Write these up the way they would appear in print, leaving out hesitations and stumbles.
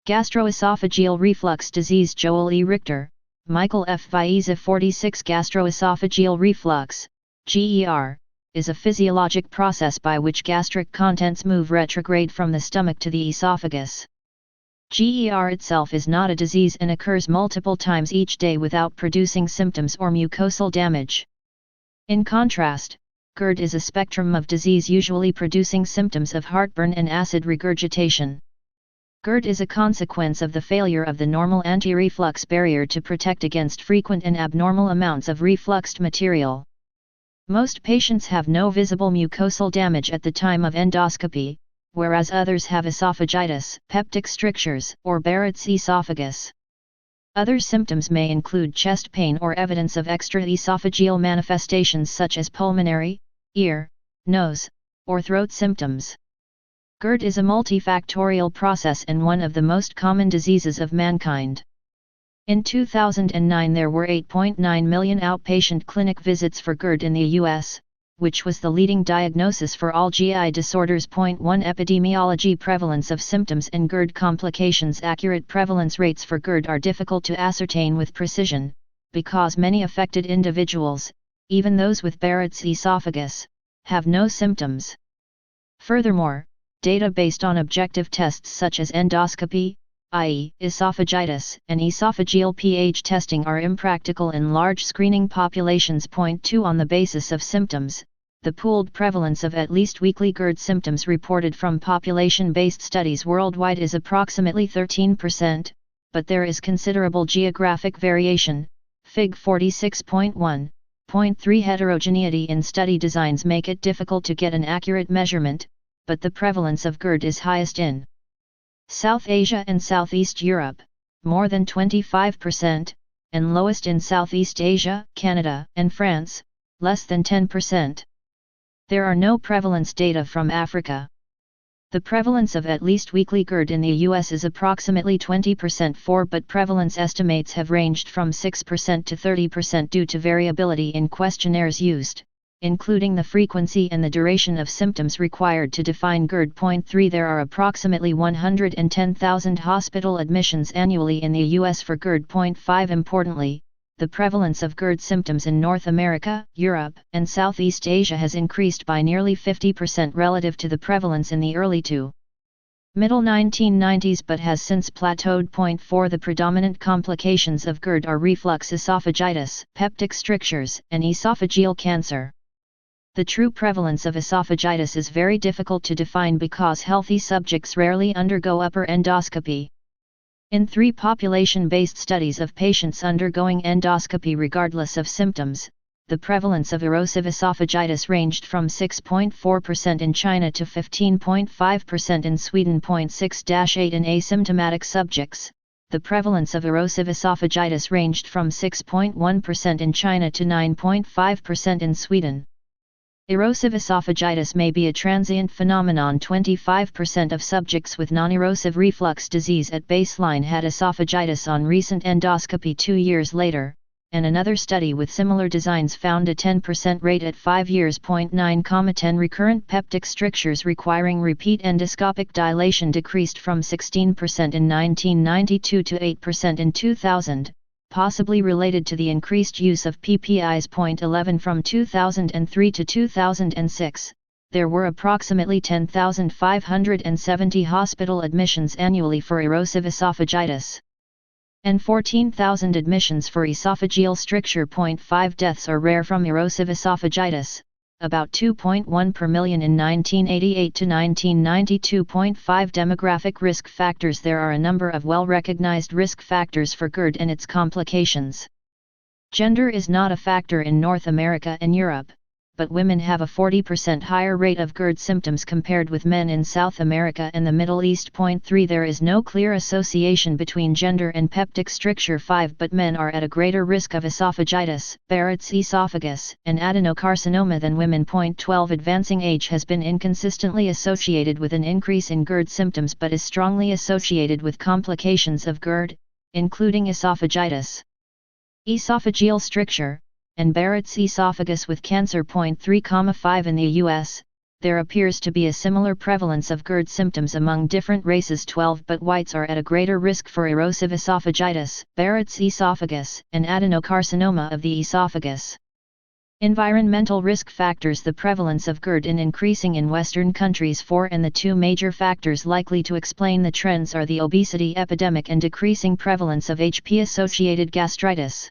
Gastroesophageal reflux disease. Joel E. Richter, Michael F. Vieza. 46. Gastroesophageal reflux, GER, is a physiologic process by which gastric contents move retrograde from the stomach to the esophagus. GER itself is not a disease and occurs multiple times each day without producing symptoms or mucosal damage. In contrast, GERD is a spectrum of disease usually producing symptoms of heartburn and acid regurgitation. GERD is a consequence of the failure of the normal anti-reflux barrier to protect against frequent and abnormal amounts of refluxed material. Most patients have no visible mucosal damage at the time of endoscopy, whereas others have esophagitis, peptic strictures, or Barrett's esophagus. Other symptoms may include chest pain or evidence of extraesophageal manifestations such as pulmonary, ear, nose, or throat symptoms. GERD is a multifactorial process and one of the most common diseases of mankind. In 2009 there were 8.9 million outpatient clinic visits for GERD in the U.S., which was the leading diagnosis for all GI disorders. 1 Epidemiology. Prevalence of symptoms and GERD complications. Accurate prevalence rates for GERD are difficult to ascertain with precision, because many affected individuals, even those with Barrett's esophagus, have no symptoms. Furthermore, data based on objective tests such as endoscopy, i.e., esophagitis, and esophageal pH testing are impractical in large screening populations. 2 On the basis of symptoms, the pooled prevalence of at least weekly GERD symptoms reported from population-based studies worldwide is approximately 13%, but there is considerable geographic variation. Fig. 46.1.3 Heterogeneity in study designs make it difficult to get an accurate measurement, but the prevalence of GERD is highest in South Asia and Southeast Europe, more than 25%, and lowest in Southeast Asia, Canada, and France, less than 10%. There are no prevalence data from Africa. The prevalence of at least weekly GERD in the US is approximately 20%, but prevalence estimates have ranged from 6% to 30% due to variability in questionnaires used, including the frequency and the duration of symptoms required to define GERD. 3 There are approximately 110,000 hospital admissions annually in the U.S. for GERD. 5 Importantly, the prevalence of GERD symptoms in North America, Europe, and Southeast Asia has increased by nearly 50% relative to the prevalence in the early to middle 1990s but has since plateaued. 4 The predominant complications of GERD are reflux esophagitis, peptic strictures, and esophageal cancer. The true prevalence of esophagitis is very difficult to define because healthy subjects rarely undergo upper endoscopy. In 3 population-based studies of patients undergoing endoscopy regardless of symptoms, the prevalence of erosive esophagitis ranged from 6.4% in China to 15.5% in Sweden. 6-8 In asymptomatic subjects, the prevalence of erosive esophagitis ranged from 6.1% in China to 9.5% in Sweden. Erosive esophagitis may be a transient phenomenon. 25% of subjects with non-erosive reflux disease at baseline had esophagitis on recent endoscopy 2 years later, and another study with similar designs found a 10% rate at 5 years. 9,10 Recurrent peptic strictures requiring repeat endoscopic dilation decreased from 16% in 1992 to 8% in 2000. Possibly related to the increased use of PPIs. 11 From 2003 to 2006, there were approximately 10,570 hospital admissions annually for erosive esophagitis, and 14,000 admissions for esophageal stricture. 5 Deaths are rare from erosive esophagitis, about 2.1 per million in 1988 to 1992. 5 Demographic risk factors. There are a number of well-recognized risk factors for GERD and its complications. Gender is not a factor in North America and Europe, but women have a 40% higher rate of GERD symptoms compared with men in South America and the Middle East. 3 There is no clear association between gender and peptic stricture. 5 But men are at a greater risk of esophagitis, Barrett's esophagus, and adenocarcinoma than women. 12 Advancing age has been inconsistently associated with an increase in GERD symptoms but is strongly associated with complications of GERD, including esophagitis, esophageal stricture, and Barrett's esophagus with cancer. 3,5 In the U.S., there appears to be a similar prevalence of GERD symptoms among different races 12, but whites are at a greater risk for erosive esophagitis, Barrett's esophagus, and adenocarcinoma of the esophagus. Environmental risk factors. The prevalence of GERD in increasing in Western countries. 4 and the two major factors likely to explain the trends are the obesity epidemic and decreasing prevalence of HP-associated gastritis.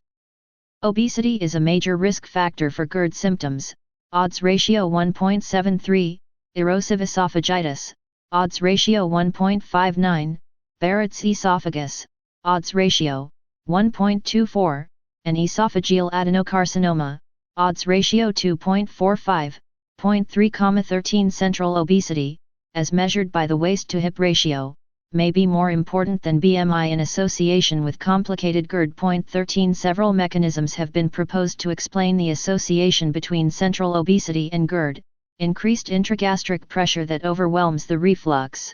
Obesity is a major risk factor for GERD symptoms. Odds ratio 1.73, erosive esophagitis, odds ratio 1.59, Barrett's esophagus, odds ratio 1.24, and esophageal adenocarcinoma, odds ratio 2.45, 0.3,13. Central obesity, as measured by the waist-to-hip ratio, may be more important than BMI in association with complicated GERD. 13 Several mechanisms have been proposed to explain the association between central obesity and GERD: increased intragastric pressure that overwhelms the reflux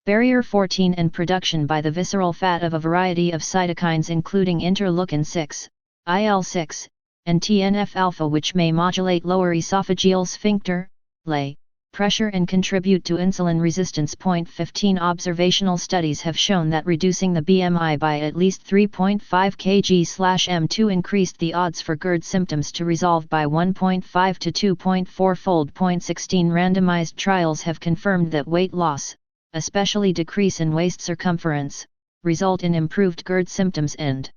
barrier, 14, and production by the visceral fat of a variety of cytokines including interleukin-6, IL-6, and TNF-alpha, which may modulate lower esophageal sphincter, LA, pressure and contribute to insulin resistance. 15 Observational studies have shown that reducing the BMI by at least 3.5 kg/m2 increased the odds for GERD symptoms to resolve by 1.5 to 2.4-fold. 16 Randomized trials have confirmed that weight loss, especially decrease in waist circumference, result in improved GERD symptoms and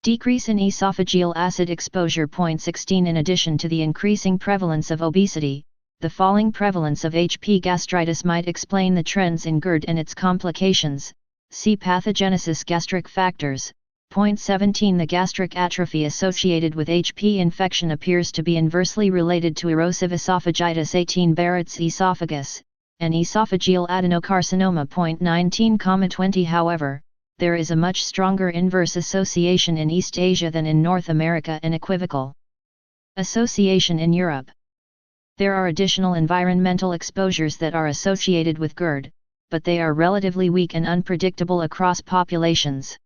decrease in esophageal acid exposure. 16 In addition to the increasing prevalence of obesity, the falling prevalence of HP gastritis might explain the trends in GERD and its complications. See pathogenesis. Gastric factors. 17 The gastric atrophy associated with HP infection appears to be inversely related to erosive esophagitis. 18 Barrett's esophagus, and esophageal adenocarcinoma. 19, 20 However, there is a much stronger inverse association in East Asia than in North America and equivocal association in Europe. There are additional environmental exposures that are associated with GERD, but they are relatively weak and unpredictable across populations.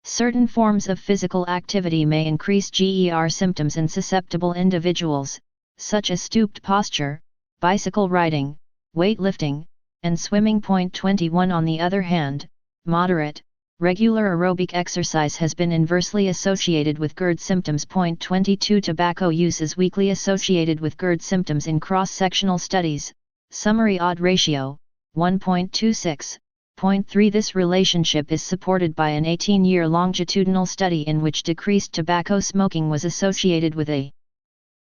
Certain forms of physical activity may increase GER symptoms in susceptible individuals, such as stooped posture, bicycle riding, weightlifting, and swimming. 21 On the other hand, moderate, regular aerobic exercise has been inversely associated with GERD symptoms. 22 Tobacco use is weakly associated with GERD symptoms in cross-sectional studies. Summary: odd ratio 1.26. 3 This relationship is supported by an 18-year longitudinal study in which decreased tobacco smoking was associated with a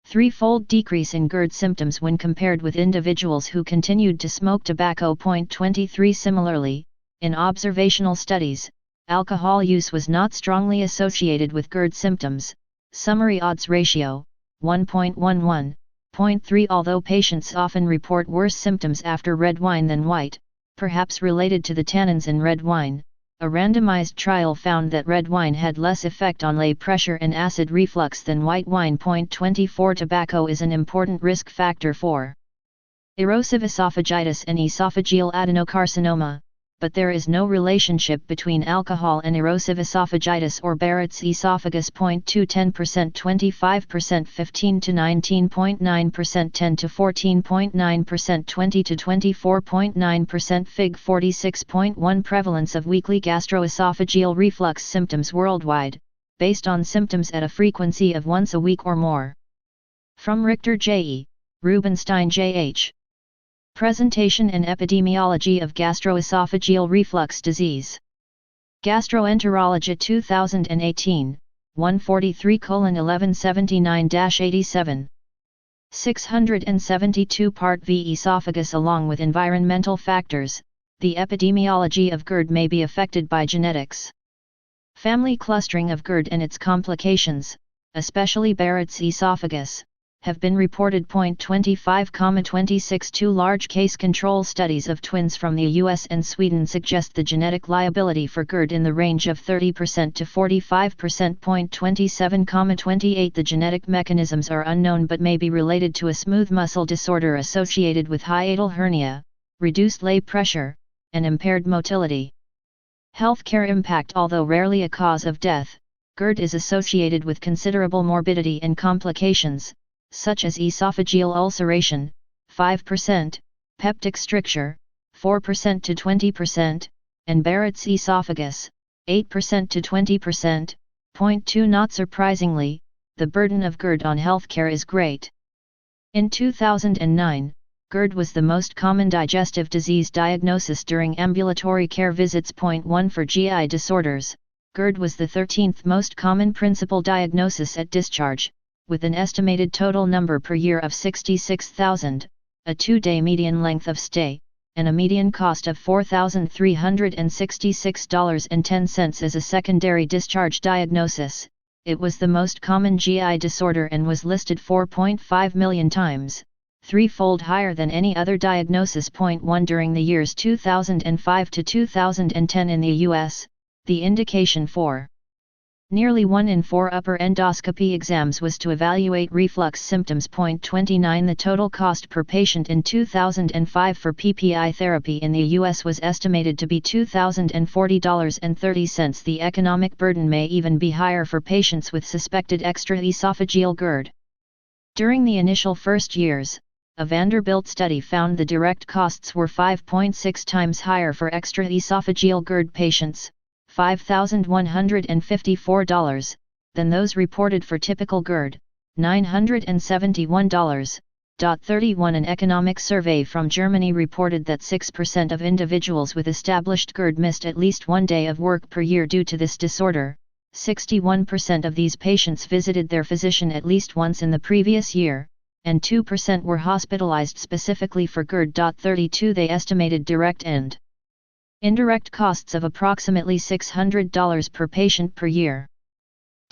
threefold decrease in GERD symptoms when compared with individuals who continued to smoke tobacco. 23 Similarly, in observational studies, alcohol use was not strongly associated with GERD symptoms. Summary: odds ratio 1.11. 3 Although patients often report worse symptoms after red wine than white, perhaps related to the tannins in red wine, a randomized trial found that red wine had less effect on lay pressure and acid reflux than white wine. 24 Tobacco is an important risk factor for erosive esophagitis and esophageal adenocarcinoma, but there is no relationship between alcohol and erosive esophagitis or Barrett's esophagus. 10% 25%, 15 to 19.9%, 10 to 14.9%, 20 to 24.9%. Fig. 46.1 Prevalence of weekly gastroesophageal reflux symptoms worldwide, based on symptoms at a frequency of once a week or more. From Richter J.E., Rubenstein J.H. Presentation and Epidemiology of Gastroesophageal Reflux Disease. Gastroenterology 2018, 143:1179-87. 672 Part V Esophagus. Along with environmental factors, the epidemiology of GERD may be affected by genetics. Family clustering of GERD and its complications, especially Barrett's esophagus, have been reported. 25,26 Two large case control studies of twins from the US and Sweden suggest the genetic liability for GERD in the range of 30% to 45%. 27,28 The genetic mechanisms are unknown but may be related to a smooth muscle disorder associated with hiatal hernia, reduced lay pressure, and impaired motility. Healthcare impact. Although rarely a cause of death, GERD is associated with considerable morbidity and complications, such as esophageal ulceration, 5%, peptic stricture, 4% to 20%, and Barrett's esophagus, 8% to 20%. Point 2. Not surprisingly, the burden of GERD on healthcare is great. In 2009, GERD was the most common digestive disease diagnosis during ambulatory care visits. Point 1. For GI disorders, GERD was the 13th most common principal diagnosis at discharge, with an estimated total number per year of 66,000, a 2-day median length of stay, and a median cost of $4,366.10 as a secondary discharge diagnosis. It was the most common GI disorder and was listed 4.5 million times, threefold higher than any other diagnosis. Point 1. During the years 2005 to 2010 in the US, the indication for nearly 1 in 4 upper endoscopy exams was to evaluate reflux symptoms. Point 29. The total cost per patient in 2005 for PPI therapy in the US was estimated to be $2,040.30. The economic burden may even be higher for patients with suspected extraesophageal GERD. During the initial first years, a Vanderbilt study found the direct costs were 5.6 times higher for extraesophageal GERD patients, $5,154, than those reported for typical GERD, $971.31. An economic survey from Germany reported that 6% of individuals with established GERD missed at least 1 day of work per year due to this disorder. 61% of these patients visited their physician at least once in the previous year, and 2% were hospitalized specifically for GERD. 32. They estimated direct and indirect costs of approximately $600 per patient per year.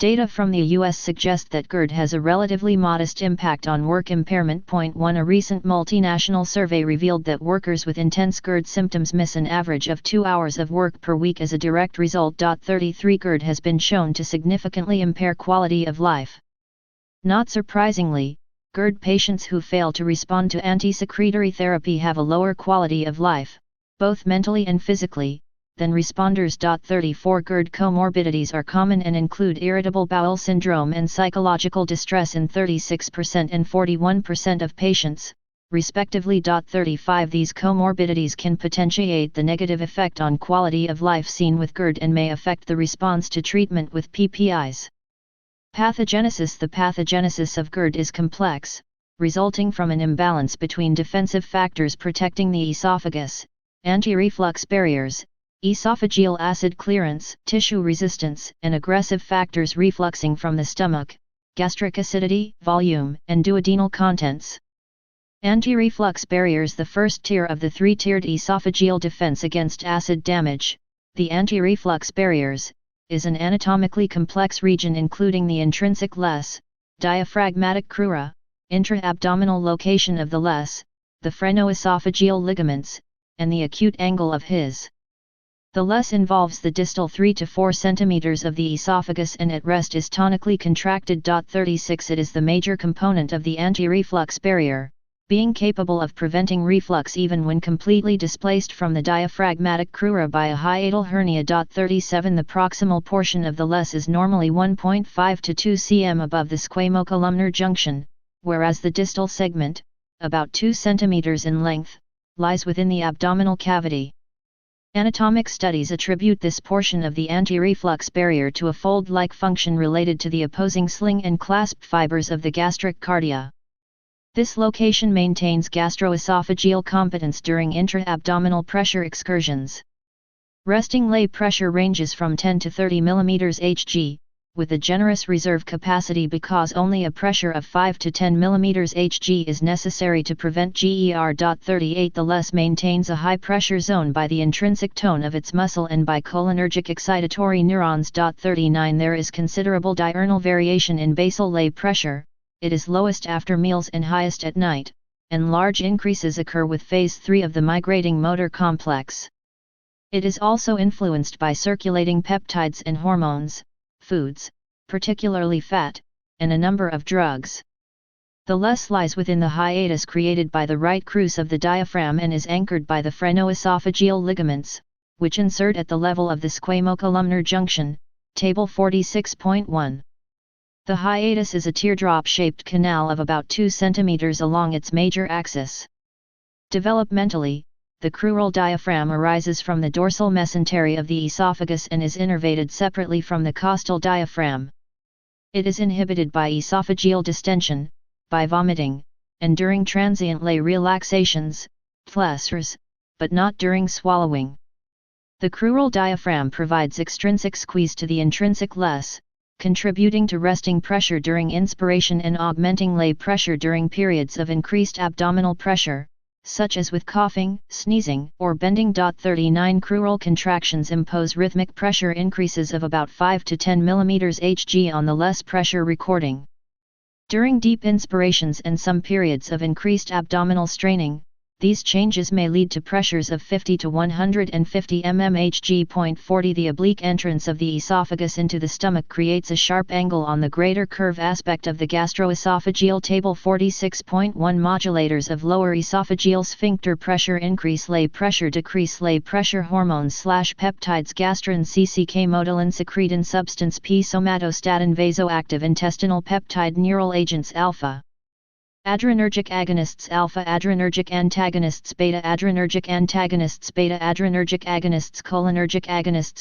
Data from the US suggest that GERD has a relatively modest impact on work impairment. Point 1. A recent multinational survey revealed that workers with intense GERD symptoms miss an average of 2 hours of work per week as a direct result. 33. GERD has been shown to significantly impair quality of life. Not surprisingly, GERD patients who fail to respond to anti-secretory therapy have a lower quality of life, both mentally and physically, than responders. 34. GERD comorbidities are common and include irritable bowel syndrome and psychological distress in 36% and 41% of patients, respectively. 35. These comorbidities can potentiate the negative effect on quality of life seen with GERD and may affect the response to treatment with PPIs. Pathogenesis. The pathogenesis of GERD is complex, resulting from an imbalance between defensive factors protecting the esophagus, anti-reflux barriers, esophageal acid clearance, tissue resistance, and aggressive factors refluxing from the stomach, gastric acidity, volume, and duodenal contents. Anti-reflux barriers. The first tier of the three-tiered esophageal defense against acid damage, the anti-reflux barriers, is an anatomically complex region including the intrinsic LES, diaphragmatic crura, intra-abdominal location of the LES, the phrenoesophageal ligaments, and the acute angle of His. The LES involves the distal 3 to 4 cm of the esophagus and at rest is tonically contracted. 36. It is the major component of the anti-reflux barrier, being capable of preventing reflux even when completely displaced from the diaphragmatic crura by a hiatal hernia. 37. The proximal portion of the LES is normally 1.5 to 2 cm above the squamocolumnar junction, whereas the distal segment, about 2 cm in length, lies within the abdominal cavity. Anatomic studies attribute this portion of the anti-reflux barrier to a fold-like function related to the opposing sling and clasp fibers of the gastric cardia. This location maintains gastroesophageal competence during intra-abdominal pressure excursions. Resting lay pressure ranges from 10 to 30 mm Hg, with a generous reserve capacity because only a pressure of 5 to 10 mm Hg is necessary to prevent GER. 38. The LES maintains a high pressure zone by the intrinsic tone of its muscle and by cholinergic excitatory neurons. 39. There is considerable diurnal variation in basal lay pressure, it is lowest after meals and highest at night, and large increases occur with phase 3 of the migrating motor complex. It is also influenced by circulating peptides and hormones, foods, particularly fat, and a number of drugs. The LES lies within the hiatus created by the right crus of the diaphragm and is anchored by the phrenoesophageal ligaments, which insert at the level of the squamocolumnar junction, Table 46.1. The hiatus is a teardrop-shaped canal of about 2 cm along its major axis. Developmentally, the crural diaphragm arises from the dorsal mesentery of the esophagus and is innervated separately from the costal diaphragm. It is inhibited by esophageal distension, by vomiting, and during transient lay relaxations, plesrs, but not during swallowing. The crural diaphragm provides extrinsic squeeze to the intrinsic les, contributing to resting pressure during inspiration and augmenting lay pressure during periods of increased abdominal pressure, such as with coughing, sneezing, or bending. 39 Crural contractions impose rhythmic pressure increases of about 5 to 10 mm Hg on the less pressure recording. During deep inspirations and some periods of increased abdominal straining, these changes may lead to pressures of 50 to 150 mmHg. 40 The oblique entrance of the esophagus into the stomach creates a sharp angle on the greater curve aspect of the gastroesophageal table. 46.1 Modulators of lower esophageal sphincter pressure increase lay pressure, decrease lay pressure. Hormones/peptides, gastrin, CCK, motilin, secretin, substance P, somatostatin, vasoactive intestinal peptide, neural agents, alpha adrenergic agonists, alpha adrenergic antagonists, beta adrenergic antagonists, beta adrenergic agonists,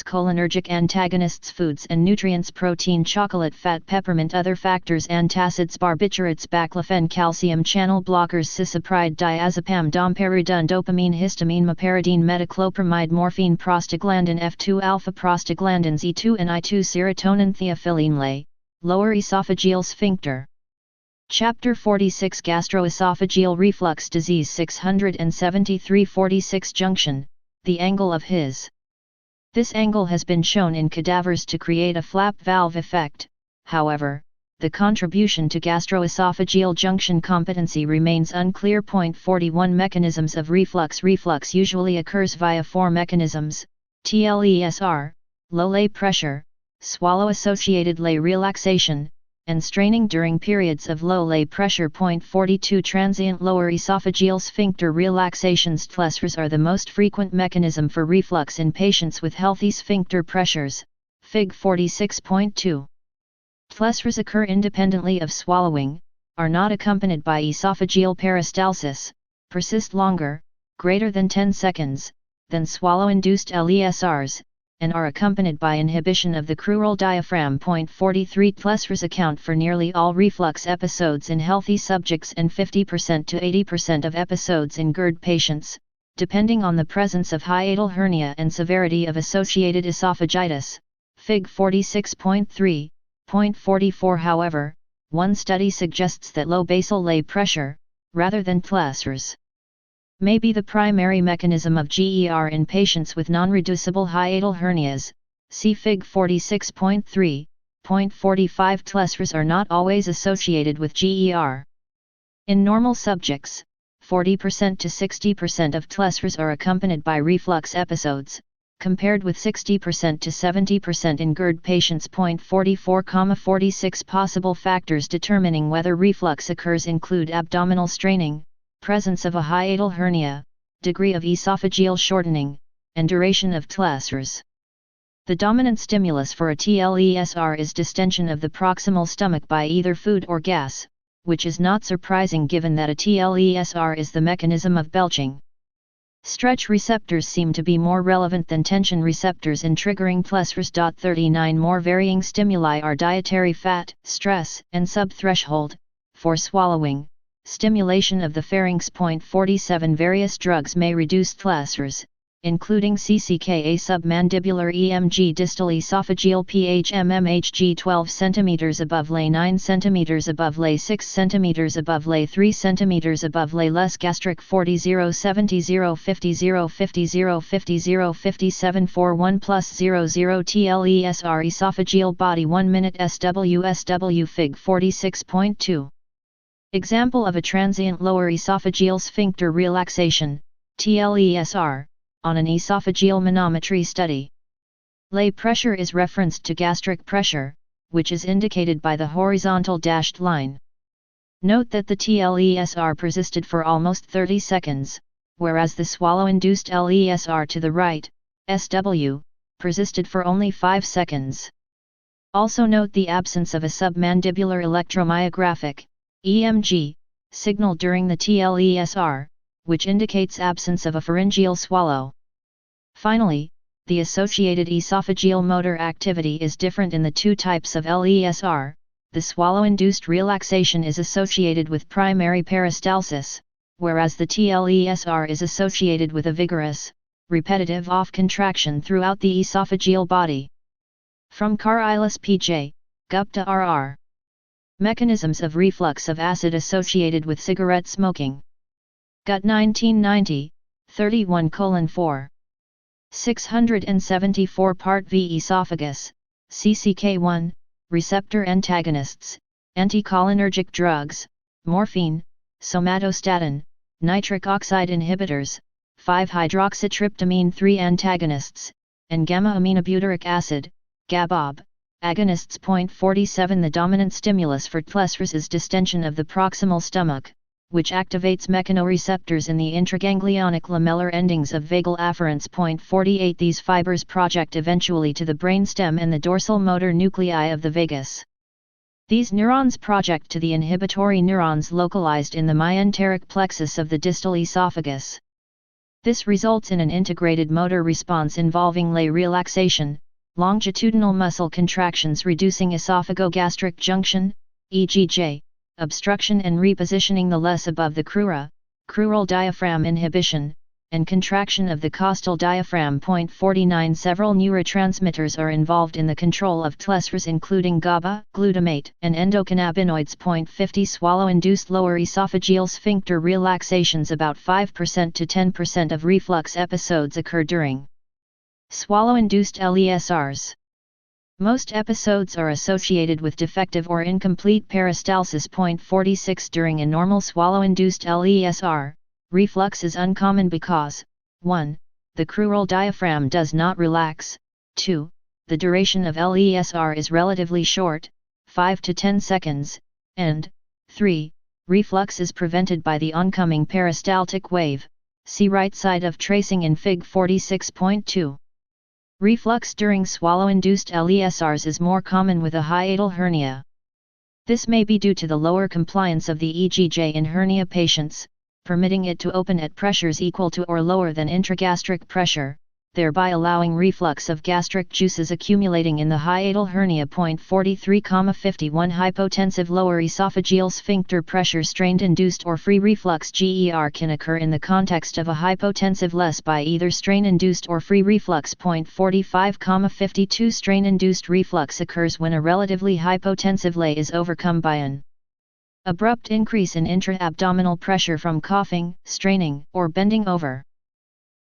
cholinergic antagonists, foods and nutrients, protein, chocolate, fat, peppermint, other factors, antacids, barbiturates, baclofen, calcium channel blockers, cisapride, diazepam, domperidone, dopamine, histamine, meperidine, metoclopramide, morphine, prostaglandin F2 alpha, prostaglandins E2 and I2, serotonin, theophylline. Lay, lower esophageal sphincter. Chapter 46 Gastroesophageal reflux disease 673 46 Junction, the angle of His. This angle has been shown in cadavers to create a flap valve effect. However, the contribution to gastroesophageal junction competency remains unclear. 41 Mechanisms of reflux. Reflux usually occurs via 4 mechanisms: TLESR, low lay pressure, swallow-associated lay relaxation, and straining during periods of low lay pressure. 42 Transient lower esophageal sphincter relaxations. TLESRs are the most frequent mechanism for reflux in patients with healthy sphincter pressures. Fig. 46.2. TLESRs occur independently of swallowing, are not accompanied by esophageal peristalsis, persist longer, greater than 10 seconds, than swallow-induced LESRs, and are accompanied by inhibition of the crural diaphragm. 43 TLESRs account for nearly all reflux episodes in healthy subjects and 50% to 80% of episodes in GERD patients, depending on the presence of hiatal hernia and severity of associated esophagitis. Fig. 46.3. 44 However, one study suggests that low basal lay pressure, rather than TLESRs, may be the primary mechanism of GER in patients with non-reducible hiatal hernias. See Fig. 46.3. 45 TLESRs are not always associated with GER. In normal subjects, 40% to 60% of TLESRs are accompanied by reflux episodes, compared with 60% to 70% in GERD patients. 44,46 Possible factors determining whether reflux occurs include abdominal straining, presence of a hiatal hernia, degree of esophageal shortening, and duration of TLESRs. The dominant stimulus for a TLESR is distension of the proximal stomach by either food or gas, which is not surprising given that a TLESR is the mechanism of belching. Stretch receptors seem to be more relevant than tension receptors in triggering TLESRs. 39 More varying stimuli are dietary fat, stress, and subthreshold, for swallowing, stimulation of the pharynx. 47 Various drugs may reduce TLESRs, including CCK, submandibular EMG, distal esophageal pH, mmHg 12 cm above lay 9 cm above lay 6 cm above lay 3 cm above lay less gastric 40 0 70 0 50 0 50 0 50 0 57 41 plus 0 0 TLESR esophageal body 1 minute SW Fig. 46.2. Example of a transient lower esophageal sphincter relaxation, TLESR, on an esophageal manometry study. Lay pressure is referenced to gastric pressure, which is indicated by the horizontal dashed line. Note that the TLESR persisted for almost 30 seconds, whereas the swallow-induced LESR to the right, SW, persisted for only 5 seconds. Also note the absence of a submandibular electromyographic (EMG) signal during the TLESR, which indicates absence of a pharyngeal swallow. Finally, the associated esophageal motor activity is different in the two types of LESR. The swallow-induced relaxation is associated with primary peristalsis, whereas the TLESR is associated with a vigorous, repetitive off-contraction throughout the esophageal body. From Carlisle P.J., Gupta R.R. Mechanisms of reflux of acid associated with cigarette smoking. Gut 1990, 31:4. 674 Part V. Esophagus, CCK1, receptor antagonists, anticholinergic drugs, morphine, somatostatin, nitric oxide inhibitors, 5-hydroxytryptamine 3 antagonists, and gamma-aminobutyric acid, GABAB, agonists. 47 The dominant stimulus for TLESRs is distension of the proximal stomach, which activates mechanoreceptors in the intraganglionic lamellar endings of vagal afferents. 48 These fibers project eventually to the brainstem and the dorsal motor nuclei of the vagus. These neurons project to the inhibitory neurons localized in the myenteric plexus of the distal esophagus. This results in an integrated motor response involving lay relaxation, longitudinal muscle contractions reducing esophagogastric junction, EGJ, obstruction and repositioning the less above the crura, crural diaphragm inhibition, and contraction of the costal diaphragm. 49 Several neurotransmitters are involved in the control of TLESRs including GABA, glutamate, and endocannabinoids. 50 Swallow-induced lower esophageal sphincter relaxations. About 5% to 10% of reflux episodes occur during swallow-induced LESRs. Most episodes are associated with defective or incomplete peristalsis. 46 During a normal swallow-induced LESR, reflux is uncommon because 1. The crural diaphragm does not relax, 2. The duration of LESR is relatively short, 5 to 10 seconds, and 3. Reflux is prevented by the oncoming peristaltic wave. See right side of tracing in Fig 46.2. Reflux during swallow-induced LESRs is more common with a hiatal hernia. This may be due to the lower compliance of the EGJ in hernia patients, permitting it to open at pressures equal to or lower than intragastric pressure, thereby allowing reflux of gastric juices accumulating in the hiatal hernia. 43,51 Hypotensive lower esophageal sphincter pressure strained induced or free reflux GER can occur in the context of a hypotensive LES by either strain-induced or free reflux. 45,52 Strain-induced reflux occurs when a relatively hypotensive lay is overcome by an abrupt increase in intra-abdominal pressure from coughing, straining, or bending over.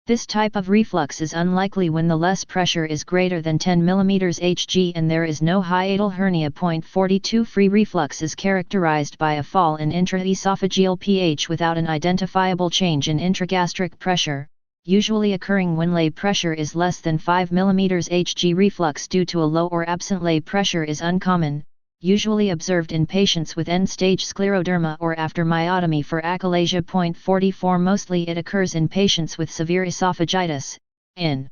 This type of reflux is unlikely when the LES pressure is greater than 10 mm Hg and there is no hiatal hernia. 42 Free reflux is characterized by a fall in intraesophageal pH without an identifiable change in intragastric pressure, usually occurring when lay pressure is less than 5 mm Hg. Reflux due to a low or absent lay pressure is uncommon, usually observed in patients with end-stage scleroderma or after myotomy for achalasia. 44 Mostly it occurs in patients with severe esophagitis, in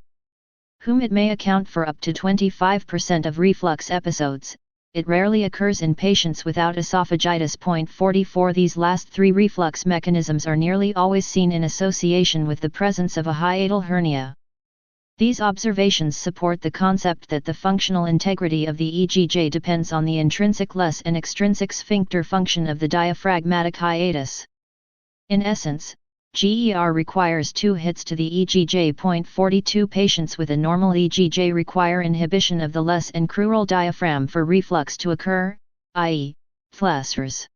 whom it may account for up to 25% of reflux episodes. It rarely occurs in patients without esophagitis. 44 These last three reflux mechanisms are nearly always seen in association with the presence of a hiatal hernia. These observations support the concept that the functional integrity of the EGJ depends on the intrinsic LES and extrinsic sphincter function of the diaphragmatic hiatus. In essence, GER requires 2 hits to the EGJ. 42 Patients with a normal EGJ require inhibition of the LES and crural diaphragm for reflux to occur, i.e., TLESRs.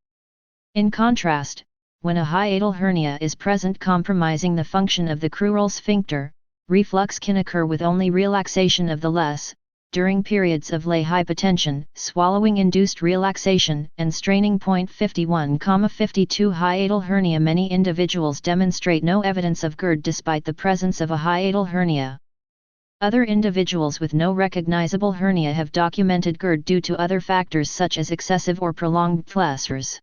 In contrast, when a hiatal hernia is present compromising the function of the crural sphincter, reflux can occur with only relaxation of the LES. During periods of lay hypotension, swallowing-induced relaxation, and straining. 51,52 Hiatal hernia. Many individuals demonstrate no evidence of GERD despite the presence of a hiatal hernia. Other individuals with no recognizable hernia have documented GERD due to other factors such as excessive or prolonged TLESRs.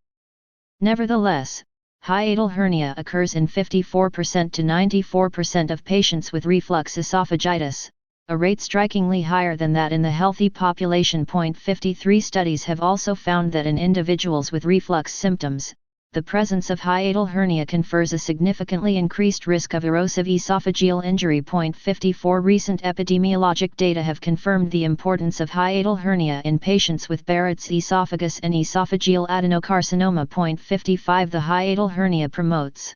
Nevertheless, hiatal hernia occurs in 54% to 94% of patients with reflux esophagitis, a rate strikingly higher than that in the healthy population. 53 studies have also found that in individuals with reflux symptoms, the presence of hiatal hernia confers a significantly increased risk of erosive esophageal injury. 54 Recent epidemiologic data have confirmed the importance of hiatal hernia in patients with Barrett's esophagus and esophageal adenocarcinoma. 55 The hiatal hernia promotes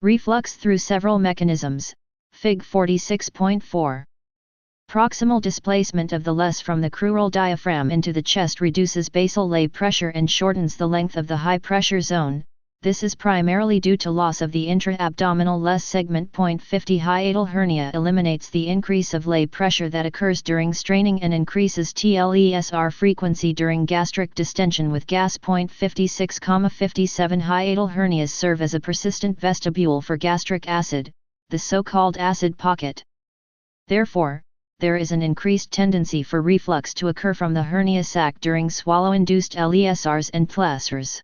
reflux through several mechanisms. Fig. 46.4. Proximal displacement of the LES from the crural diaphragm into the chest reduces basal lay pressure and shortens the length of the high-pressure zone. This is primarily due to loss of the intra-abdominal LES segment. 50 Hiatal hernia eliminates the increase of lay pressure that occurs during straining and increases TLESR frequency during gastric distension with gas. 56, 57 Hiatal hernias serve as a persistent vestibule for gastric acid, the so-called acid pocket. Therefore, there is an increased tendency for reflux to occur from the hernia sac during swallow-induced LESRs and TLESRs.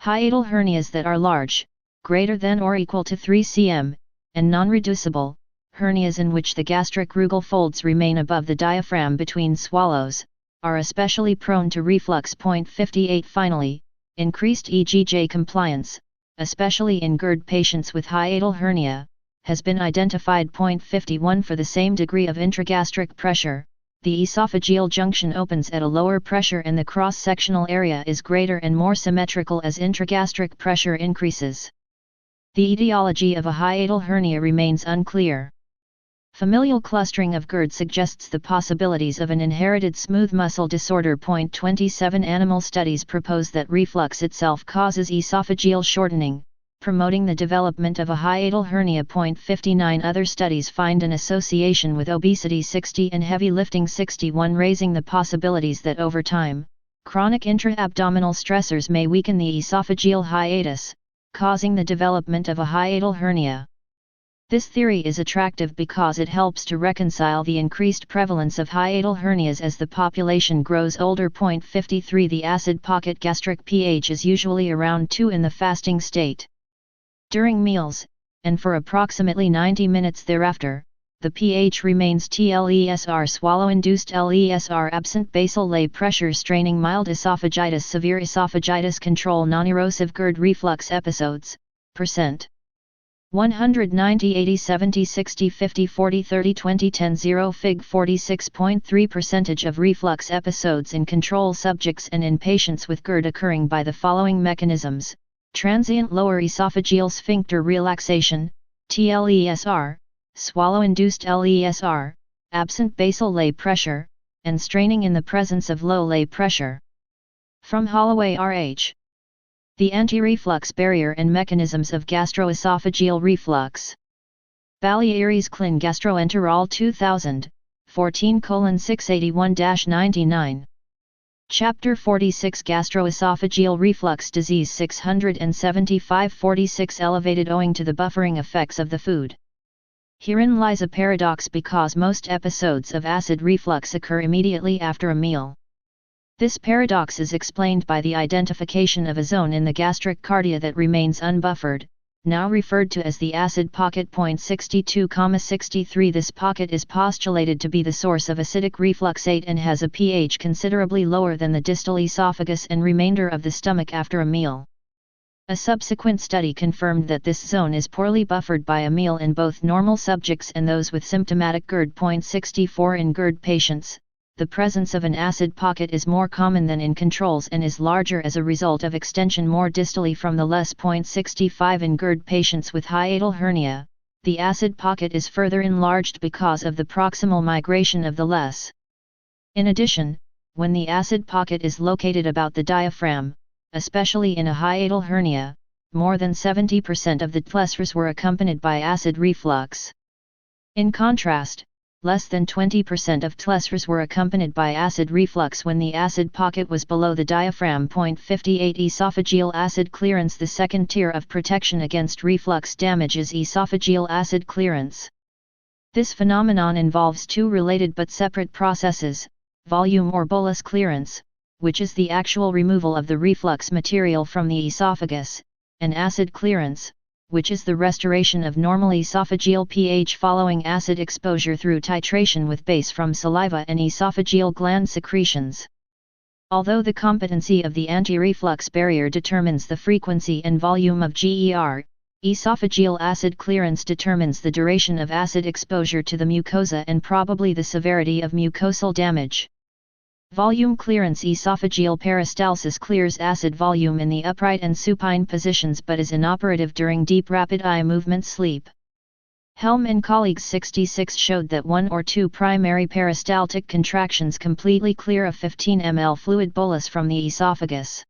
Hiatal hernias that are large, greater than or equal to 3 cm, and non-reducible, hernias in which the gastric rugal folds remain above the diaphragm between swallows, are especially prone to reflux. 58 Finally, increased EGJ compliance, especially in GERD patients with hiatal hernia, has been identified. 51 For the same degree of intragastric pressure, the esophageal junction opens at a lower pressure and the cross-sectional area is greater and more symmetrical as intragastric pressure increases. The etiology of a hiatal hernia remains unclear. Familial clustering of GERD suggests the possibilities of an inherited smooth muscle disorder. 27 Animal studies propose that reflux itself causes esophageal shortening, promoting the development of a hiatal hernia. 59 Other studies find an association with obesity 60 and heavy lifting 61, raising the possibilities that over time, chronic intra-abdominal stressors may weaken the esophageal hiatus, causing the development of a hiatal hernia. This theory is attractive because it helps to reconcile the increased prevalence of hiatal hernias as the population grows older. 53 The acid pocket gastric pH is usually around 2 in the fasting state. During meals, and for approximately 90 minutes thereafter, the pH remains TLESR swallow-induced LESR absent basal lay pressure straining mild esophagitis severe esophagitis control non-erosive GERD reflux episodes, %. 190 80 70 60 50 40 30 20 10 0 Fig. 46.3% of reflux episodes in control subjects and in patients with GERD occurring by the following mechanisms: transient lower esophageal sphincter relaxation, TLESR, swallow-induced LESR, absent basal lay pressure, and straining in the presence of low lay pressure. From Holloway R.H. The Anti-Reflux Barrier and Mechanisms of Gastroesophageal Reflux. Balieres Clin Gastroenterol 2000, 14:681-99. Chapter 46 Gastroesophageal Reflux Disease 675 46 Elevated owing to the buffering effects of the food. Herein lies a paradox because most episodes of acid reflux occur immediately after a meal. This paradox is explained by the identification of a zone in the gastric cardia that remains unbuffered, now referred to as the acid pocket. 62,63 This pocket is postulated to be the source of acidic refluxate and has a pH considerably lower than the distal esophagus and remainder of the stomach after a meal. A subsequent study confirmed that this zone is poorly buffered by a meal in both normal subjects and those with symptomatic GERD. 64 In GERD patients, the presence of an acid pocket is more common than in controls and is larger as a result of extension more distally from the LES. 65 In GERD patients with hiatal hernia, the acid pocket is further enlarged because of the proximal migration of the LES. In addition, when the acid pocket is located about the diaphragm, especially in a hiatal hernia, more than 70% of the TLESRs were accompanied by acid reflux. In contrast, less than 20% of TLESRs were accompanied by acid reflux when the acid pocket was below the diaphragm. 58 Esophageal acid clearance. The second tier of protection against reflux damage is esophageal acid clearance. This phenomenon involves two related but separate processes: volume or bolus clearance, which is the actual removal of the reflux material from the esophagus, and acid clearance, which is the restoration of normal esophageal pH following acid exposure through titration with base from saliva and esophageal gland secretions. Although the competency of the anti-reflux barrier determines the frequency and volume of GER, esophageal acid clearance determines the duration of acid exposure to the mucosa and probably the severity of mucosal damage. Volume clearance. Esophageal peristalsis clears acid volume in the upright and supine positions but is inoperative during deep rapid eye movement sleep. Helm and colleagues 66 showed that 1 or 2 primary peristaltic contractions completely clear a 15 ml fluid bolus from the esophagus.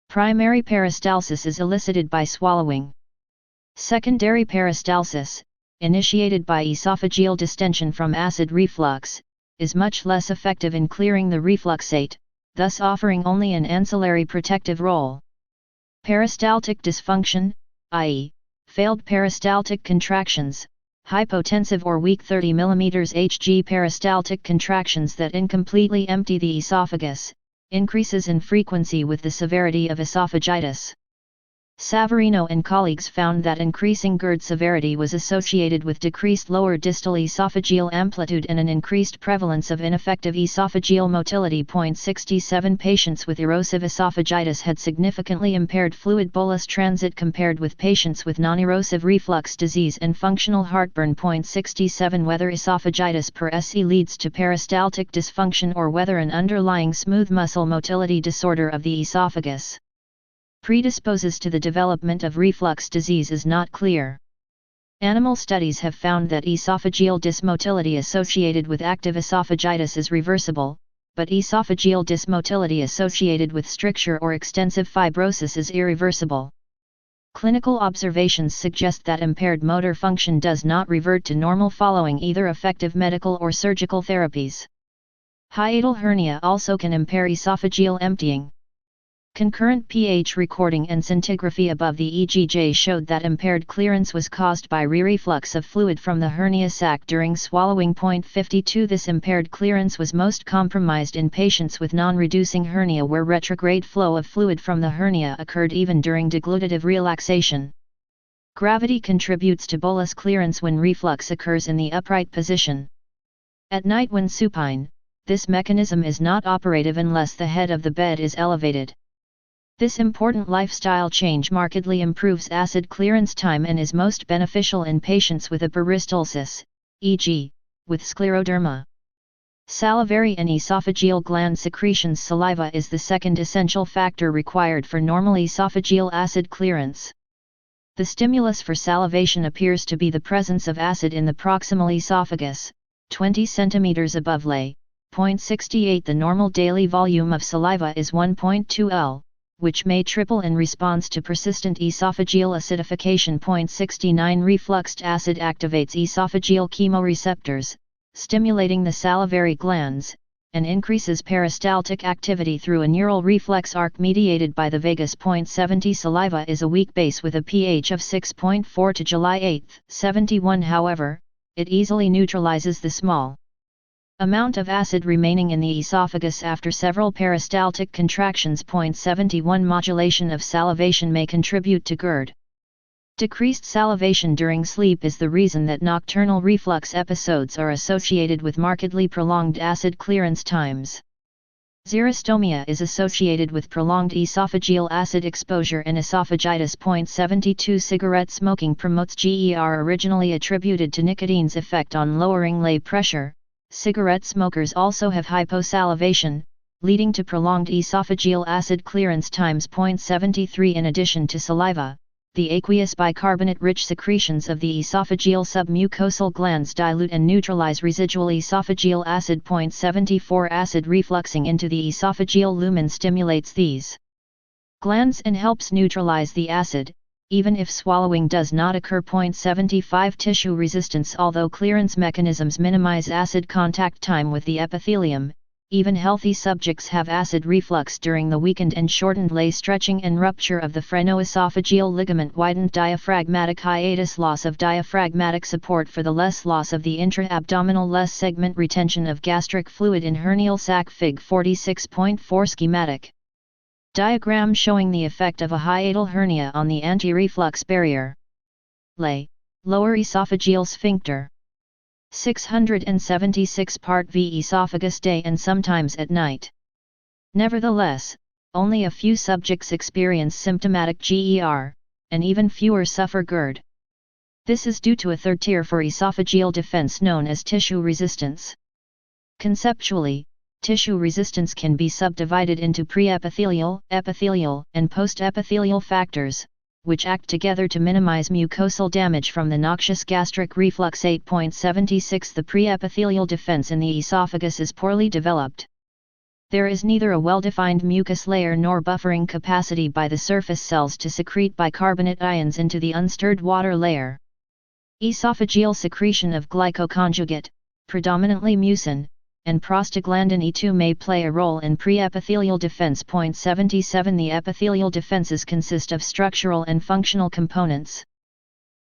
Primary peristalsis is elicited by swallowing. Secondary peristalsis, initiated by esophageal distension from acid reflux, is much less effective in clearing the refluxate, thus offering only an ancillary protective role. Peristaltic dysfunction, i.e., failed peristaltic contractions, hypotensive or weak 30 mm Hg peristaltic contractions that incompletely empty the esophagus, increases in frequency with the severity of esophagitis. Savarino and colleagues found that increasing GERD severity was associated with decreased lower distal esophageal amplitude and an increased prevalence of ineffective esophageal motility. 67 Patients with erosive esophagitis had significantly impaired fluid bolus transit compared with patients with non-erosive reflux disease and functional heartburn. 67 Whether esophagitis per se leads to peristaltic dysfunction or whether an underlying smooth muscle motility disorder of the esophagus predisposes to the development of reflux disease is not clear. Animal studies have found that esophageal dysmotility associated with active esophagitis is reversible, but esophageal dysmotility associated with stricture or extensive fibrosis is irreversible. Clinical observations suggest that impaired motor function does not revert to normal following either effective medical or surgical therapies. Hiatal hernia also can impair esophageal emptying. Concurrent pH recording and scintigraphy above the EGJ showed that impaired clearance was caused by re-reflux of fluid from the hernia sac during swallowing. 52 This impaired clearance was most compromised in patients with non-reducing hernia where retrograde flow of fluid from the hernia occurred even during deglutitive relaxation. Gravity contributes to bolus clearance when reflux occurs in the upright position. At night when supine, this mechanism is not operative unless the head of the bed is elevated. This important lifestyle change markedly improves acid clearance time and is most beneficial in patients with a peristalsis, e.g., with scleroderma. Salivary and esophageal gland secretions. Saliva is the second essential factor required for normal esophageal acid clearance. The stimulus for salivation appears to be the presence of acid in the proximal esophagus, 20 cm above lay. 0.68 The normal daily volume of saliva is 1.2 L, which may triple in response to persistent esophageal acidification. 69 Refluxed acid activates esophageal chemoreceptors, stimulating the salivary glands, and increases peristaltic activity through a neural reflex arc mediated by the vagus. 70 Saliva is a weak base with a pH of 6.4 to July 8, 71. However, it easily neutralizes the small amount of acid remaining in the esophagus after several peristaltic contractions. 71 Modulation of salivation may contribute to GERD. Decreased salivation during sleep is the reason that nocturnal reflux episodes are associated with markedly prolonged acid clearance times. Xerostomia is associated with prolonged esophageal acid exposure and esophagitis. 72 Cigarette smoking promotes GER. Originally attributed to nicotine's effect on lowering lay pressure, cigarette smokers also have hyposalivation, leading to prolonged esophageal acid clearance times. 73 In addition to saliva, the aqueous bicarbonate-rich secretions of the esophageal submucosal glands dilute and neutralize residual esophageal acid. 74 Acid refluxing into the esophageal lumen stimulates these glands and helps neutralize the acid, even if swallowing does not occur. 75 Tissue resistance. Although clearance mechanisms minimize acid contact time with the epithelium, even healthy subjects have acid reflux during the weakened and shortened lay stretching and rupture of the phrenoesophageal ligament. Widened diaphragmatic hiatus. Loss of diaphragmatic support for the less loss of the intra-abdominal less segment retention of gastric fluid in hernial sac. Fig 46.4 Schematic diagram showing the effect of a hiatal hernia on the anti-reflux barrier. lay, lower esophageal sphincter. 676 Part V esophagus day and sometimes at night. Nevertheless, only a few subjects experience symptomatic GER, and even fewer suffer GERD. This is due to a third tier for esophageal defense known as tissue resistance. Conceptually, tissue resistance can be subdivided into pre-epithelial, epithelial, and post-epithelial factors, which act together to minimize mucosal damage from the noxious gastric reflux. 8.76 The pre-epithelial defense in the esophagus is poorly developed. There is neither a well-defined mucus layer nor buffering capacity by the surface cells to secrete bicarbonate ions into the unstirred water layer. Esophageal secretion of glycoconjugate, predominantly mucin, and prostaglandin E2 may play a role in pre-epithelial defense. 77 The epithelial defenses consist of structural and functional components.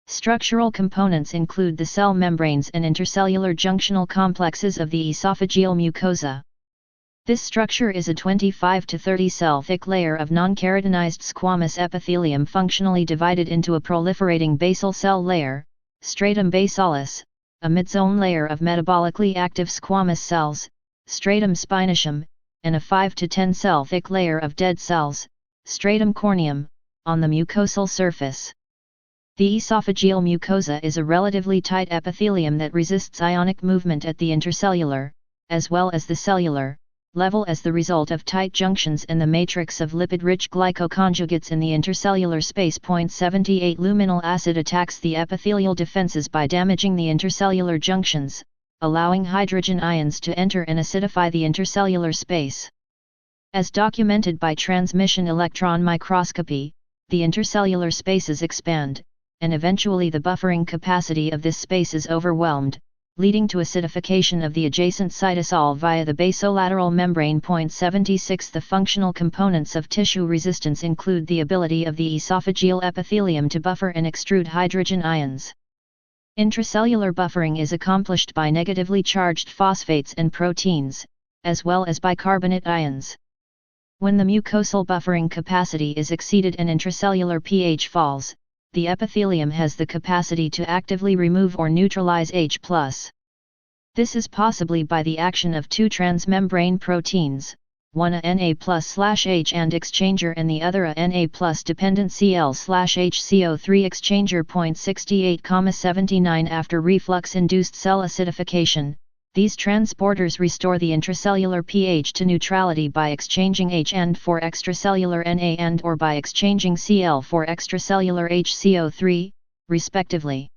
Structural components include the cell membranes and intercellular junctional complexes of the esophageal mucosa. This structure is a 25 to 30 cell thick layer of non-keratinized squamous epithelium functionally divided into a proliferating basal cell layer, stratum basalis, a midzone layer of metabolically active squamous cells, stratum spinaceum, and a 5 to 10 cell thick layer of dead cells, stratum corneum, on the mucosal surface. The esophageal mucosa is a relatively tight epithelium that resists ionic movement at the intercellular, as well as the cellular, level as the result of tight junctions and the matrix of lipid-rich glycoconjugates in the intercellular space. 78 Luminal acid attacks the epithelial defenses by damaging the intercellular junctions, allowing hydrogen ions to enter and acidify the intercellular space. As documented by transmission electron microscopy, the intercellular spaces expand, and eventually the buffering capacity of this space is overwhelmed, leading to acidification of the adjacent cytosol via the basolateral membrane. 76 The functional components of tissue resistance include the ability of the esophageal epithelium to buffer and extrude hydrogen ions. Intracellular buffering is accomplished by negatively charged phosphates and proteins, as well as bicarbonate ions. When the mucosal buffering capacity is exceeded and intracellular pH falls, the epithelium has the capacity to actively remove or neutralize H+. This is possibly by the action of two transmembrane proteins, one a Na+/H and exchanger and the other a Na+ dependent Cl/HCO3 exchanger. 68,79 After reflux-induced cell acidification, these transporters restore the intracellular pH to neutrality by exchanging H and for extracellular Na and or by exchanging Cl for extracellular HCO3, respectively.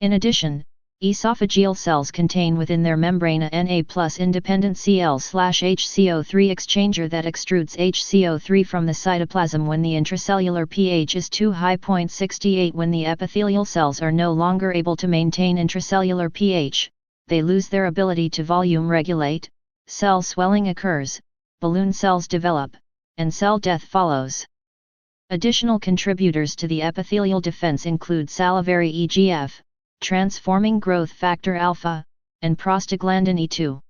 In addition, esophageal cells contain within their membrane a Na+ independent Cl/HCO3 exchanger that extrudes HCO3 from the cytoplasm when the intracellular pH is too high. 68 When the epithelial cells are no longer able to maintain intracellular pH, they lose their ability to volume regulate, cell swelling occurs, balloon cells develop, and cell death follows. Additional contributors to the epithelial defense include salivary EGF, transforming growth factor alpha, and prostaglandin E2.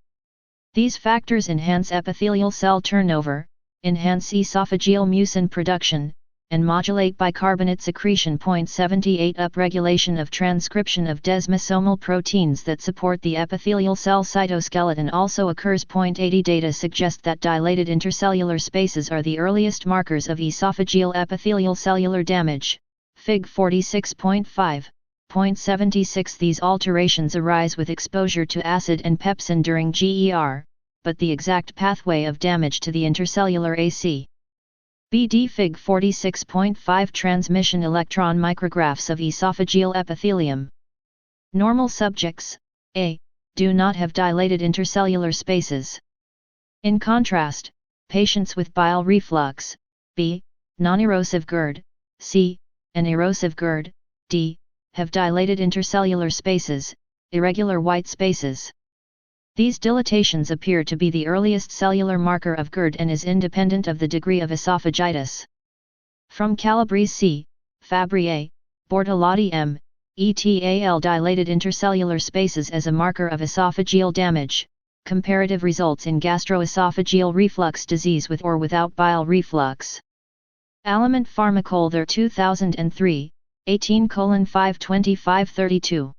These factors enhance epithelial cell turnover, enhance esophageal mucin production, and modulate bicarbonate secretion. 78 Upregulation of transcription of desmosomal proteins that support the epithelial cell cytoskeleton also occurs. 80 Data suggest that dilated intercellular spaces are the earliest markers of esophageal epithelial cellular damage. Fig 46.5. 76 These alterations arise with exposure to acid and pepsin during GER, but the exact pathway of damage to the intercellular AC. BD Fig 46.5 Transmission electron micrographs of esophageal epithelium. Normal subjects, A, do not have dilated intercellular spaces. In contrast, patients with bile reflux, B, non-erosive GERD, C, and erosive GERD, D, have dilated intercellular spaces, irregular white spaces. These dilatations appear to be the earliest cellular marker of GERD and is independent of the degree of esophagitis. From Calabrese C., Fabry A., Bortolotti M., ETAL dilated intercellular spaces as a marker of esophageal damage. Comparative results in gastroesophageal reflux disease with or without bile reflux. Aliment Pharmacol there 2003, 18:52532.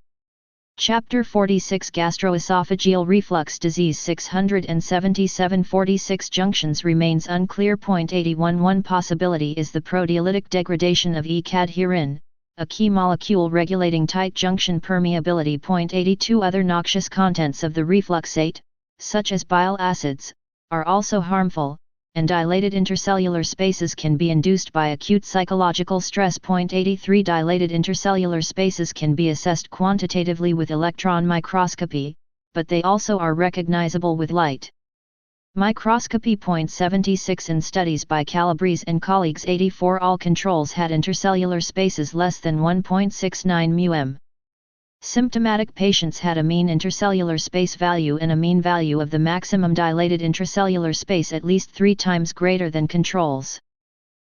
Chapter 46 Gastroesophageal reflux disease 677 46 junctions remains unclear. 81 One possibility is the proteolytic degradation of E-cadherin, a key molecule regulating tight junction permeability. 82 Other noxious contents of the refluxate, such as bile acids, are also harmful, and dilated intercellular spaces can be induced by acute psychological stress. 83 Dilated intercellular spaces can be assessed quantitatively with electron microscopy, but they also are recognizable with light microscopy. 76 In studies by Calabrese and colleagues, 84 all controls had intercellular spaces less than 1.69 μm. Symptomatic patients had a mean intercellular space value and a mean value of the maximum dilated intracellular space at least 3 times greater than controls.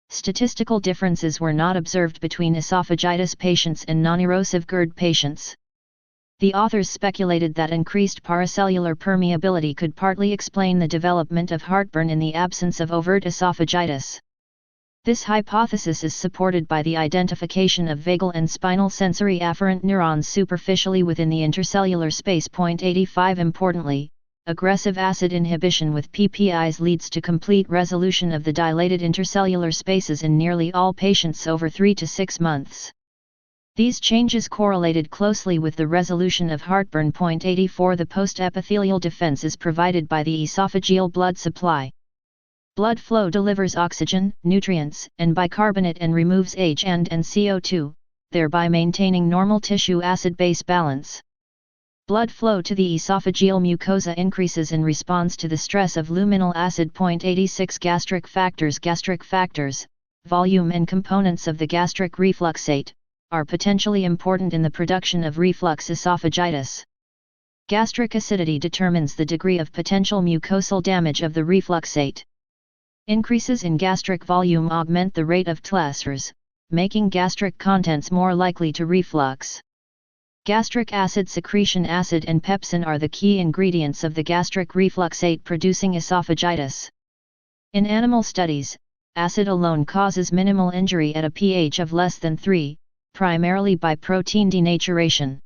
Statistical differences were not observed between esophagitis patients and non-erosive GERD patients. The authors speculated that increased paracellular permeability could partly explain the development of heartburn in the absence of overt esophagitis. This hypothesis is supported by the identification of vagal and spinal sensory afferent neurons superficially within the intercellular space. 85 Importantly, aggressive acid inhibition with PPIs leads to complete resolution of the dilated intercellular spaces in nearly all patients over 3 to 6 months. These changes correlated closely with the resolution of heartburn. 84 The post-epithelial defense is provided by the esophageal blood supply. Blood flow delivers oxygen, nutrients, and bicarbonate and removes H and CO2, thereby maintaining normal tissue acid-base balance. Blood flow to the esophageal mucosa increases in response to the stress of luminal acid. 86 Gastric factors, volume and components of the gastric refluxate, are potentially important in the production of reflux esophagitis. Gastric acidity determines the degree of potential mucosal damage of the refluxate. Increases in gastric volume augment the rate of TLSRs, making gastric contents more likely to reflux. Gastric acid secretion. Acid and pepsin are the key ingredients of the gastric refluxate producing esophagitis. In animal studies, acid alone causes minimal injury at a pH of less than 3, primarily by protein denaturation.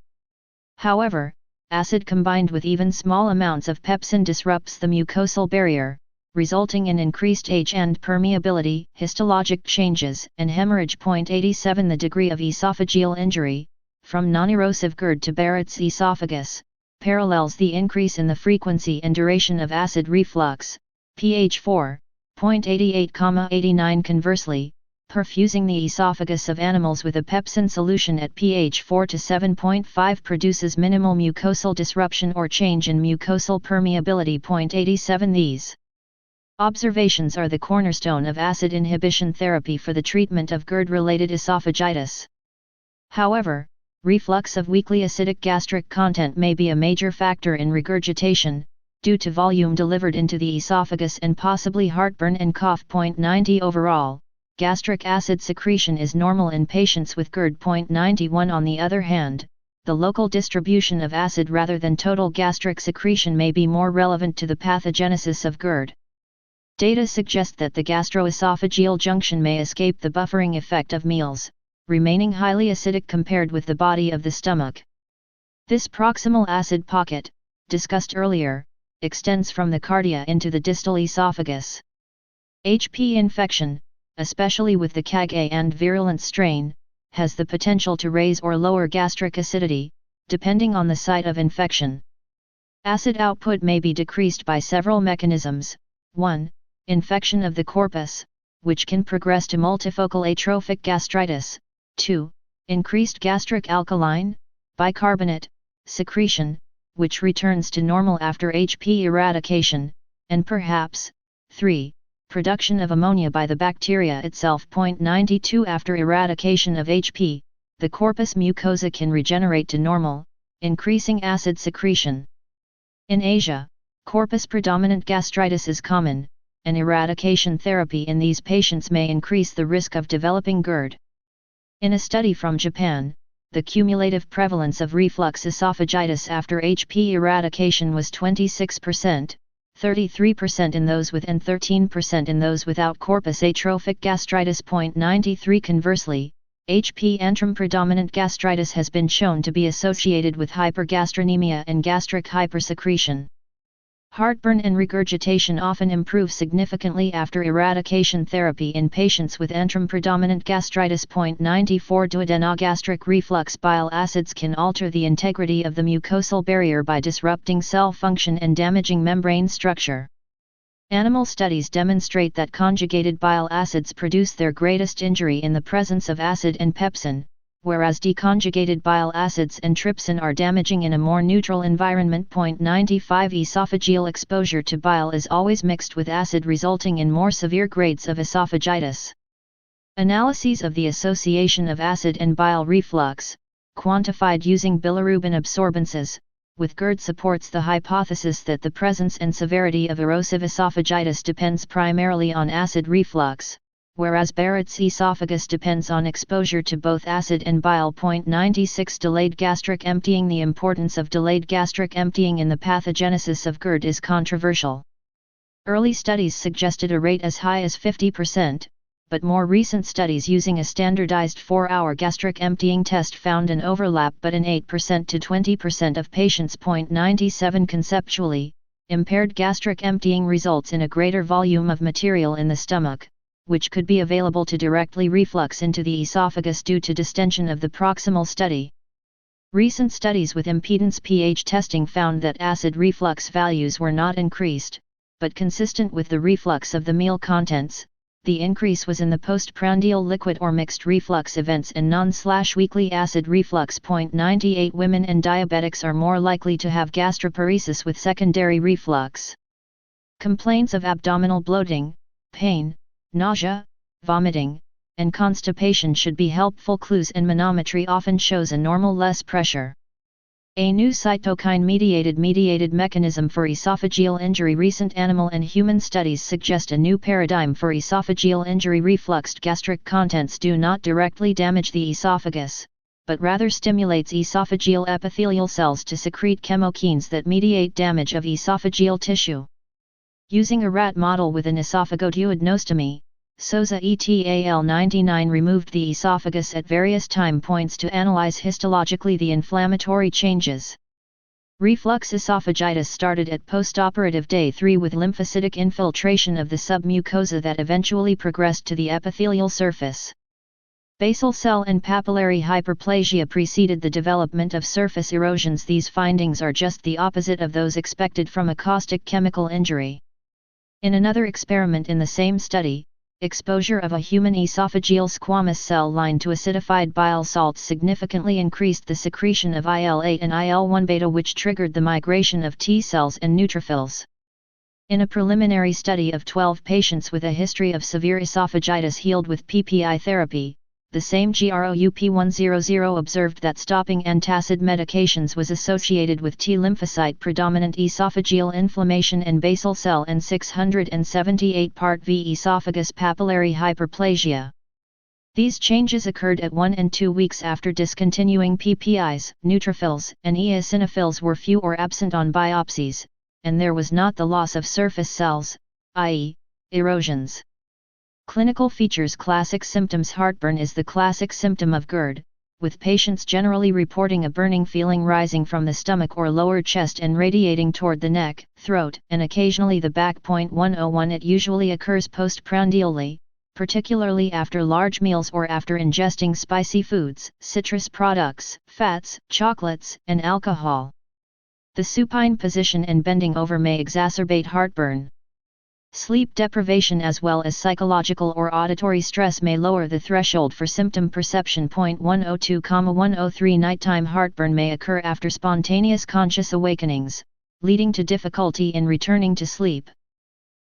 However, acid combined with even small amounts of pepsin disrupts the mucosal barrier, resulting in increased H and permeability, histologic changes, and hemorrhage. 87 The degree of esophageal injury, from non-erosive GERD to Barrett's esophagus, parallels the increase in the frequency and duration of acid reflux, pH 4.88,89. Conversely, perfusing the esophagus of animals with a pepsin solution at pH 4 to 7.5 produces minimal mucosal disruption or change in mucosal permeability. 87 These observations are the cornerstone of acid inhibition therapy for the treatment of GERD-related esophagitis. However, reflux of weakly acidic gastric content may be a major factor in regurgitation, due to volume delivered into the esophagus and possibly heartburn and cough. 90 Overall, gastric acid secretion is normal in patients with GERD. 91 On the other hand, the local distribution of acid rather than total gastric secretion may be more relevant to the pathogenesis of GERD. Data suggest that the gastroesophageal junction may escape the buffering effect of meals, remaining highly acidic compared with the body of the stomach. This proximal acid pocket, discussed earlier, extends from the cardia into the distal esophagus. HP infection, especially with the CAG-A and virulent strain, has the potential to raise or lower gastric acidity, depending on the site of infection. Acid output may be decreased by several mechanisms. 1. Infection of the corpus, which can progress to multifocal atrophic gastritis. 2. Increased gastric alkaline, bicarbonate, secretion, which returns to normal after HP eradication, and perhaps, 3. Production of ammonia by the bacteria itself. 92 After eradication of HP, the corpus mucosa can regenerate to normal, increasing acid secretion. In Asia, corpus-predominant gastritis is common, and eradication therapy in these patients may increase the risk of developing GERD. In a study from Japan, the cumulative prevalence of reflux esophagitis after HP eradication was 26%, 33% in those with and 13% in those without corpus atrophic gastritis. 93 Conversely, HP antrum-predominant gastritis has been shown to be associated with hypergastrinemia and gastric hypersecretion. Heartburn and regurgitation often improve significantly after eradication therapy in patients with antrum-predominant gastritis. 94 Duodenogastric reflux. Bile acids can alter the integrity of the mucosal barrier by disrupting cell function and damaging membrane structure. Animal studies demonstrate that conjugated bile acids produce their greatest injury in the presence of acid and pepsin, whereas deconjugated bile acids and trypsin are damaging in a more neutral environment. 95 Esophageal exposure to bile is always mixed with acid, resulting in more severe grades of esophagitis. Analyses of the association of acid and bile reflux, quantified using bilirubin absorbances, with GERD supports the hypothesis that the presence and severity of erosive esophagitis depends primarily on acid reflux, whereas Barrett's esophagus depends on exposure to both acid and bile. 96 Delayed gastric emptying. The importance of delayed gastric emptying in the pathogenesis of GERD is controversial. Early studies suggested a rate as high as 50%, but more recent studies using a standardized 4-hour gastric emptying test found an overlap but in 8% to 20% of patients. 97 Conceptually, impaired gastric emptying results in a greater volume of material in the stomach, which could be available to directly reflux into the esophagus due to distension of the proximal study. Recent studies with impedance pH testing found that acid reflux values were not increased, but consistent with the reflux of the meal contents. The increase was in the postprandial liquid or mixed reflux events and non/weekly acid reflux. 98 Women and diabetics are more likely to have gastroparesis with secondary reflux. Complaints of abdominal bloating, pain, nausea, vomiting, and constipation should be helpful clues, and manometry often shows a normal less pressure. A new cytokine-mediated mechanism for esophageal injury. Recent animal and human studies suggest a new paradigm for esophageal injury. Refluxed gastric contents do not directly damage the esophagus, but rather stimulates esophageal epithelial cells to secrete chemokines that mediate damage of esophageal tissue. Using a rat model with an esophagoduodenostomy, Souza et al. 99 removed the esophagus at various time points to analyze histologically the inflammatory changes. Reflux esophagitis started at postoperative day 3 with lymphocytic infiltration of the submucosa that eventually progressed to the epithelial surface. Basal cell and papillary hyperplasia preceded the development of surface erosions. These findings are just the opposite of those expected from a caustic chemical injury. In another experiment in the same study, exposure of a human esophageal squamous cell line to acidified bile salts significantly increased the secretion of IL-8 and IL-1 beta, which triggered the migration of T cells and neutrophils. In a preliminary study of 12 patients with a history of severe esophagitis healed with PPI therapy, the same GROUP100 observed that stopping antacid medications was associated with T lymphocyte predominant esophageal inflammation and basal cell and 678 Part V esophagus papillary hyperplasia. These changes occurred at 1 and 2 weeks after discontinuing PPIs. Neutrophils and eosinophils were few or absent on biopsies, and there was not the loss of surface cells, i.e., erosions. Clinical features. Classic symptoms. Heartburn is the classic symptom of GERD, with patients generally reporting a burning feeling rising from the stomach or lower chest and radiating toward the neck, throat, and occasionally the back. 101 It usually occurs postprandially, particularly after large meals or after ingesting spicy foods, citrus products, fats, chocolates, and alcohol. The supine position and bending over may exacerbate heartburn. Sleep deprivation as well as psychological or auditory stress may lower the threshold for symptom perception. 102,103 Nighttime heartburn may occur after spontaneous conscious awakenings, leading to difficulty in returning to sleep.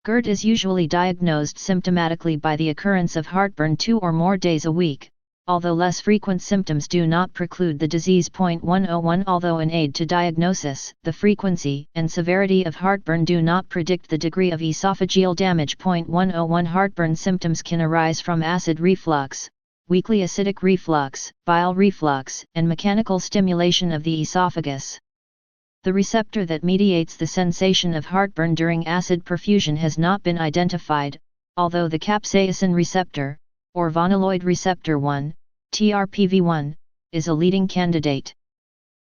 GERD is usually diagnosed symptomatically by the occurrence of heartburn 2 or more days a week, although less frequent symptoms do not preclude the disease. 101 Although an aid to diagnosis, the frequency and severity of heartburn do not predict the degree of esophageal damage. 101 Heartburn symptoms can arise from acid reflux, weakly acidic reflux, bile reflux, and mechanical stimulation of the esophagus. The receptor that mediates the sensation of heartburn during acid perfusion has not been identified, although the capsaicin receptor, or vanilloid receptor 1, TRPV1 is a leading candidate.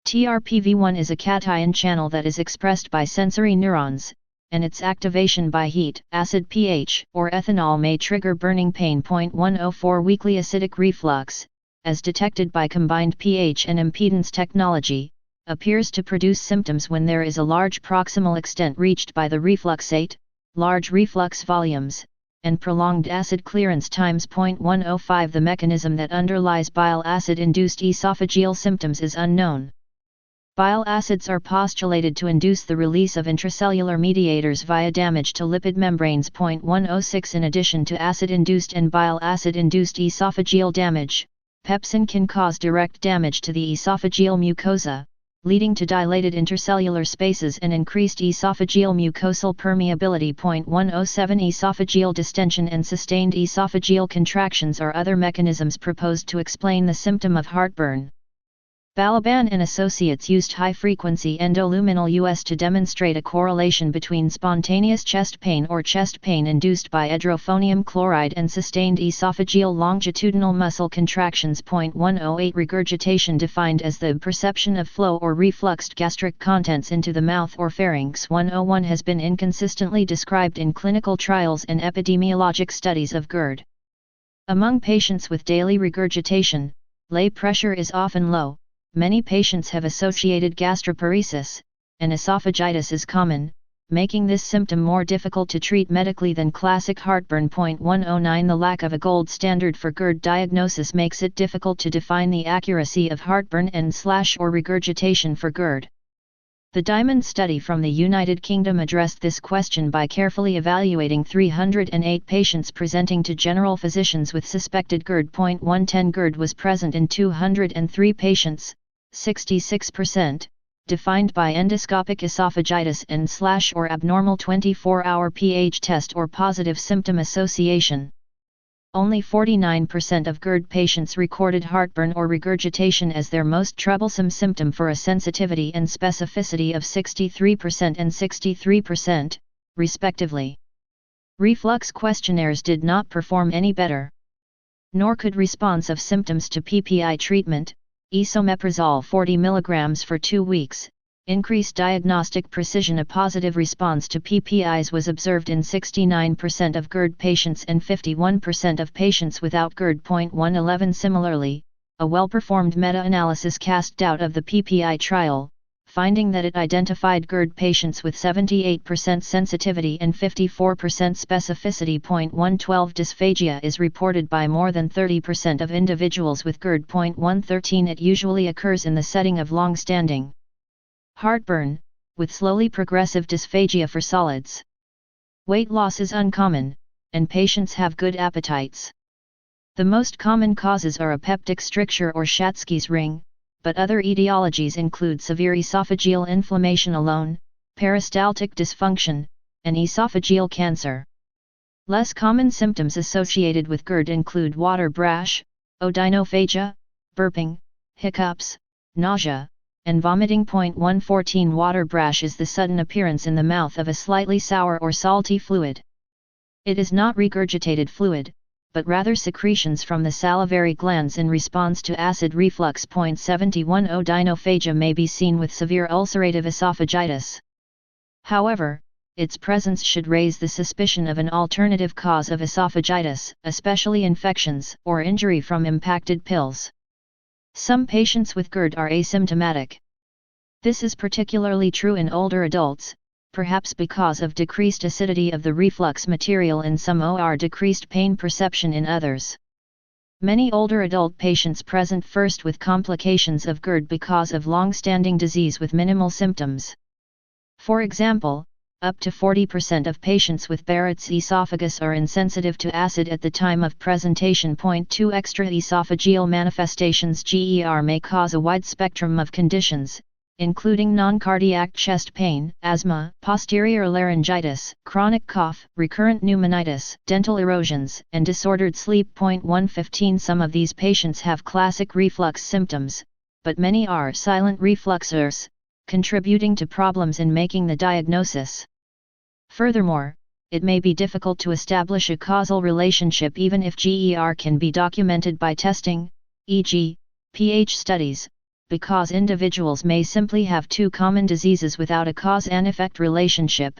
TRPV1 is a cation channel that is expressed by sensory neurons, and its activation by heat, acid pH, or ethanol may trigger burning pain. 104 Weakly acidic reflux, as detected by combined pH and impedance technology, appears to produce symptoms when there is a large proximal extent reached by the refluxate, large reflux volumes, and prolonged acid clearance times. 105 The mechanism that underlies bile acid-induced esophageal symptoms is unknown. Bile acids are postulated to induce the release of intracellular mediators via damage to lipid membranes. 106 In addition to acid-induced and bile acid-induced esophageal damage, pepsin can cause direct damage to the esophageal mucosa, leading to dilated intercellular spaces and increased esophageal mucosal permeability. 107 Esophageal distension and sustained esophageal contractions are other mechanisms proposed to explain the symptom of heartburn. Balaban and Associates used high-frequency endoluminal US to demonstrate a correlation between spontaneous chest pain or chest pain induced by hydrophonium chloride and sustained esophageal longitudinal muscle contractions. 108 Regurgitation defined as the perception of flow or refluxed gastric contents into the mouth or pharynx. 101 has been inconsistently described in clinical trials and epidemiologic studies of GERD. Among patients with daily regurgitation, lay pressure is often low. Many patients have associated gastroparesis, and esophagitis is common, making this symptom more difficult to treat medically than classic heartburn. 109 The lack of a gold standard for GERD diagnosis makes it difficult to define the accuracy of heartburn and/or regurgitation for GERD. The Diamond study from the United Kingdom addressed this question by carefully evaluating 308 patients presenting to general physicians with suspected GERD. 110 GERD was present in 203 patients, 66%, defined by endoscopic esophagitis and/or abnormal 24-hour pH test or positive symptom association. Only 49% of GERD patients recorded heartburn or regurgitation as their most troublesome symptom for a sensitivity and specificity of 63% and 63%, respectively. Reflux questionnaires did not perform any better. Nor could response of symptoms to PPI treatment, esomeprazole 40 mg for 2 weeks, increase diagnostic precision. A positive response to PPIs was observed in 69% of GERD patients and 51% of patients without GERD. 111 Similarly, a well-performed meta-analysis cast doubt of the PPI trial, finding that it identified GERD patients with 78% sensitivity and 54% specificity. 112 Dysphagia is reported by more than 30% of individuals with GERD. 113 It usually occurs in the setting of long-standing heartburn, with slowly progressive dysphagia for solids. Weight loss is uncommon, and patients have good appetites. The most common causes are a peptic stricture or Schatzki's ring, but other etiologies include severe esophageal inflammation alone, peristaltic dysfunction, and esophageal cancer. Less common symptoms associated with GERD include water brash, odynophagia, burping, hiccups, nausea, and vomiting. 114 Water brash is the sudden appearance in the mouth of a slightly sour or salty fluid. It is not regurgitated fluid, but rather secretions from the salivary glands in response to acid reflux. 71 Odynophagia may be seen with severe ulcerative esophagitis. However, its presence should raise the suspicion of an alternative cause of esophagitis, especially infections or injury from impacted pills. Some patients with GERD are asymptomatic. This is particularly true in older adults, perhaps because of decreased acidity of the reflux material in some or decreased pain perception in others. Many older adult patients present first with complications of GERD because of long-standing disease with minimal symptoms. For example, up to 40% of patients with Barrett's esophagus are insensitive to acid at the time of presentation. 2 Extraesophageal manifestations. GER may cause a wide spectrum of conditions, including non-cardiac chest pain, asthma, posterior laryngitis, chronic cough, recurrent pneumonitis, dental erosions, and disordered sleep. 115 Some of these patients have classic reflux symptoms, but many are silent refluxers, contributing to problems in making the diagnosis. Furthermore, it may be difficult to establish a causal relationship even if GER can be documented by testing, e.g., pH studies, because individuals may simply have two common diseases without a cause and effect relationship.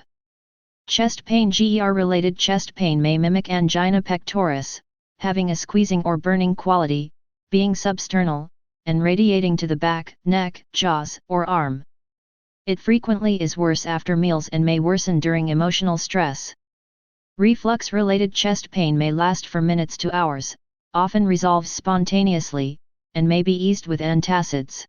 Chest pain. GER-related chest pain may mimic angina pectoris, having a squeezing or burning quality, being substernal, and radiating to the back, neck, jaws, or arm. It frequently is worse after meals and may worsen during emotional stress. Reflux-related chest pain may last for minutes to hours, often resolves spontaneously, and may be eased with antacids.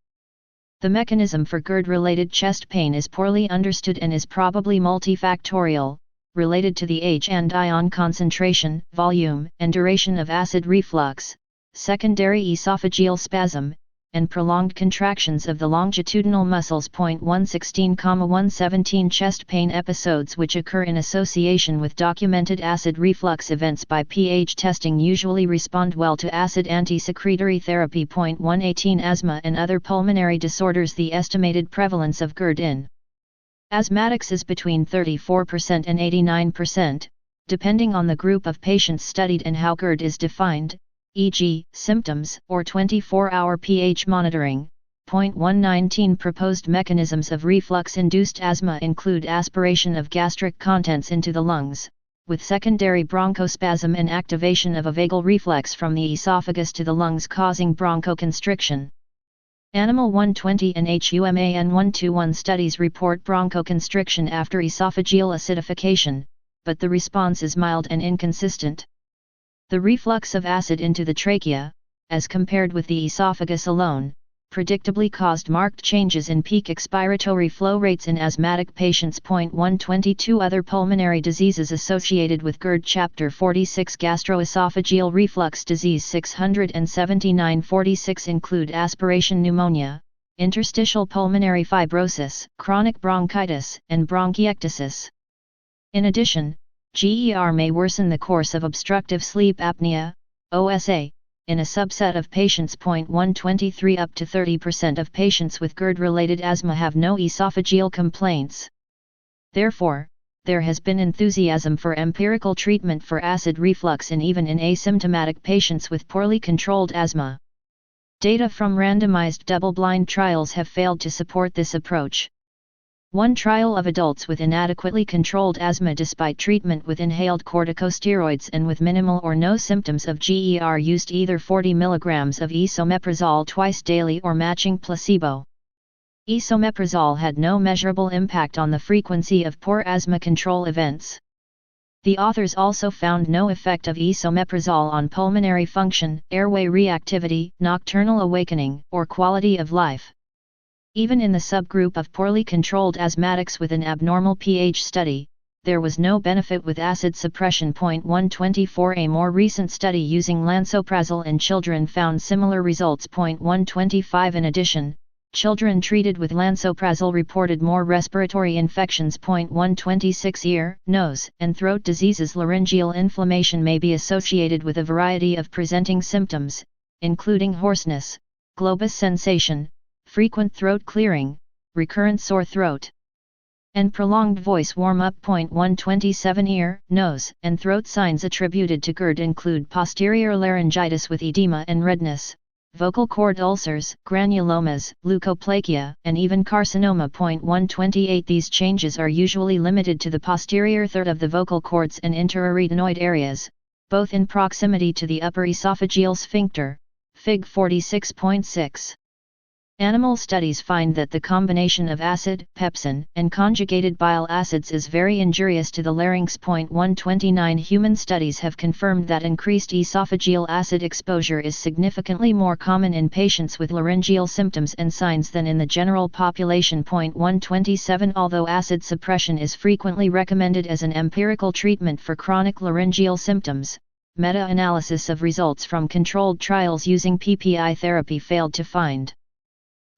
The mechanism for GERD-related chest pain is poorly understood and is probably multifactorial, related to the age and ion concentration, volume, and duration of acid reflux, secondary esophageal spasm, and prolonged contractions of the longitudinal muscles. 116,117 chest pain episodes which occur in association with documented acid reflux events by pH testing usually respond well to acid anti-secretory therapy. 118 Asthma and other pulmonary disorders. The estimated prevalence of GERD in asthmatics is between 34% and 89%, depending on the group of patients studied and how GERD is defined, e.g., symptoms or 24-hour pH monitoring. 119 Proposed mechanisms of reflux-induced asthma include aspiration of gastric contents into the lungs, with secondary bronchospasm and activation of a vagal reflex from the esophagus to the lungs causing bronchoconstriction. Animal 120 and HUMAN 121 studies report bronchoconstriction after esophageal acidification, but the response is mild and inconsistent. The reflux of acid into the trachea, as compared with the esophagus alone, predictably caused marked changes in peak expiratory flow rates in asthmatic patients. 122 Other pulmonary diseases associated with GERD. Chapter 46 Gastroesophageal reflux disease 679 46 include aspiration pneumonia, interstitial pulmonary fibrosis, chronic bronchitis, and bronchiectasis. In addition, GER may worsen the course of obstructive sleep apnea, OSA, in a subset of patients. 123 Up to 30% of patients with GERD-related asthma have no esophageal complaints. Therefore, there has been enthusiasm for empirical treatment for acid reflux even in asymptomatic patients with poorly controlled asthma. Data from randomized double-blind trials have failed to support this approach. One trial of adults with inadequately controlled asthma despite treatment with inhaled corticosteroids and with minimal or no symptoms of GER used either 40 mg of esomeprazole twice daily or matching placebo. Esomeprazole had no measurable impact on the frequency of poor asthma control events. The authors also found no effect of esomeprazole on pulmonary function, airway reactivity, nocturnal awakening, or quality of life. Even in the subgroup of poorly controlled asthmatics with an abnormal pH study, there was no benefit with acid suppression. 124 A more recent study using lansoprazole in children found similar results. 125 In addition, children treated with lansoprazole reported more respiratory infections. 126 Ear, nose, and throat diseases. Laryngeal inflammation may be associated with a variety of presenting symptoms, including hoarseness, globus sensation, frequent throat clearing, recurrent sore throat, and prolonged voice warm-up. 127 Ear, nose, and throat signs attributed to GERD include posterior laryngitis with edema and redness, vocal cord ulcers, granulomas, leukoplakia, and even carcinoma. 128 These changes are usually limited to the posterior third of the vocal cords and interarytenoid areas, both in proximity to the upper esophageal sphincter, Fig. 46.6. Animal studies find that the combination of acid, pepsin, and conjugated bile acids is very injurious to the larynx. 129 Human studies have confirmed that increased esophageal acid exposure is significantly more common in patients with laryngeal symptoms and signs than in the general population. 127 Although acid suppression is frequently recommended as an empirical treatment for chronic laryngeal symptoms, meta-analysis of results from controlled trials using PPI therapy failed to find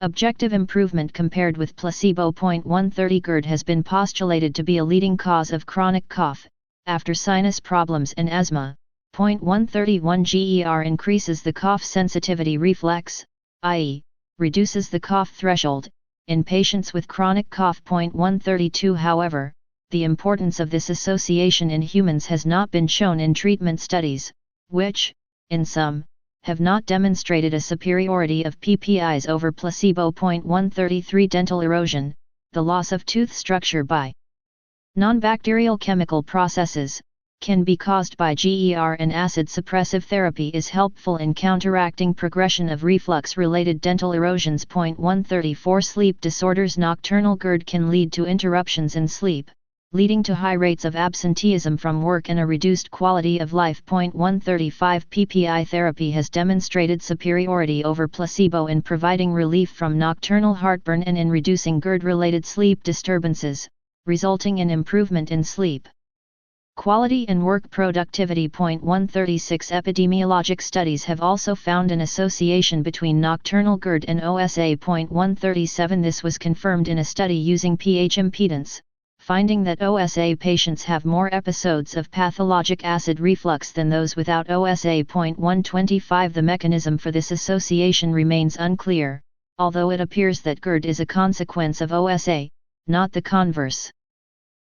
objective improvement compared with placebo. 130 GERD has been postulated to be a leading cause of chronic cough, after sinus problems and asthma. 131 GER increases the cough sensitivity reflex, i.e., reduces the cough threshold, in patients with chronic cough. 132 However, the importance of this association in humans has not been shown in treatment studies, which, in sum, have not demonstrated a superiority of PPIs over placebo. 133 Dental erosion, the loss of tooth structure by non-bacterial chemical processes, can be caused by GER, and acid suppressive therapy is helpful in counteracting progression of reflux-related dental erosions. 134 Sleep disorders. Nocturnal GERD can lead to interruptions in sleep, leading to high rates of absenteeism from work and a reduced quality of life. 135 PPI therapy has demonstrated superiority over placebo in providing relief from nocturnal heartburn and in reducing GERD-related sleep disturbances, resulting in improvement in sleep quality and work productivity. 136 Epidemiologic studies have also found an association between nocturnal GERD and OSA. 137 This was confirmed in a study using pH impedance, finding that OSA patients have more episodes of pathologic acid reflux than those without OSA. 125 The mechanism for this association remains unclear, although it appears that GERD is a consequence of OSA, not the converse.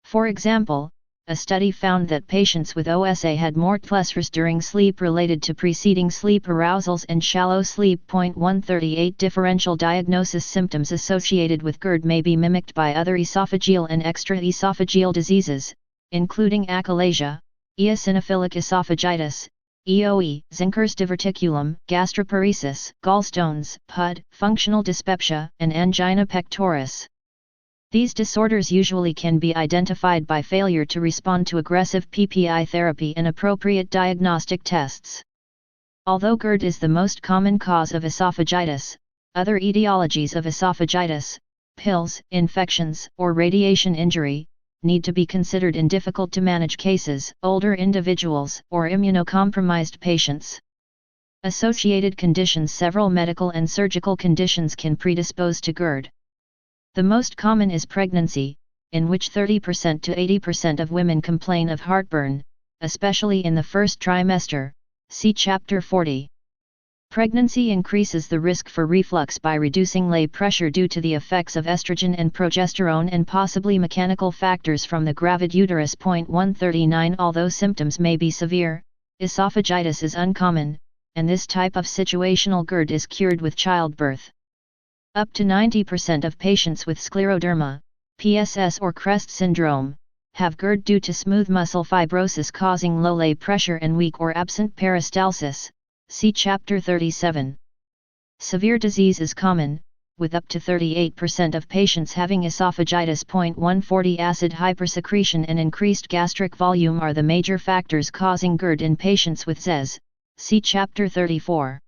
For example, a study found that patients with OSA had more TLESRs during sleep related to preceding sleep arousals and shallow sleep. 138 Differential diagnosis. Symptoms associated with GERD may be mimicked by other esophageal and extraesophageal diseases, including achalasia, eosinophilic esophagitis, EOE, Zenker's diverticulum, gastroparesis, gallstones, PUD, functional dyspepsia, and angina pectoris. These disorders usually can be identified by failure to respond to aggressive PPI therapy and appropriate diagnostic tests. Although GERD is the most common cause of esophagitis, other etiologies of esophagitis, pills, infections, or radiation injury, need to be considered in difficult-to-manage cases, older individuals, or immunocompromised patients. Associated conditions. Several medical and surgical conditions can predispose to GERD. The most common is pregnancy, in which 30% to 80% of women complain of heartburn, especially in the first trimester. See Chapter 40. Pregnancy increases the risk for reflux by reducing lay pressure due to the effects of estrogen and progesterone and possibly mechanical factors from the gravid uterus. 139 Although symptoms may be severe, esophagitis is uncommon, and this type of situational GERD is cured with childbirth. Up to 90% of patients with scleroderma, PSS or CREST syndrome, have GERD due to smooth muscle fibrosis causing low lay pressure and weak or absent peristalsis. See Chapter 37. Severe disease is common, with up to 38% of patients having esophagitis. 140 Acid hypersecretion and increased gastric volume are the major factors causing GERD in patients with ZES. See Chapter 34.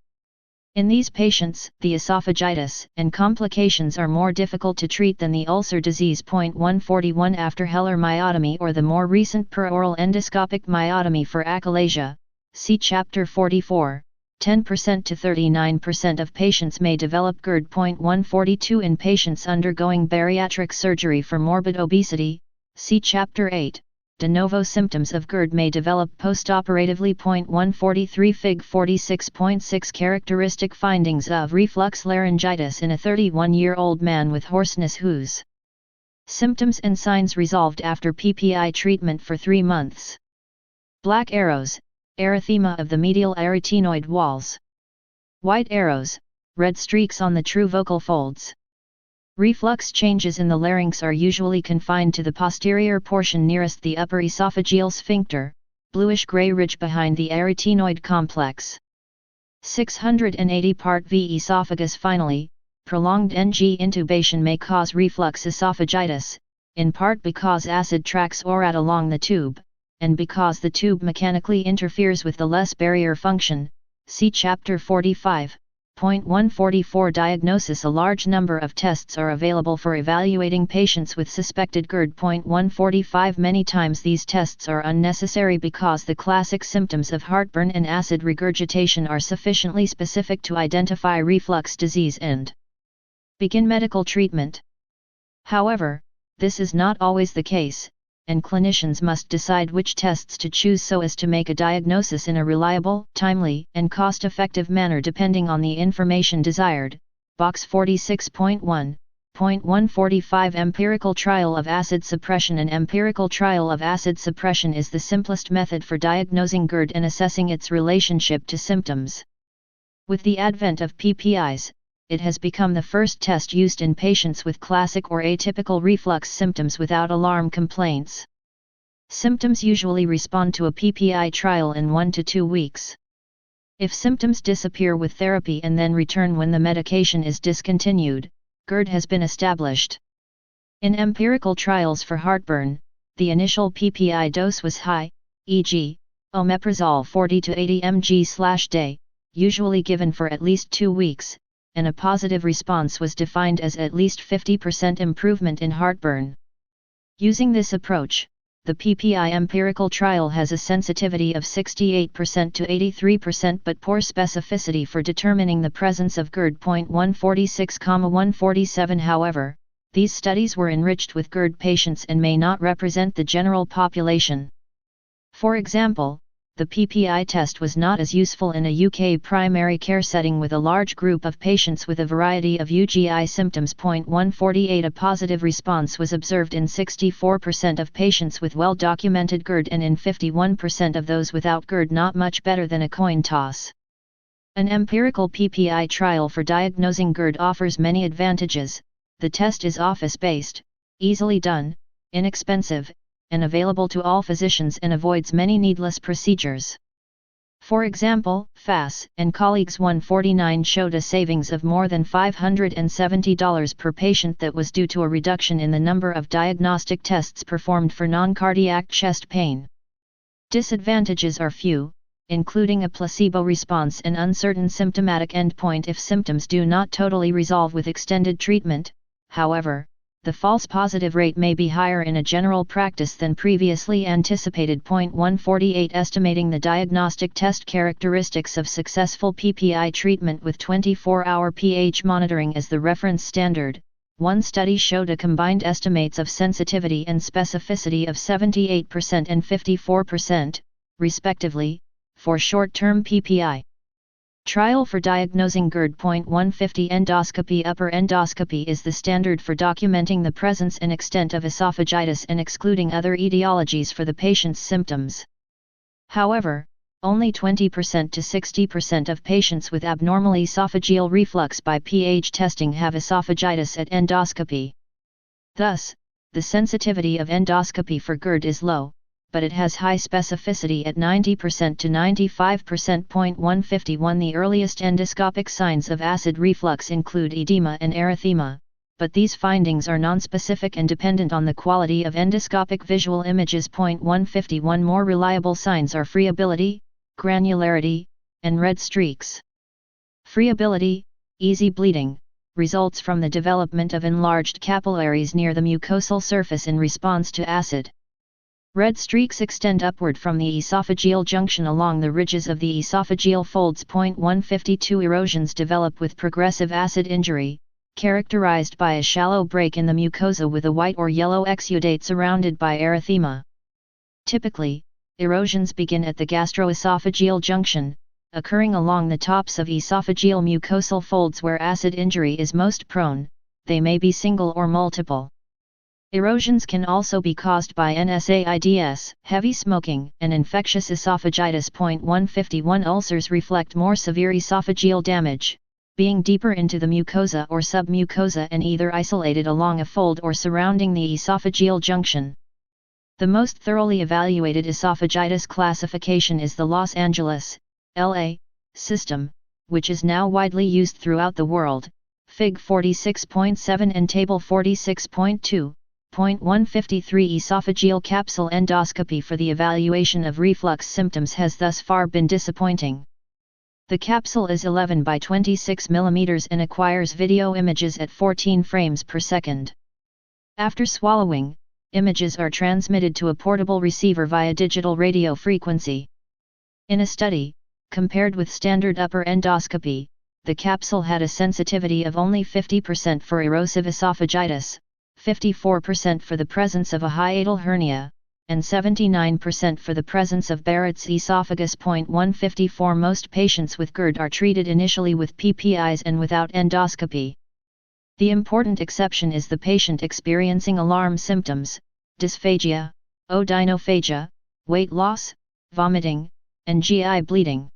In these patients, the esophagitis and complications are more difficult to treat than the ulcer disease. 141 After Heller myotomy or the more recent peroral endoscopic myotomy for achalasia, see Chapter 44, 10% to 39% of patients may develop GERD. 142 In patients undergoing bariatric surgery for morbid obesity, see Chapter 8. De novo symptoms of GERD may develop postoperatively. 143 Fig 46.6 Characteristic findings of reflux laryngitis in a 31-year-old man with hoarseness whose symptoms and signs resolved after PPI treatment for 3 months. Black arrows, erythema of the medial arytenoid walls. White arrows, red streaks on the true vocal folds. Reflux changes in the larynx are usually confined to the posterior portion nearest the upper esophageal sphincter, bluish-gray ridge behind the arytenoid complex. 680 Part V Esophagus. Finally, prolonged NG intubation may cause reflux esophagitis, in part because acid tracks ORAT along the tube, and because the tube mechanically interferes with the less barrier function. See Chapter 45. 144 Diagnosis. A large number of tests are available for evaluating patients with suspected GERD. 145 Many times these tests are unnecessary because the classic symptoms of heartburn and acid regurgitation are sufficiently specific to identify reflux disease and begin medical treatment. However, this is not always the case, and clinicians must decide which tests to choose so as to make a diagnosis in a reliable, timely, and cost-effective manner depending on the information desired. Box 46.1. 145 Empirical trial of acid suppression. An empirical trial of acid suppression is the simplest method for diagnosing GERD and assessing its relationship to symptoms. With the advent of PPIs, it has become the first test used in patients with classic or atypical reflux symptoms without alarm complaints. Symptoms usually respond to a PPI trial in 1 to 2 weeks. If symptoms disappear with therapy and then return when the medication is discontinued, GERD has been established. In empirical trials for heartburn, the initial PPI dose was high, e.g., omeprazole 40 to 80 mg/day, usually given for at least 2 weeks, and a positive response was defined as at least 50% improvement in heartburn. Using this approach, the PPI empirical trial has a sensitivity of 68% to 83% but poor specificity for determining the presence of GERD. 146,147 However, these studies were enriched with GERD patients and may not represent the general population. For example, the PPI test was not as useful in a UK primary care setting with a large group of patients with a variety of UGI symptoms. 148 A positive response was observed in 64% of patients with well-documented GERD and in 51% of those without GERD, not much better than a coin toss. An empirical PPI trial for diagnosing GERD offers many advantages. The test is office-based, easily done, inexpensive, and available to all physicians and avoids many needless procedures. For example, Fass and colleagues 149 showed a savings of more than $570 per patient that was due to a reduction in the number of diagnostic tests performed for non-cardiac chest pain. Disadvantages are few, including a placebo response and uncertain symptomatic endpoint if symptoms do not totally resolve with extended treatment. However, the false positive rate may be higher in a general practice than previously anticipated. 148 Estimating the diagnostic test characteristics of successful PPI treatment with 24-hour pH monitoring as the reference standard. One study showed a combined estimates of sensitivity and specificity of 78% and 54%, respectively, for short-term PPI. Trial for diagnosing GERD. 150 Endoscopy. Upper endoscopy is the standard for documenting the presence and extent of esophagitis and excluding other etiologies for the patient's symptoms. However, only 20% to 60% of patients with abnormal esophageal reflux by pH testing have esophagitis at endoscopy. Thus, the sensitivity of endoscopy for GERD is low, but it has high specificity at 90% to 95%. 151 The earliest endoscopic signs of acid reflux include edema and erythema, but these findings are nonspecific and dependent on the quality of endoscopic visual images. 151 More reliable signs are friability, granularity, and red streaks. Friability, easy bleeding, results from the development of enlarged capillaries near the mucosal surface in response to acid. Red streaks extend upward from the esophageal junction along the ridges of the esophageal folds. 152 Erosions develop with progressive acid injury, characterized by a shallow break in the mucosa with a white or yellow exudate surrounded by erythema. Typically, erosions begin at the gastroesophageal junction, occurring along the tops of esophageal mucosal folds where acid injury is most prone. They may be single or multiple. Erosions can also be caused by NSAIDs, heavy smoking, and infectious esophagitis. 151 Ulcers reflect more severe esophageal damage, being deeper into the mucosa or submucosa and either isolated along a fold or surrounding the esophageal junction. The most thoroughly evaluated esophagitis classification is the Los Angeles, LA, system, which is now widely used throughout the world, Fig 46.7 and Table 46.2. 153 Esophageal capsule endoscopy for the evaluation of reflux symptoms has thus far been disappointing. The capsule is 11 by 26 mm and acquires video images at 14 frames per second. After swallowing, images are transmitted to a portable receiver via digital radio frequency. In a study, compared with standard upper endoscopy, the capsule had a sensitivity of only 50% for erosive esophagitis, 54% for the presence of a hiatal hernia, and 79% for the presence of Barrett's esophagus. 154 Most patients with GERD are treated initially with PPIs and without endoscopy. The important exception is the patient experiencing alarm symptoms, dysphagia, odynophagia, weight loss, vomiting, and GI bleeding.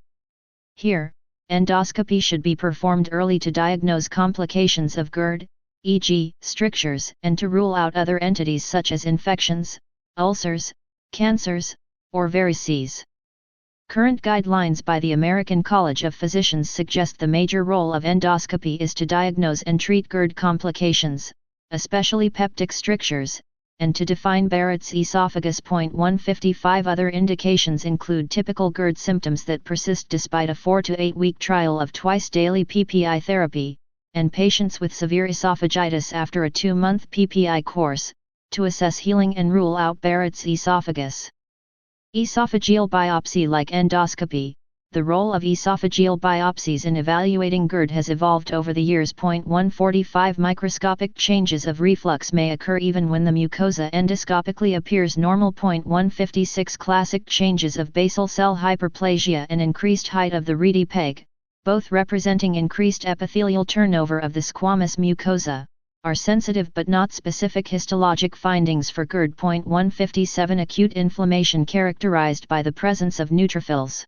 Here, Endoscopy should be performed early to diagnose complications of GERD, e.g., strictures, and to rule out other entities such as infections, ulcers, cancers, or varices. Current guidelines by the American College of Physicians suggest the major role of endoscopy is to diagnose and treat GERD complications, especially peptic strictures, and to define Barrett's esophagus. 155 Other indications include typical GERD symptoms that persist despite a 4 to 8 week trial of twice-daily PPI therapy, and patients with severe esophagitis after a 2-month PPI course, to assess healing and rule out Barrett's esophagus. Esophageal biopsy. Like endoscopy, the role of esophageal biopsies in evaluating GERD has evolved over the years. 145 Microscopic changes of reflux may occur even when the mucosa endoscopically appears normal. 156 Classic changes of basal cell hyperplasia and increased height of the reedy peg, both representing increased epithelial turnover of the squamous mucosa, are sensitive but not specific histologic findings for GERD. 157 Acute inflammation characterized by the presence of neutrophils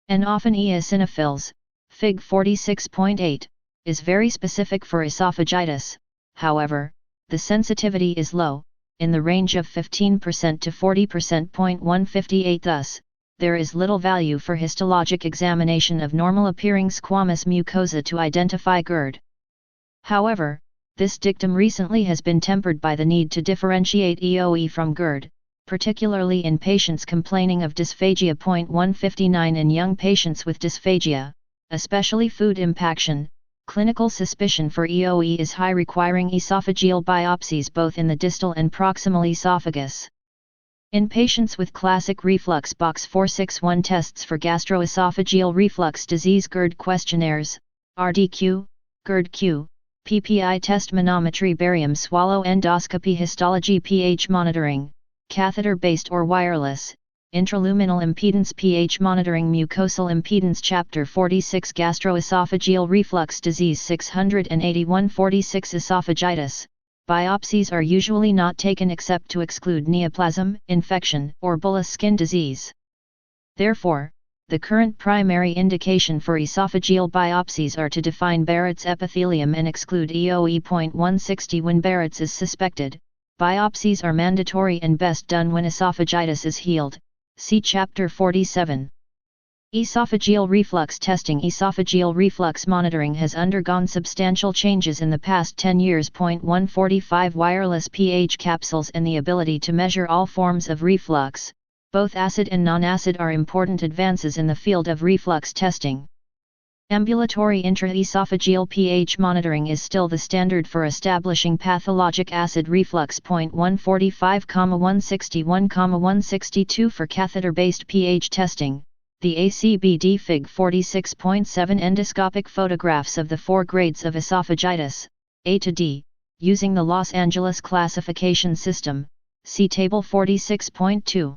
and often eosinophils, Fig. 46.8, is very specific for esophagitis. However, the sensitivity is low, in the range of 15% to 40%. 158 Thus, there is little value for histologic examination of normal-appearing squamous mucosa to identify GERD. However, this dictum recently has been tempered by the need to differentiate EoE from GERD, particularly in patients complaining of dysphagia. 159 In young patients with dysphagia, especially food impaction, clinical suspicion for EoE is high, requiring esophageal biopsies both in the distal and proximal esophagus. In patients with classic reflux, Box 461 tests for gastroesophageal reflux disease GERD questionnaires, RDQ, GERD-Q, PPI test, manometry, barium swallow endoscopy, histology, pH monitoring, catheter-based or wireless, intraluminal impedance pH monitoring, mucosal impedance. Chapter 46 Gastroesophageal reflux disease 681 46 Esophagitis. Biopsies are usually not taken except to exclude neoplasm, infection, or bullous skin disease. Therefore, the current primary indication for esophageal biopsies are to define Barrett's epithelium and exclude EoE. 160 When Barrett's is suspected, biopsies are mandatory and best done when esophagitis is healed. See Chapter 47. Esophageal reflux testing. Esophageal reflux monitoring has undergone substantial changes in the past 10 years. 145 Wireless pH capsules and the ability to measure all forms of reflux, both acid and non-acid, are important advances in the field of reflux testing. Ambulatory intraesophageal pH monitoring is still the standard for establishing pathologic acid reflux. 145, 161, 162 For catheter-based pH testing, the ACBD Fig. 46.7 endoscopic photographs of the 4 grades of esophagitis, A to D, using the Los Angeles classification system, see Table 46.2.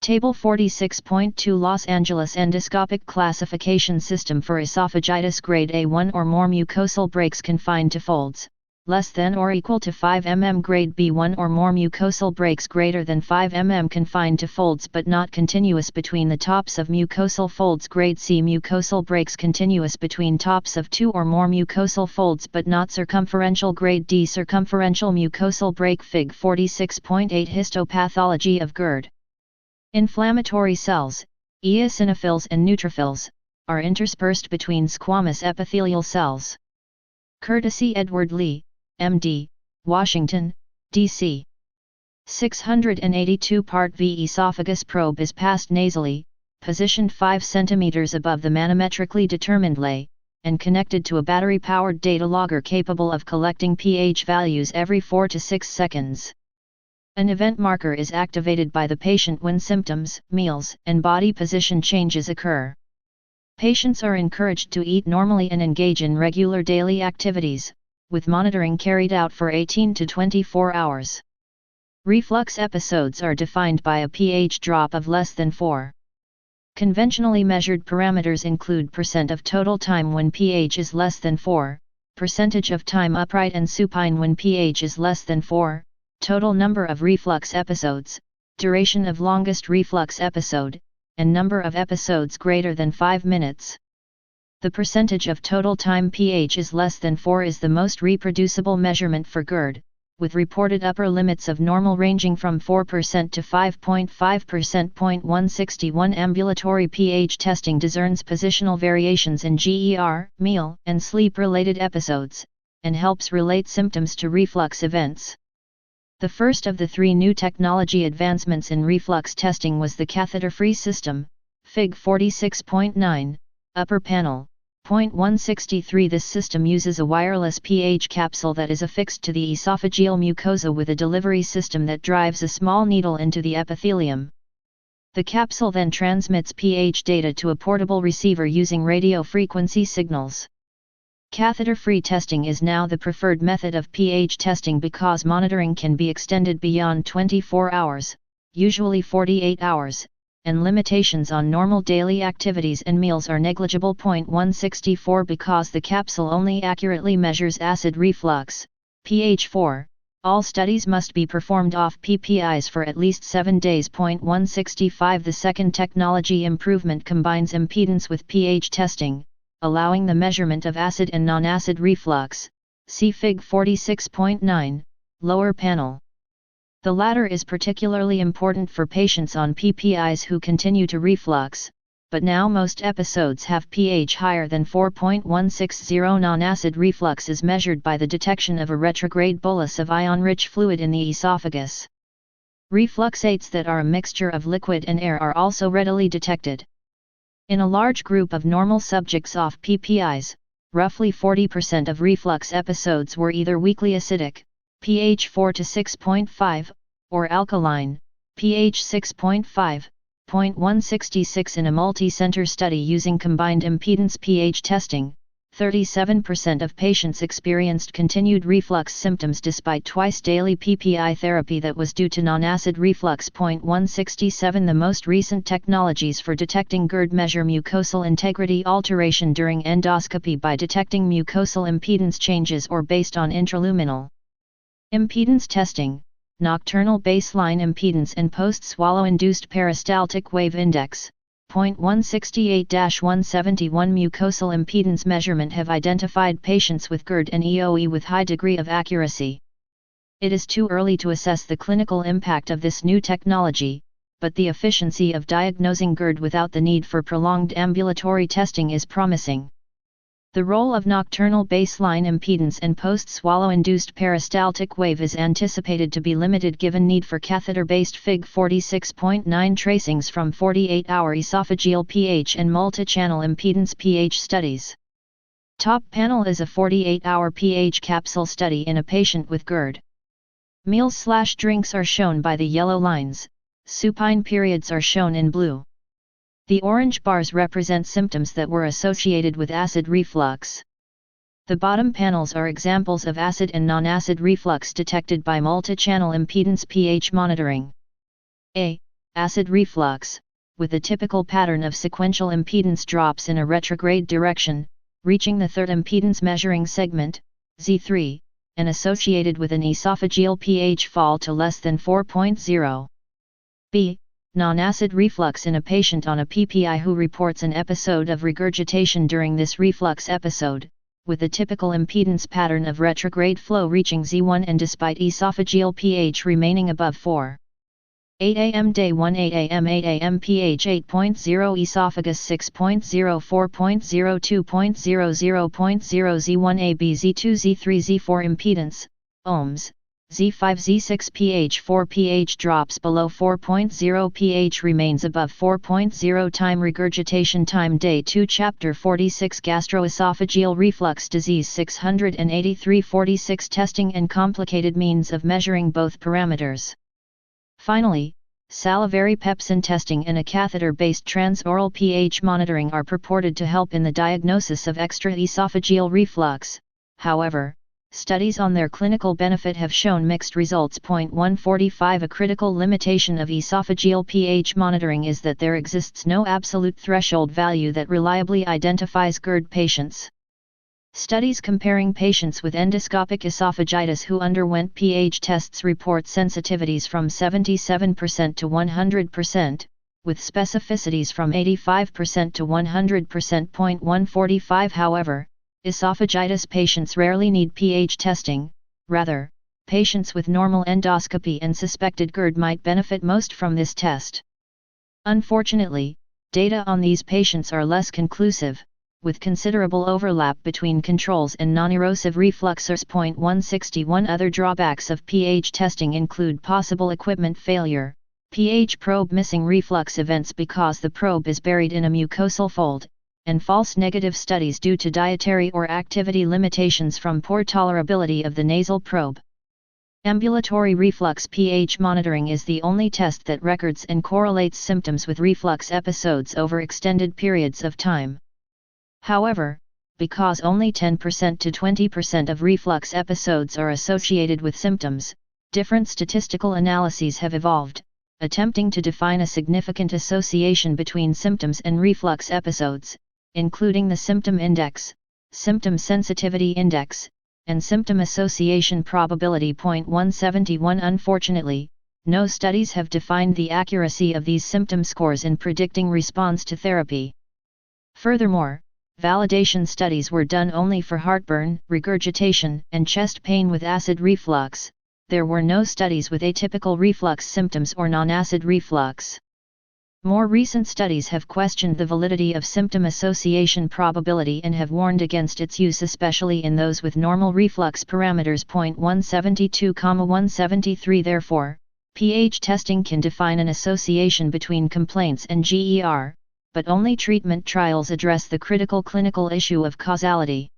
Table 46.2 Los Angeles Endoscopic Classification System for Esophagitis Grade A1 or more mucosal breaks confined to folds, less than or equal to 5 mm. Grade B1 or more mucosal breaks greater than 5 mm confined to folds but not continuous between the tops of mucosal folds. Grade C mucosal breaks continuous between tops of 2 or more mucosal folds but not circumferential. Grade D circumferential mucosal break. Fig. 46.8 Histopathology of GERD. Inflammatory cells, eosinophils and neutrophils, are interspersed between squamous epithelial cells. Courtesy Edward Lee, M.D., Washington, D.C. 682 Part V esophagus probe is passed nasally, positioned 5 cm above the manometrically determined lay, and connected to a battery-powered data logger capable of collecting pH values every 4 to 6 seconds. An event marker is activated by the patient when symptoms, meals, and body position changes occur. Patients are encouraged to eat normally and engage in regular daily activities, with monitoring carried out for 18 to 24 hours. Reflux episodes are defined by a pH drop of less than 4. Conventionally measured parameters include % of total time when pH is less than 4, percentage of time upright and supine when pH is less than 4, total number of reflux episodes, duration of longest reflux episode, and number of episodes greater than 5 minutes. The percentage of total time pH is less than 4 is the most reproducible measurement for GERD, with reported upper limits of normal ranging from 4% to 5.5%. 161 Ambulatory pH testing discerns positional variations in GER, meal, and sleep-related episodes, and helps relate symptoms to reflux events. The first of the 3 new technology advancements in reflux testing was the catheter-free system, Fig 46.9, upper panel. 163 This system uses a wireless pH capsule that is affixed to the esophageal mucosa with a delivery system that drives a small needle into the epithelium. The capsule then transmits pH data to a portable receiver using radio frequency signals. Catheter-free testing is now the preferred method of pH testing because monitoring can be extended beyond 24 hours, usually 48 hours, and limitations on normal daily activities and meals are negligible. 164 Because the capsule only accurately measures acid reflux, pH 4, all studies must be performed off PPIs for at least 7 days. 165 The second technology improvement combines impedance with pH testing, allowing the measurement of acid and non-acid reflux. See Fig 46.9, lower panel. The latter is particularly important for patients on PPIs who continue to reflux, but now most episodes have pH higher than 4.160. Non-acid reflux is measured by the detection of a retrograde bolus of ion-rich fluid in the esophagus. Refluxates that are a mixture of liquid and air are also readily detected. In a large group of normal subjects off PPIs, roughly 40% of reflux episodes were either weakly acidic, pH 4 to 6.5, or alkaline, pH 6.5. 166 In a multi-center study using combined impedance pH testing, 37% of patients experienced continued reflux symptoms despite twice-daily PPI therapy that was due to non-acid reflux. 167 The most recent technologies for detecting GERD measure mucosal integrity alteration during endoscopy by detecting mucosal impedance changes or based on intraluminal impedance testing, nocturnal baseline impedance and post-swallow-induced peristaltic wave index. 168-171 Mucosal impedance measurement have identified patients with GERD and EOE with high degree of accuracy. It is too early to assess the clinical impact of this new technology, but the efficiency of diagnosing GERD without the need for prolonged ambulatory testing is promising. The role of nocturnal baseline impedance and post-swallow-induced peristaltic wave is anticipated to be limited given need for catheter-based Fig 46.9 tracings from 48-hour esophageal pH and multi-channel impedance pH studies. Top panel is a 48-hour pH capsule study in a patient with GERD. Meals/drinks are shown by the yellow lines, supine periods are shown in blue. The orange bars represent symptoms that were associated with acid reflux. The bottom panels are examples of acid and non-acid reflux detected by multi-channel impedance pH monitoring. A. Acid reflux, with a typical pattern of sequential impedance drops in a retrograde direction, reaching the third impedance measuring segment, Z3, and associated with an esophageal pH fall to less than 4.0. B. Non-acid reflux in a patient on a PPI who reports an episode of regurgitation during this reflux episode, with a typical impedance pattern of retrograde flow reaching Z1 and despite esophageal pH remaining above 4. 8 am Day 1 8 am 8 am pH 8.0 esophagus 6.0 4.0 2.0 0.0 Z1 AB Z2 Z3 Z4 impedance, ohms, Z5 Z6 pH 4 pH drops below 4.0 pH remains above 4.0 time regurgitation time Day 2 Chapter 46 Gastroesophageal reflux disease 683 46 testing and complicated means of measuring both parameters. Finally, salivary pepsin testing and a catheter-based transoral pH monitoring are purported to help in the diagnosis of extraesophageal reflux. However, studies on their clinical benefit have shown mixed results. 145 A critical limitation of esophageal pH monitoring is that there exists no absolute threshold value that reliably identifies GERD patients. Studies comparing patients with endoscopic esophagitis who underwent pH tests report sensitivities from 77% to 100%, with specificities from 85% to 100%. 145. However, esophagitis patients rarely need pH testing, rather, patients with normal endoscopy and suspected GERD might benefit most from this test. Unfortunately, data on these patients are less conclusive, with considerable overlap between controls and non-erosive refluxers. 161. Other drawbacks of pH testing include possible equipment failure, pH probe missing reflux events because the probe is buried in a mucosal fold, and false negative studies due to dietary or activity limitations from poor tolerability of the nasal probe. Ambulatory reflux pH monitoring is the only test that records and correlates symptoms with reflux episodes over extended periods of time. However, because only 10% to 20% of reflux episodes are associated with symptoms, different statistical analyses have evolved, attempting to define a significant association between symptoms and reflux episodes, including the symptom index, symptom sensitivity index, and symptom association probability. 171. Unfortunately, no studies have defined the accuracy of these symptom scores in predicting response to therapy. Furthermore, validation studies were done only for heartburn, regurgitation, and chest pain with acid reflux. There were no studies with atypical reflux symptoms or non-acid reflux. More recent studies have questioned the validity of symptom association probability and have warned against its use, especially in those with normal reflux parameters. 172,173. Therefore, pH testing can define an association between complaints and GER, but only treatment trials address the critical clinical issue of causality.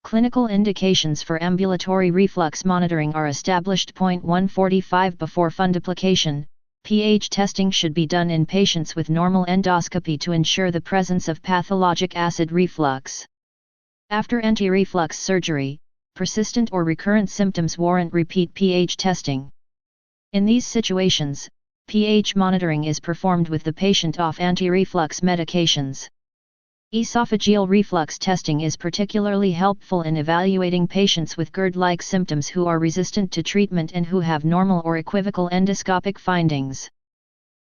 Clinical indications for ambulatory reflux monitoring are established. 145. Before fundoplication, pH testing should be done in patients with normal endoscopy to ensure the presence of pathologic acid reflux. After anti-reflux surgery, persistent or recurrent symptoms warrant repeat pH testing. In these situations, pH monitoring is performed with the patient off anti-reflux medications. Esophageal reflux testing is particularly helpful in evaluating patients with GERD-like symptoms who are resistant to treatment and who have normal or equivocal endoscopic findings.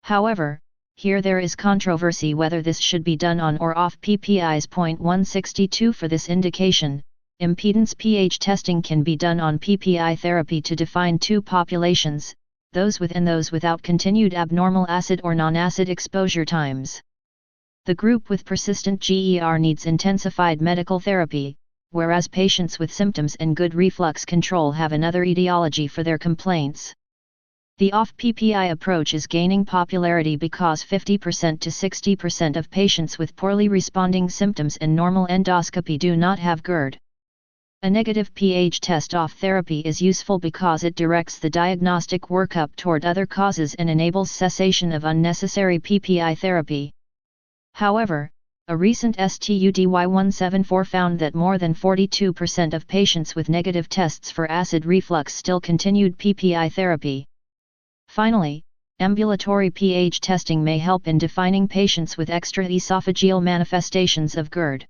However, here there is controversy whether this should be done on or off PPIs. 162. For this indication, impedance pH testing can be done on PPI therapy to define two populations, those with and those without continued abnormal acid or non-acid exposure times. The group with persistent GER needs intensified medical therapy, whereas patients with symptoms and good reflux control have another etiology for their complaints. The off-PPI approach is gaining popularity because 50% to 60% of patients with poorly responding symptoms and normal endoscopy do not have GERD. A negative pH test off therapy is useful because it directs the diagnostic workup toward other causes and enables cessation of unnecessary PPI therapy. However, a recent STUDY 174 found that more than 42% of patients with negative tests for acid reflux still continued PPI therapy. Finally, ambulatory pH testing may help in defining patients with extraesophageal manifestations of GERD.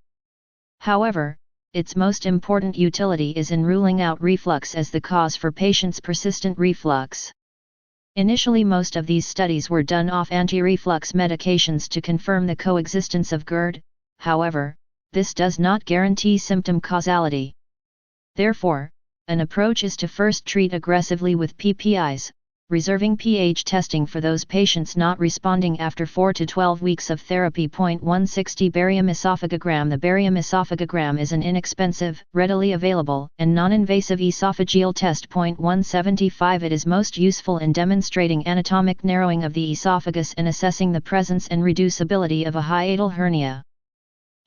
However, its most important utility is in ruling out reflux as the cause for patients' persistent reflux. Initially, most of these studies were done off anti-reflux medications to confirm the coexistence of GERD. However, this does not guarantee symptom causality. Therefore, an approach is to first treat aggressively with PPIs, reserving pH testing for those patients not responding after 4 to 12 weeks of therapy. 160 Barium esophagogram. The barium esophagogram is an inexpensive, readily available, and non-invasive esophageal test. 175 It is most useful in demonstrating anatomic narrowing of the esophagus and assessing the presence and reducibility of a hiatal hernia.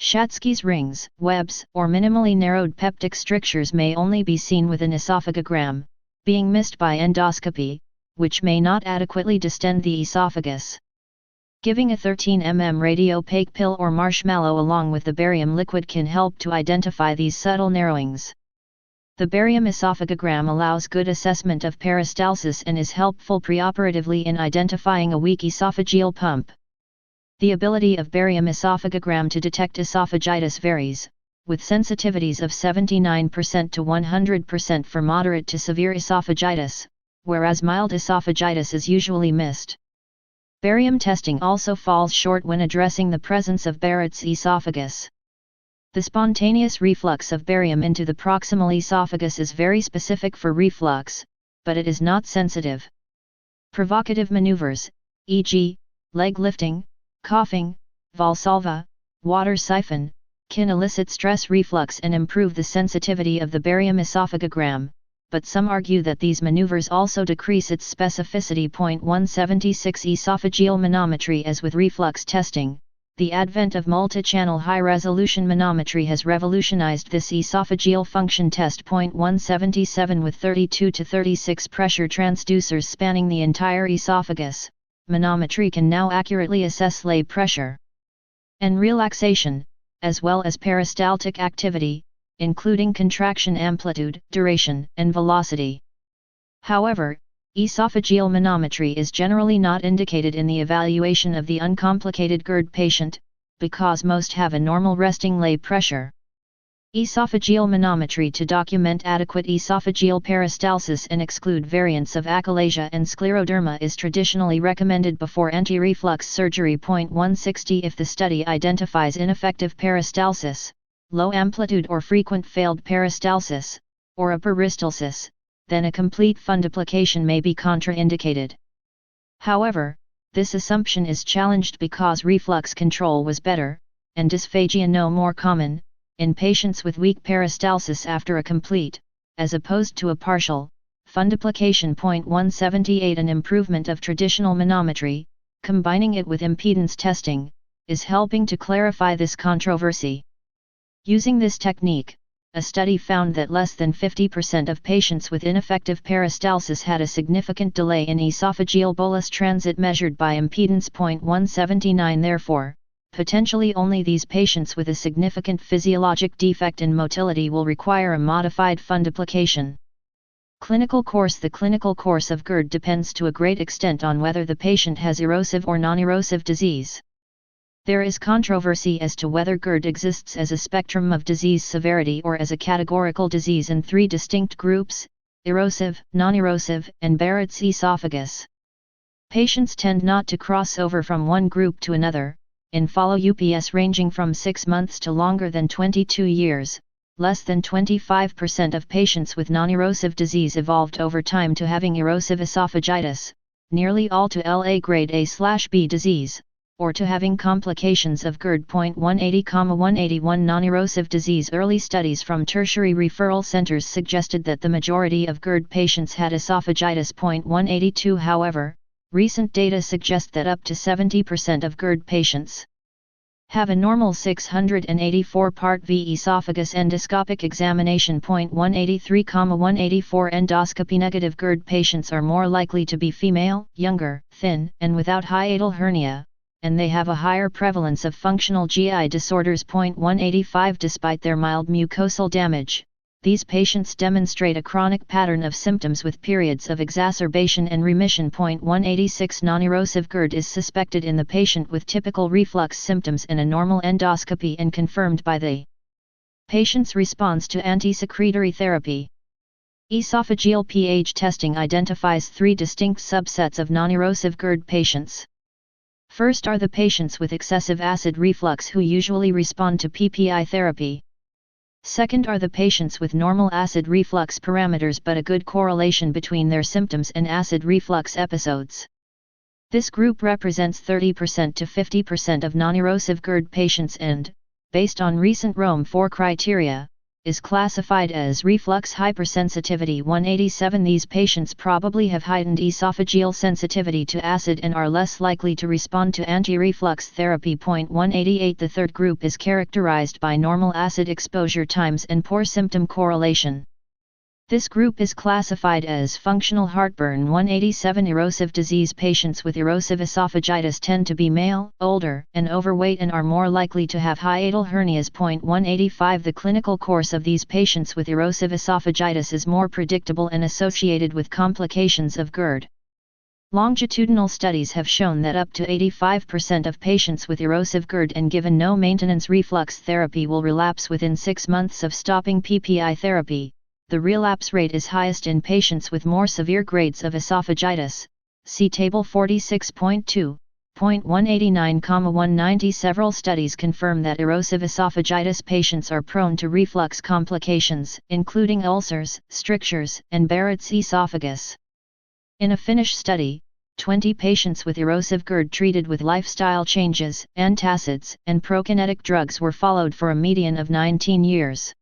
Schatzki's rings, webs, or minimally narrowed peptic strictures may only be seen with an esophagogram, being missed by endoscopy, which may not adequately distend the esophagus. Giving a 13 mm radiopaque pill or marshmallow along with the barium liquid can help to identify these subtle narrowings. The barium esophagogram allows good assessment of peristalsis and is helpful preoperatively in identifying a weak esophageal pump. The ability of barium esophagogram to detect esophagitis varies, with sensitivities of 79% to 100% for moderate to severe esophagitis, whereas mild esophagitis is usually missed. Barium testing also falls short when addressing the presence of Barrett's esophagus. The spontaneous reflux of barium into the proximal esophagus is very specific for reflux, but it is not sensitive. Provocative maneuvers, e.g., leg lifting, coughing, Valsalva, water siphon, can elicit stress reflux and improve the sensitivity of the barium esophagogram, but some argue that these maneuvers also decrease its specificity. 176 Esophageal manometry. As with reflux testing, the advent of multi-channel high-resolution manometry has revolutionized this esophageal function test. 177 With 32 to 36 pressure transducers spanning the entire esophagus, manometry can now accurately assess lay pressure and relaxation, as well as peristaltic activity, including contraction amplitude, duration, and velocity. However, esophageal manometry is generally not indicated in the evaluation of the uncomplicated GERD patient, because most have a normal resting lay pressure. Esophageal manometry to document adequate esophageal peristalsis and exclude variants of achalasia and scleroderma is traditionally recommended before anti-reflux surgery. 160 If the study identifies ineffective peristalsis, low amplitude or frequent failed peristalsis, or a peristalsis, then a complete fundoplication may be contraindicated. However, this assumption is challenged because reflux control was better, and dysphagia no more common, in patients with weak peristalsis after a complete, as opposed to a partial, fundoplication. 178 An improvement of traditional manometry, combining it with impedance testing, is helping to clarify this controversy. Using this technique, a study found that less than 50% of patients with ineffective peristalsis had a significant delay in esophageal bolus transit measured by impedance. 179 Therefore, potentially only these patients with a significant physiologic defect in motility will require a modified fundoplication. Clinical course The clinical course of GERD depends to a great extent on whether the patient has erosive or non-erosive disease. There is controversy as to whether GERD exists as a spectrum of disease severity or as a categorical disease in three distinct groups: erosive, non-erosive, and Barrett's esophagus. Patients tend not to cross over from one group to another, in follow-ups ranging from 6 months to longer than 22 years. Less than 25% of patients with non-erosive disease evolved over time to having erosive esophagitis, nearly all to LA grade A/B disease, or to having complications of GERD. 180,181 Non-erosive disease. Early studies from tertiary referral centers suggested that the majority of GERD patients had esophagitis. 182 However, recent data suggest that up to 70% of GERD patients have a normal 684 Part V esophagus endoscopic examination. 183,184 Endoscopy negative GERD patients are more likely to be female, younger, thin, and without hiatal hernia, and they have a higher prevalence of functional GI disorders. 185 Despite their mild mucosal damage, these patients demonstrate a chronic pattern of symptoms with periods of exacerbation and remission. 186 Non-erosive GERD is suspected in the patient with typical reflux symptoms in a normal endoscopy and confirmed by the patient's response to anti-secretory therapy. Esophageal pH testing identifies three distinct subsets of non-erosive GERD patients. First are the patients with excessive acid reflux who usually respond to PPI therapy. Second are the patients with normal acid reflux parameters but a good correlation between their symptoms and acid reflux episodes. This group represents 30% to 50% of non-erosive GERD patients and, based on recent Rome 4 criteria, is classified as reflux hypersensitivity. 187 These patients probably have heightened esophageal sensitivity to acid and are less likely to respond to anti-reflux therapy. 188 The third group is characterized by normal acid exposure times and poor symptom correlation. This group is classified as functional heartburn. 187 Erosive disease patients with erosive esophagitis tend to be male, older, and overweight and are more likely to have hiatal hernias. 185 The clinical course of these patients with erosive esophagitis is more predictable and associated with complications of GERD. Longitudinal studies have shown that up to 85% of patients with erosive GERD and given no maintenance reflux therapy will relapse within 6 months of stopping PPI therapy. The relapse rate is highest in patients with more severe grades of esophagitis, see Table 46.2, 189,190. Several studies confirm that erosive esophagitis patients are prone to reflux complications, including ulcers, strictures, and Barrett's esophagus. In a Finnish study, 20 patients with erosive GERD treated with lifestyle changes, antacids, and prokinetic drugs were followed for a median of 19 years.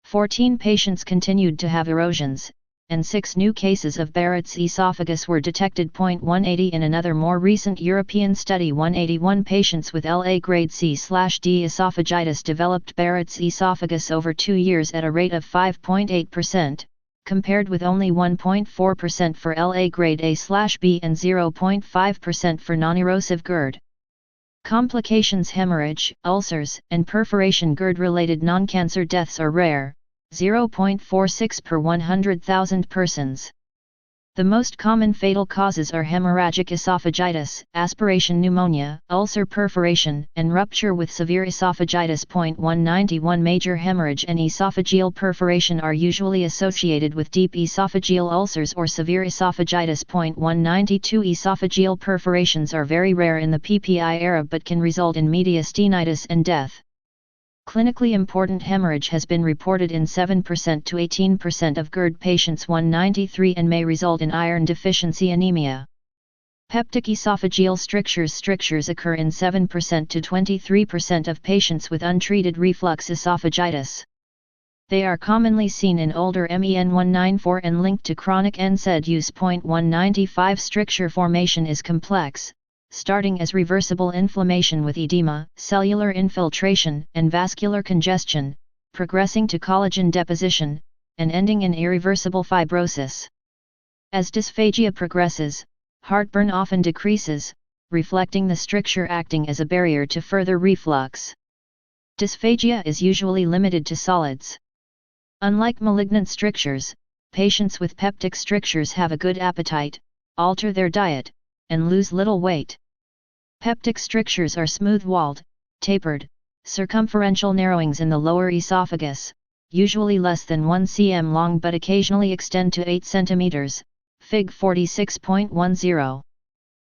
14 patients continued to have erosions, and 6 new cases of Barrett's esophagus were detected. 180. In another more recent European study, 181 patients with LA grade C/D esophagitis developed Barrett's esophagus over 2 years at a rate of 5.8%, compared with only 1.4% for LA grade A/B and 0.5% for non-erosive GERD. Complications: hemorrhage, ulcers, and perforation. GERD-related non-cancer deaths are rare, 0.46 per 100,000 persons. The most common fatal causes are hemorrhagic esophagitis, aspiration pneumonia, ulcer perforation, and rupture with severe esophagitis. 191. Major hemorrhage and esophageal perforation are usually associated with deep esophageal ulcers or severe esophagitis. 192. Esophageal perforations are very rare in the PPI era but can result in mediastinitis and death. Clinically important hemorrhage has been reported in 7% to 18% of GERD patients. 193. And may result in iron deficiency anemia. Peptic esophageal strictures. Strictures occur in 7% to 23% of patients with untreated reflux esophagitis. They are commonly seen in older MEN 194 and linked to chronic NSAID use. 195. Stricture formation is complex, starting as reversible inflammation with edema, cellular infiltration, and vascular congestion, progressing to collagen deposition, and ending in irreversible fibrosis. As dysphagia progresses, heartburn often decreases, reflecting the stricture acting as a barrier to further reflux. Dysphagia is usually limited to solids. Unlike malignant strictures, patients with peptic strictures have a good appetite, alter their diet, and lose little weight. Peptic strictures are smooth-walled, tapered, circumferential narrowings in the lower esophagus, usually less than 1 cm long but occasionally extend to 8 cm, Fig 46.10.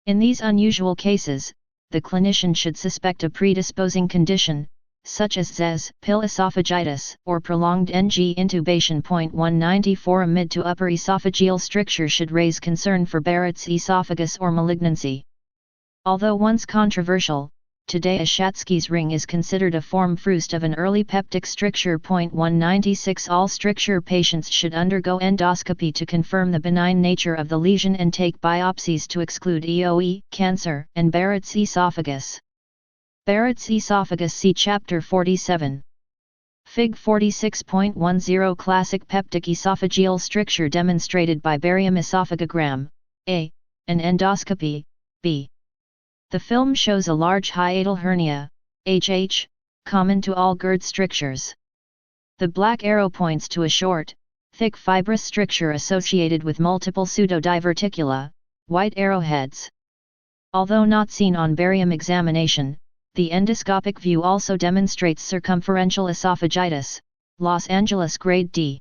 In these unusual cases, the clinician should suspect a predisposing condition, such as ZES, pill esophagitis, or prolonged NG intubation. 194. A mid to upper esophageal stricture should raise concern for Barrett's esophagus or malignancy. Although once controversial, today a Schatzki's ring is considered a form fruste of an early peptic stricture. 196. All stricture patients should undergo endoscopy to confirm the benign nature of the lesion and take biopsies to exclude EOE, cancer, and Barrett's esophagus. Barrett's esophagus. See Chapter 47. Fig 46.10. Classic peptic esophageal stricture demonstrated by barium esophagogram, A, and endoscopy, B. The film shows a large hiatal hernia, HH, common to all GERD strictures. The black arrow points to a short, thick fibrous stricture associated with multiple pseudodiverticula, white arrowheads. Although not seen on barium examination, the endoscopic view also demonstrates circumferential esophagitis, Los Angeles grade D.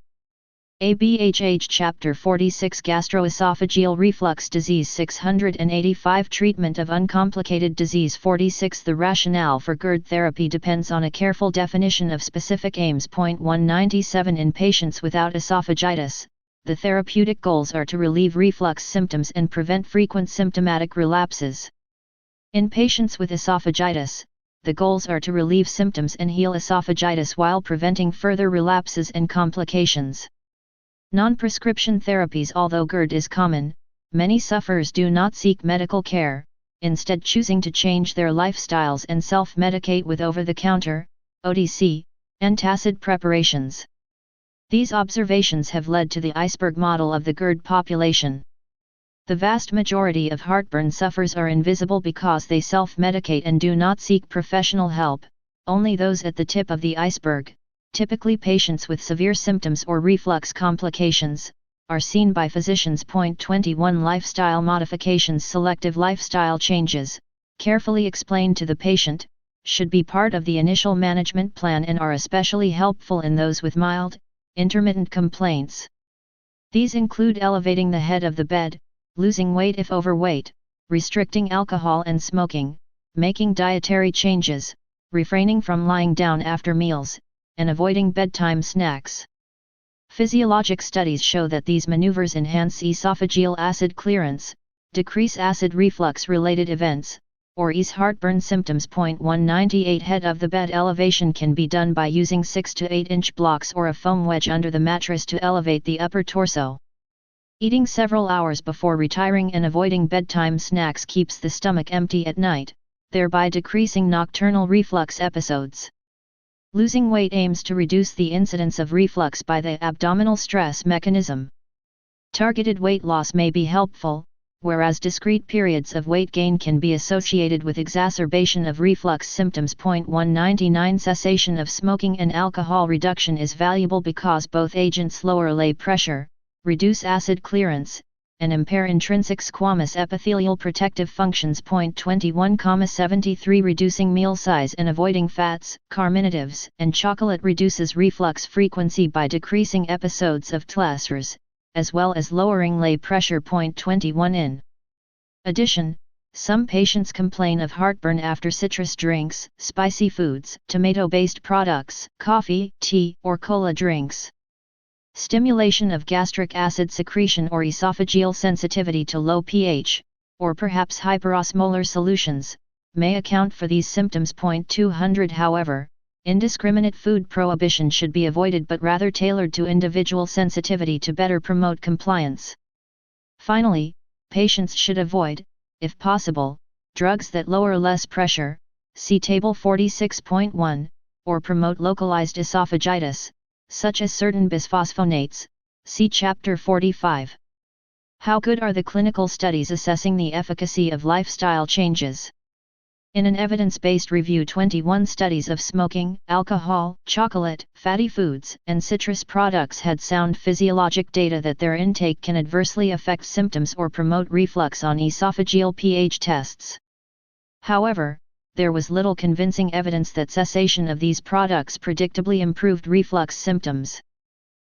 ABHH Chapter 46. Gastroesophageal reflux disease. 685. Treatment of uncomplicated disease. 46. The rationale for GERD therapy depends on a careful definition of specific aims. 197. In patients without esophagitis, the therapeutic goals are to relieve reflux symptoms and prevent frequent symptomatic relapses. In patients with esophagitis, the goals are to relieve symptoms and heal esophagitis while preventing further relapses and complications. Non-prescription therapies. Although GERD is common, many sufferers do not seek medical care, instead choosing to change their lifestyles and self-medicate with over-the-counter, OTC, antacid preparations. These observations have led to the iceberg model of the GERD population. The vast majority of heartburn sufferers are invisible because they self-medicate and do not seek professional help. Only those at the tip of the iceberg, typically patients with severe symptoms or reflux complications, are seen by physicians. 21. Lifestyle modifications. Selective lifestyle changes, carefully explained to the patient, should be part of the initial management plan and are especially helpful in those with mild, intermittent complaints. These include elevating the head of the bed, losing weight if overweight, restricting alcohol and smoking, making dietary changes, refraining from lying down after meals, and avoiding bedtime snacks. Physiologic studies show that these maneuvers enhance esophageal acid clearance, decrease acid reflux-related events, or ease heartburn symptoms. 198 Head of the bed elevation can be done by using 6 to 8 inch blocks or a foam wedge under the mattress to elevate the upper torso. Eating several hours before retiring and avoiding bedtime snacks keeps the stomach empty at night, thereby decreasing nocturnal reflux episodes. Losing weight aims to reduce the incidence of reflux by the abdominal stress mechanism. Targeted weight loss may be helpful, whereas discrete periods of weight gain can be associated with exacerbation of reflux symptoms. 199 Cessation of smoking and alcohol reduction is valuable because both agents lower lay pressure, reduce acid clearance, and impair intrinsic squamous epithelial protective functions. 21,73 Reducing meal size and avoiding fats, carminatives, and chocolate reduces reflux frequency by decreasing episodes of TLSRs, as well as lowering lay pressure. 21 In addition, some patients complain of heartburn after citrus drinks, spicy foods, tomato-based products, coffee, tea, or cola drinks. Stimulation of gastric acid secretion or esophageal sensitivity to low pH, or perhaps hyperosmolar solutions, may account for these symptoms. 200 However, indiscriminate food prohibition should be avoided but rather tailored to individual sensitivity to better promote compliance. Finally, patients should avoid, if possible, drugs that lower less pressure, see Table 46.1, or promote localized esophagitis, such as certain bisphosphonates, see Chapter 45. How good are the clinical studies assessing the efficacy of lifestyle changes? In an evidence-based review, 21 studies of smoking, alcohol, chocolate, fatty foods, and citrus products had sound physiologic data that their intake can adversely affect symptoms or promote reflux on esophageal pH tests. However, there was little convincing evidence that cessation of these products predictably improved reflux symptoms.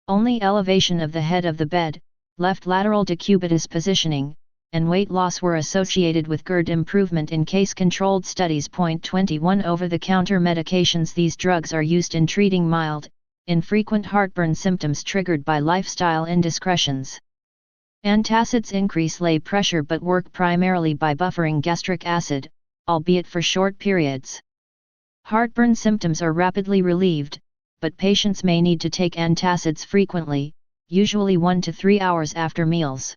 Only elevation of the head of the bed, left lateral decubitus positioning, and weight loss were associated with GERD improvement in case-controlled studies. 21 Over-the-counter medications. These drugs are used in treating mild, infrequent heartburn symptoms triggered by lifestyle indiscretions. Antacids increase lay pressure but work primarily by buffering gastric acid, albeit for short periods. Heartburn symptoms are rapidly relieved, but patients may need to take antacids frequently, usually 1 to 3 hours after meals.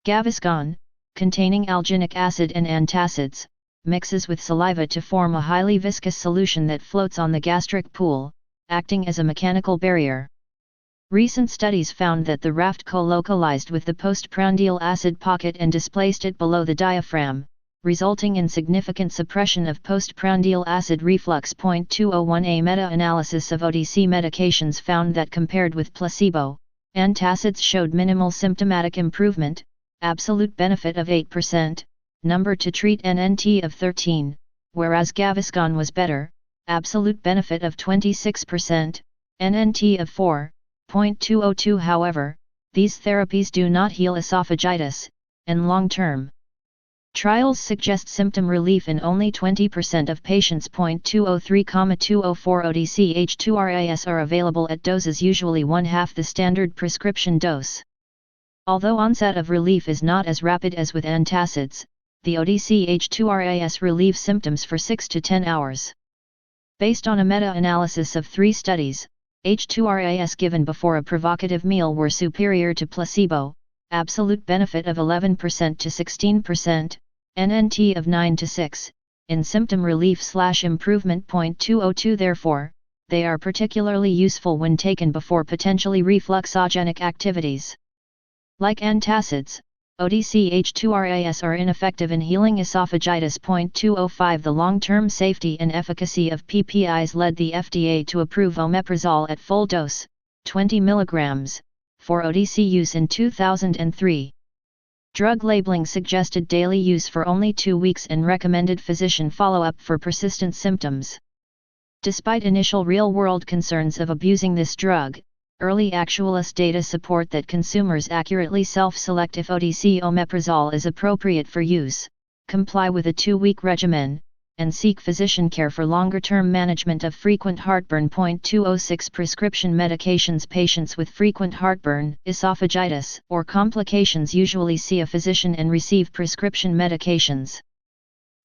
Gaviscon, containing alginic acid and antacids, mixes with saliva to form a highly viscous solution that floats on the gastric pool, acting as a mechanical barrier. Recent studies found that the raft co-localized with the postprandial acid pocket and displaced it below the diaphragm, resulting in significant suppression of postprandial acid reflux. 201 A meta-analysis of OTC medications found that compared with placebo, antacids showed minimal symptomatic improvement, absolute benefit of 8%, number to treat NNT of 13, whereas Gaviscon was better, absolute benefit of 26%, NNT of 4.202. However, these therapies do not heal esophagitis, and long-term trials suggest symptom relief in only 20% of patients. 203,204 OTC H2RAS are available at doses usually 1/2 the standard prescription dose. Although onset of relief is not as rapid as with antacids, the OTC H2RAS relieves symptoms for 6 to 10 hours. Based on a meta-analysis of 3 studies, H2RAS given before a provocative meal were superior to placebo, absolute benefit of 11% to 16%, NNT of 9 to 6, in symptom relief/improvement. 202 Therefore, they are particularly useful when taken before potentially refluxogenic activities. Like antacids, OTC H2RAS are ineffective in healing esophagitis. 205 The long-term safety and efficacy of PPIs led the FDA to approve omeprazole at full dose, 20 mg, for OTC use in 2003. Drug labeling suggested daily use for only 2 weeks and recommended physician follow-up for persistent symptoms. Despite initial real-world concerns of abusing this drug, Early actualist data support that consumers accurately self-select if OTC omeprazole is appropriate for use, comply with a 2-week regimen, and seek physician care for longer-term management of frequent heartburn. 206 Prescription medications. Patients with frequent heartburn, esophagitis, or complications usually see a physician and receive prescription medications.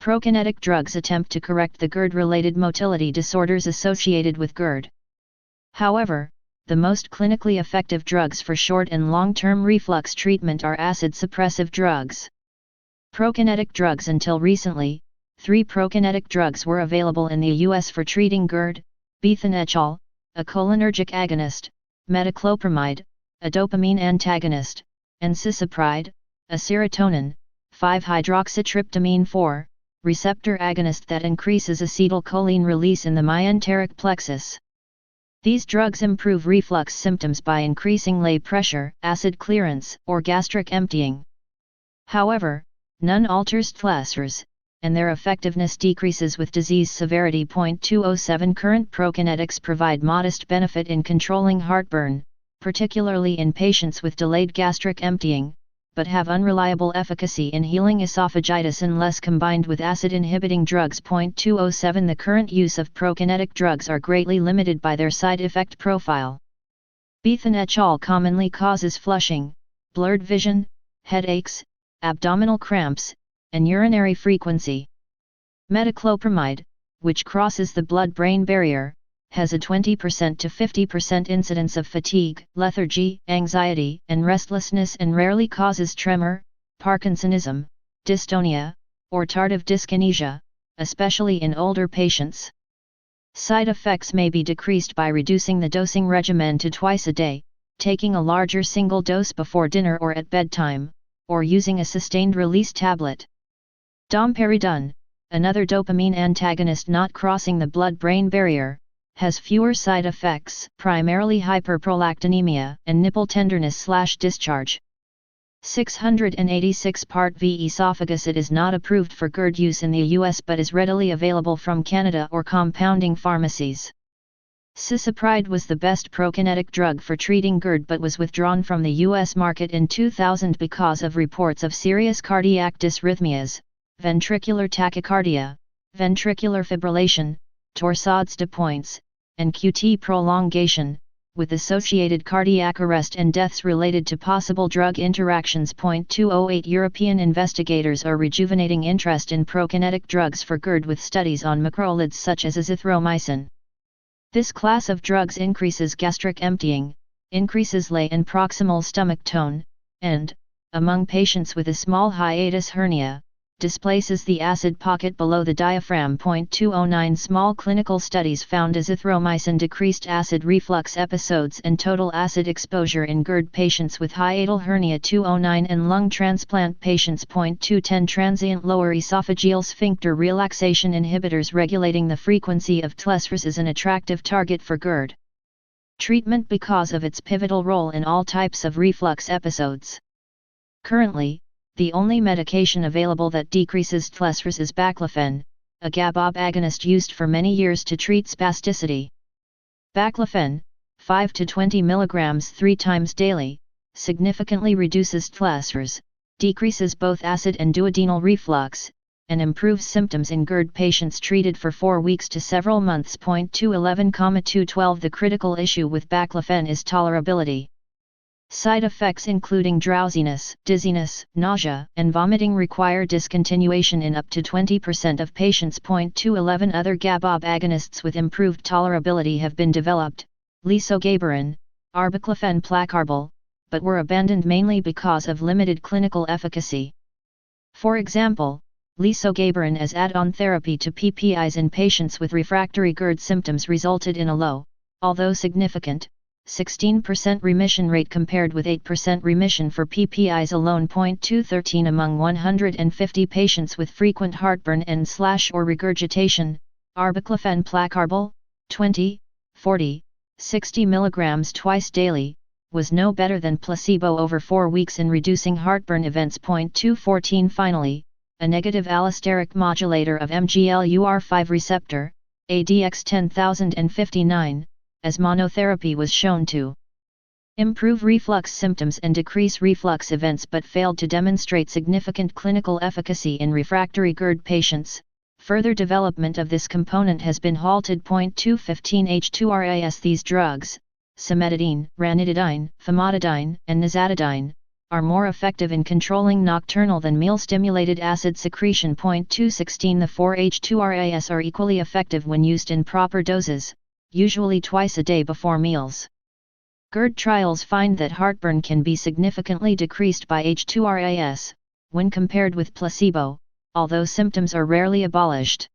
Prokinetic drugs attempt to correct the GERD-related motility disorders associated with GERD. However, the most clinically effective drugs for short and long-term reflux treatment are acid-suppressive drugs. Prokinetic drugs. Until recently, 3 prokinetic drugs were available in the U.S. for treating GERD: bethanechol, a cholinergic agonist, metoclopramide, a dopamine antagonist, and cisapride, a serotonin, 5-hydroxytryptamine 4, receptor agonist that increases acetylcholine release in the myenteric plexus. These drugs improve reflux symptoms by increasing lay pressure, acid clearance, or gastric emptying. However, none alters TLSRs, and their effectiveness decreases with disease severity. 207 Current prokinetics provide modest benefit in controlling heartburn, particularly in patients with delayed gastric emptying, but have unreliable efficacy in healing esophagitis unless combined with acid-inhibiting drugs. 207 The current use of prokinetic drugs are greatly limited by their side effect profile. Bethanechol commonly causes flushing, blurred vision, headaches, abdominal cramps, and urinary frequency. Metoclopramide, which crosses the blood-brain barrier, has a 20% to 50% incidence of fatigue, lethargy, anxiety, and restlessness, and rarely causes tremor, Parkinsonism, dystonia, or tardive dyskinesia, especially in older patients. Side effects may be decreased by reducing the dosing regimen to twice a day, taking a larger single dose before dinner or at bedtime, or using a sustained-release tablet. Domperidone, another dopamine antagonist not crossing the blood-brain barrier, has fewer side effects, primarily hyperprolactinemia and nipple tenderness/discharge. 686 Part V Esophagus. It is not approved for GERD use in the US but is readily available from Canada or compounding pharmacies. Cisapride was the best prokinetic drug for treating GERD but was withdrawn from the US market in 2000 because of reports of serious cardiac dysrhythmias, ventricular tachycardia, ventricular fibrillation, torsades de pointes, and QT prolongation, with associated cardiac arrest and deaths related to possible drug interactions. 208 European investigators are rejuvenating interest in prokinetic drugs for GERD with studies on macrolides such as azithromycin. This class of drugs increases gastric emptying, increases lay and proximal stomach tone, and, among patients with a small hiatus hernia, displaces the acid pocket below the diaphragm. 209 Small clinical studies found azithromycin decreased acid reflux episodes and total acid exposure in GERD patients with hiatal hernia. 209 and lung transplant patients. 210 Transient lower esophageal sphincter relaxation inhibitors regulating the frequency of TLSRs is an attractive target for GERD treatment because of its pivotal role in all types of reflux episodes. Currently, the only medication available that decreases TLSRs is baclofen, a GABAB agonist used for many years to treat spasticity. Baclofen, 5 to 20 mg 3 times daily, significantly reduces TLSRs, decreases both acid and duodenal reflux, and improves symptoms in GERD patients treated for 4 weeks to several months. 211,212 The critical issue with baclofen is tolerability. Side effects including drowsiness, dizziness, nausea, and vomiting require discontinuation in up to 20% of patients. 211 Other GABAB agonists with improved tolerability have been developed, lisogabarin, arbaclofen placarbal, but were abandoned mainly because of limited clinical efficacy. For example, lisogabarin as add-on therapy to PPIs in patients with refractory GERD symptoms resulted in a low, although significant, 16% remission rate compared with 8% remission for PPIs alone. 213 Among 150 patients with frequent heartburn and/or regurgitation, arbaclofen placarbal, 20, 40, 60 mg twice daily, was no better than placebo over 4 weeks in reducing heartburn events. 214 Finally, a negative allosteric modulator of MGLUR5 receptor, ADX 10059, as monotherapy was shown to improve reflux symptoms and decrease reflux events but failed to demonstrate significant clinical efficacy in refractory GERD patients. Further development of this component has been halted. 215 H2RAS. These drugs, cimetidine, ranitidine, famotidine, and nizatidine, are more effective in controlling nocturnal than meal-stimulated acid secretion. 216 The 4 H2RAS are equally effective when used in proper doses, usually twice a day before meals. GERD trials find that heartburn can be significantly decreased by H2RAS, when compared with placebo, although symptoms are rarely abolished.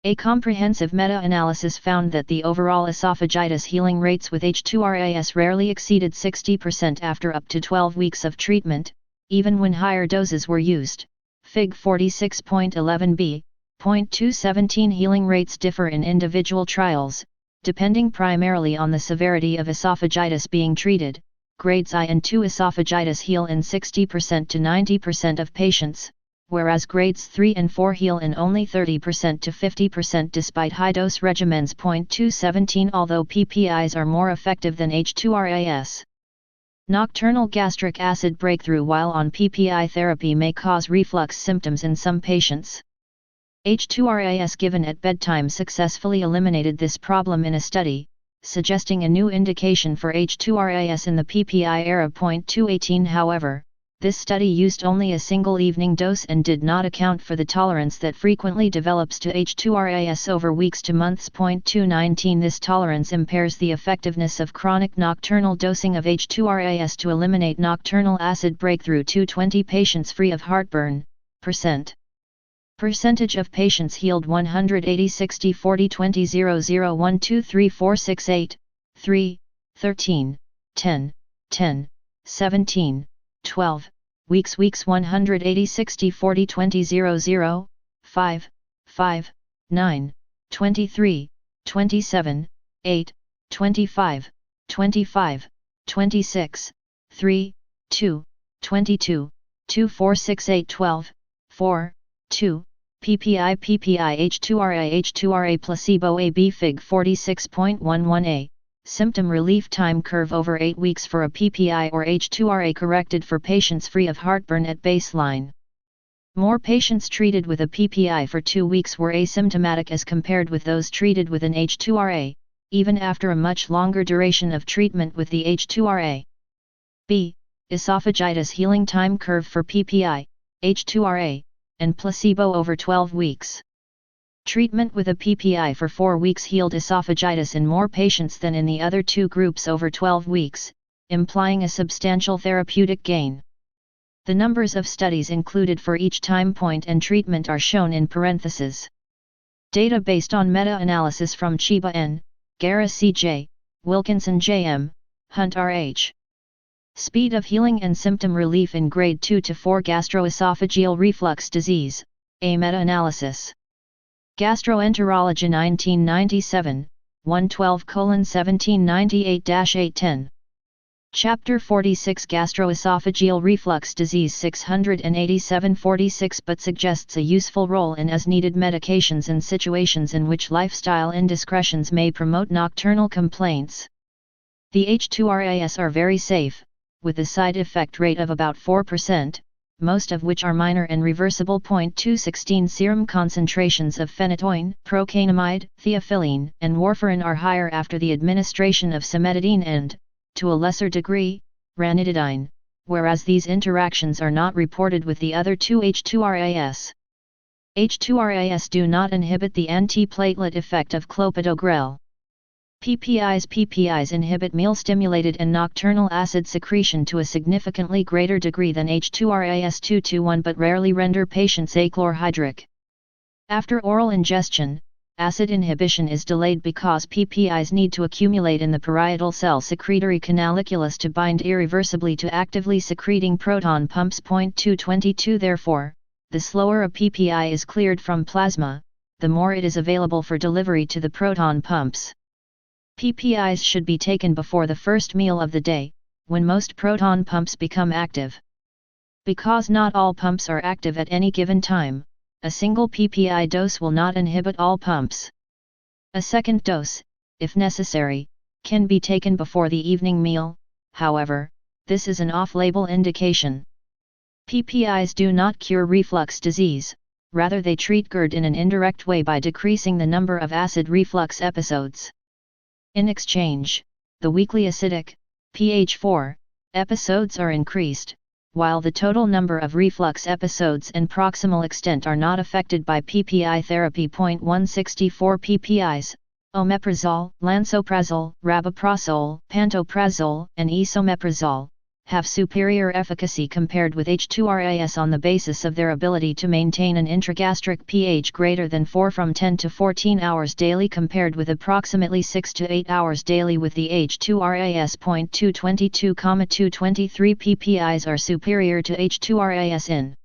A comprehensive meta-analysis found that the overall esophagitis healing rates with H2RAS rarely exceeded 60% after up to 12 weeks of treatment, even when higher doses were used. Fig 46.11b. 217 Healing rates differ in individual trials, depending primarily on the severity of esophagitis being treated. Grades I and II esophagitis heal in 60% to 90% of patients, whereas grades 3 and 4 heal in only 30% to 50% despite high-dose regimens. 217 Although PPIs are more effective than H2RAS, nocturnal gastric acid breakthrough while on PPI therapy may cause reflux symptoms in some patients. H2RAS given at bedtime successfully eliminated this problem in a study, suggesting a new indication for H2RAS in the PPI era. 218 However, this study used only a single evening dose and did not account for the tolerance that frequently develops to H2RAS over weeks to months. 219 This tolerance impairs the effectiveness of chronic nocturnal dosing of H2RAS to eliminate nocturnal acid breakthrough. 220 Patients free of heartburn, Percentage of patients healed 180 60 40 20 0 0 1 2 3 4 6 8 3 13 10 10 17 12 weeks 180 60 40 20 0 0 5 5 9 23 27 8 25 25 26 3 2 22 2 4 6 8 12 4 2 PPI H2RA placebo AB. Fig 46.11a. Symptom relief time curve over 8 weeks for a PPI or H2RA corrected for patients free of heartburn at baseline. More patients treated with a PPI for 2 weeks were asymptomatic as compared with those treated with an H2RA, even after a much longer duration of treatment with the H2RA. B. Esophagitis healing time curve for PPI, H2RA, and placebo over 12 weeks. Treatment with a PPI for 4 weeks healed esophagitis in more patients than in the other two groups over 12 weeks, implying a substantial therapeutic gain. The numbers of studies included for each time point and treatment are shown in parentheses. Data based on meta-analysis from Chiba N., Gara C.J., Wilkinson J.M., Hunt R.H. Speed of healing and symptom relief in grade 2 to 4 gastroesophageal reflux disease, a meta-analysis. Gastroenterology 1997, 112:1798-810. Chapter 46 Gastroesophageal reflux disease 687-46 but suggests a useful role in as-needed medications in situations in which lifestyle indiscretions may promote nocturnal complaints. The H2RAS are very safe, with a side effect rate of about 4%, most of which are minor and reversible. 216 Serum concentrations of phenytoin, procainamide, theophylline, and warfarin are higher after the administration of cimetidine and, to a lesser degree, ranitidine, whereas these interactions are not reported with the other two H2RAS. H2RAS do not inhibit the antiplatelet effect of clopidogrel. PPIs inhibit meal-stimulated and nocturnal acid secretion to a significantly greater degree than H2RAS 221 but rarely render patients achlorhydric. After oral ingestion, acid inhibition is delayed because PPIs need to accumulate in the parietal cell secretory canaliculae to bind irreversibly to actively secreting proton pumps. 222 Therefore, the slower a PPI is cleared from plasma, the more it is available for delivery to the proton pumps. PPIs should be taken before the first meal of the day, when most proton pumps become active. Because not all pumps are active at any given time, a single PPI dose will not inhibit all pumps. A second dose, if necessary, can be taken before the evening meal. however, this is an off-label indication. PPIs do not cure reflux disease, rather they treat GERD in an indirect way by decreasing the number of acid reflux episodes. In exchange, the weekly acidic, pH 4, episodes are increased, while the total number of reflux episodes and proximal extent are not affected by PPI therapy. 164 PPIs, omeprazole, lansoprazole, rabeprazole, pantoprazole, and esomeprazole, have superior efficacy compared with H2RAS on the basis of their ability to maintain an intragastric pH greater than 4 from 10 to 14 hours daily compared with approximately 6 to 8 hours daily with the H2RAS. 222,223 PPIs are superior to H2RAS in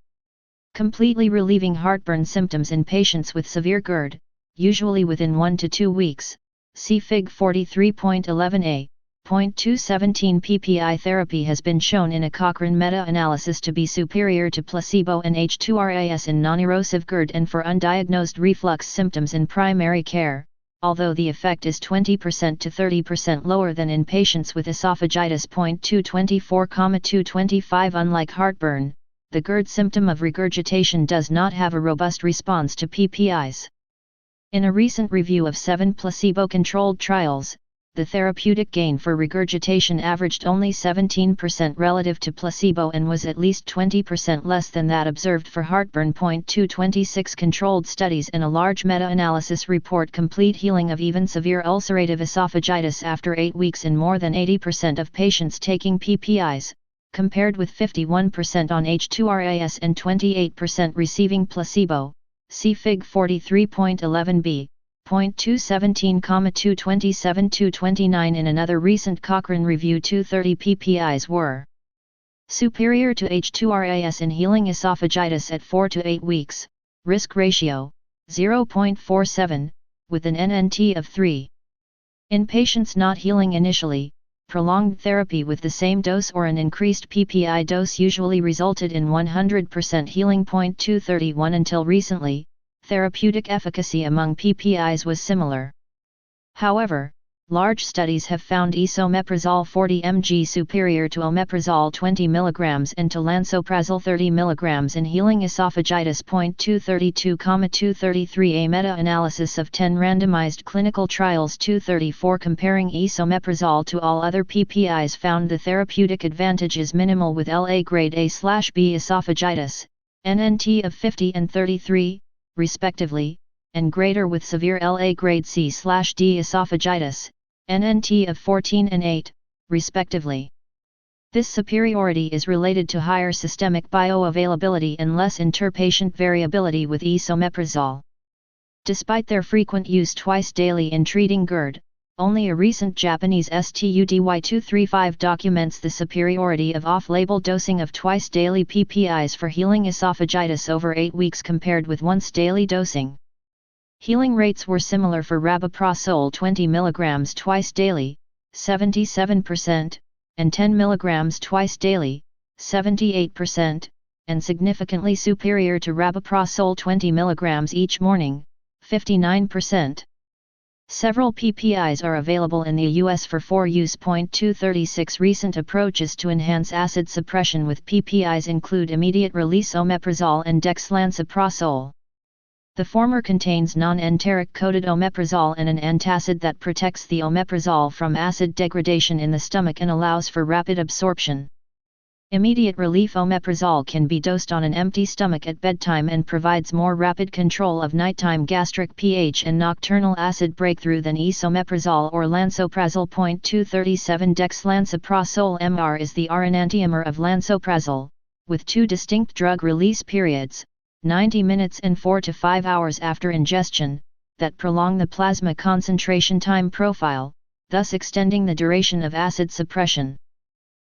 completely relieving heartburn symptoms in patients with severe GERD, usually within 1 to 2 weeks, see Fig 43.11a. 217 PPI therapy has been shown in a Cochrane meta-analysis to be superior to placebo and H2RAS in non-erosive GERD and for undiagnosed reflux symptoms in primary care, although the effect is 20% to 30% lower than in patients with esophagitis. 224,225 Unlike heartburn, the GERD symptom of regurgitation does not have a robust response to PPIs. In a recent review of 7 placebo-controlled trials, the therapeutic gain for regurgitation averaged only 17% relative to placebo and was at least 20% less than that observed for heartburn. 226 Controlled studies in a large meta-analysis report complete healing of even severe ulcerative esophagitis after 8 weeks in more than 80% of patients taking PPIs, compared with 51% on H2RAS and 28% receiving placebo, see Fig 43.11b. 217,227-229 In another recent Cochrane review, 230 PPIs were superior to H2RAS in healing esophagitis at 4 to 8 weeks, risk ratio 0.47, with an NNT of 3. In patients not healing initially, prolonged therapy with the same dose or an increased PPI dose usually resulted in 100% healing. 231 Until recently, therapeutic efficacy among PPIs was similar. However, large studies have found esomeprazole 40 mg superior to omeprazole 20 mg and to lansoprazole 30 mg in healing esophagitis. 232,233 A meta-analysis of 10 randomized clinical trials 234 comparing esomeprazole to all other PPIs found the therapeutic advantage is minimal with LA grade A/B esophagitis, NNT of 50 and 33, respectively, and greater with severe LA grade C/D esophagitis, NNT of 14 and 8, respectively. This superiority is related to higher systemic bioavailability and less interpatient variability with esomeprazole. Despite their frequent use twice daily in treating GERD, only a recent Japanese STUDY 235 documents the superiority of off-label dosing of twice-daily PPIs for healing esophagitis over 8 weeks compared with once-daily dosing. Healing rates were similar for rabeprazole 20 mg twice daily, 77%, and 10 mg twice daily, 78%, and significantly superior to rabeprazole 20 mg each morning, 59%. Several PPIs are available in the US for use. 236 Recent approaches to enhance acid suppression with PPIs include immediate-release omeprazole and dexlansoprazole. The former contains non-enteric-coated omeprazole and an antacid that protects the omeprazole from acid degradation in the stomach and allows for rapid absorption. Immediate relief omeprazole can be dosed on an empty stomach at bedtime and provides more rapid control of nighttime gastric pH and nocturnal acid breakthrough than esomeprazole or lansoprazole. 237 Dexlansoprazole MR is the R enantiomer of lansoprazole, with 2 distinct drug release periods, 90 minutes and 4 to 5 hours after ingestion, that prolong the plasma concentration time profile, thus extending the duration of acid suppression.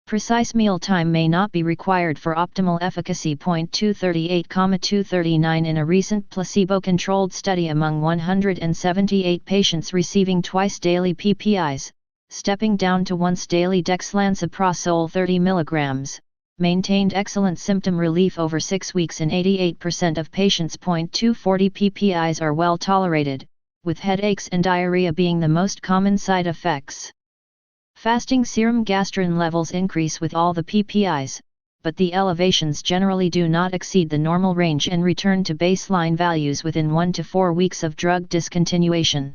Precise meal time may not be required for optimal efficacy. 238,239 In a recent placebo-controlled study among 178 patients receiving twice-daily PPIs, stepping down to once-daily dexlansoprazole 30 mg, maintained excellent symptom relief over 6 weeks in 88% of patients. 240 PPIs are well tolerated, with headaches and diarrhea being the most common side effects. Fasting serum gastrin levels increase with all the PPIs, but the elevations generally do not exceed the normal range and return to baseline values within 1 to 4 weeks of drug discontinuation.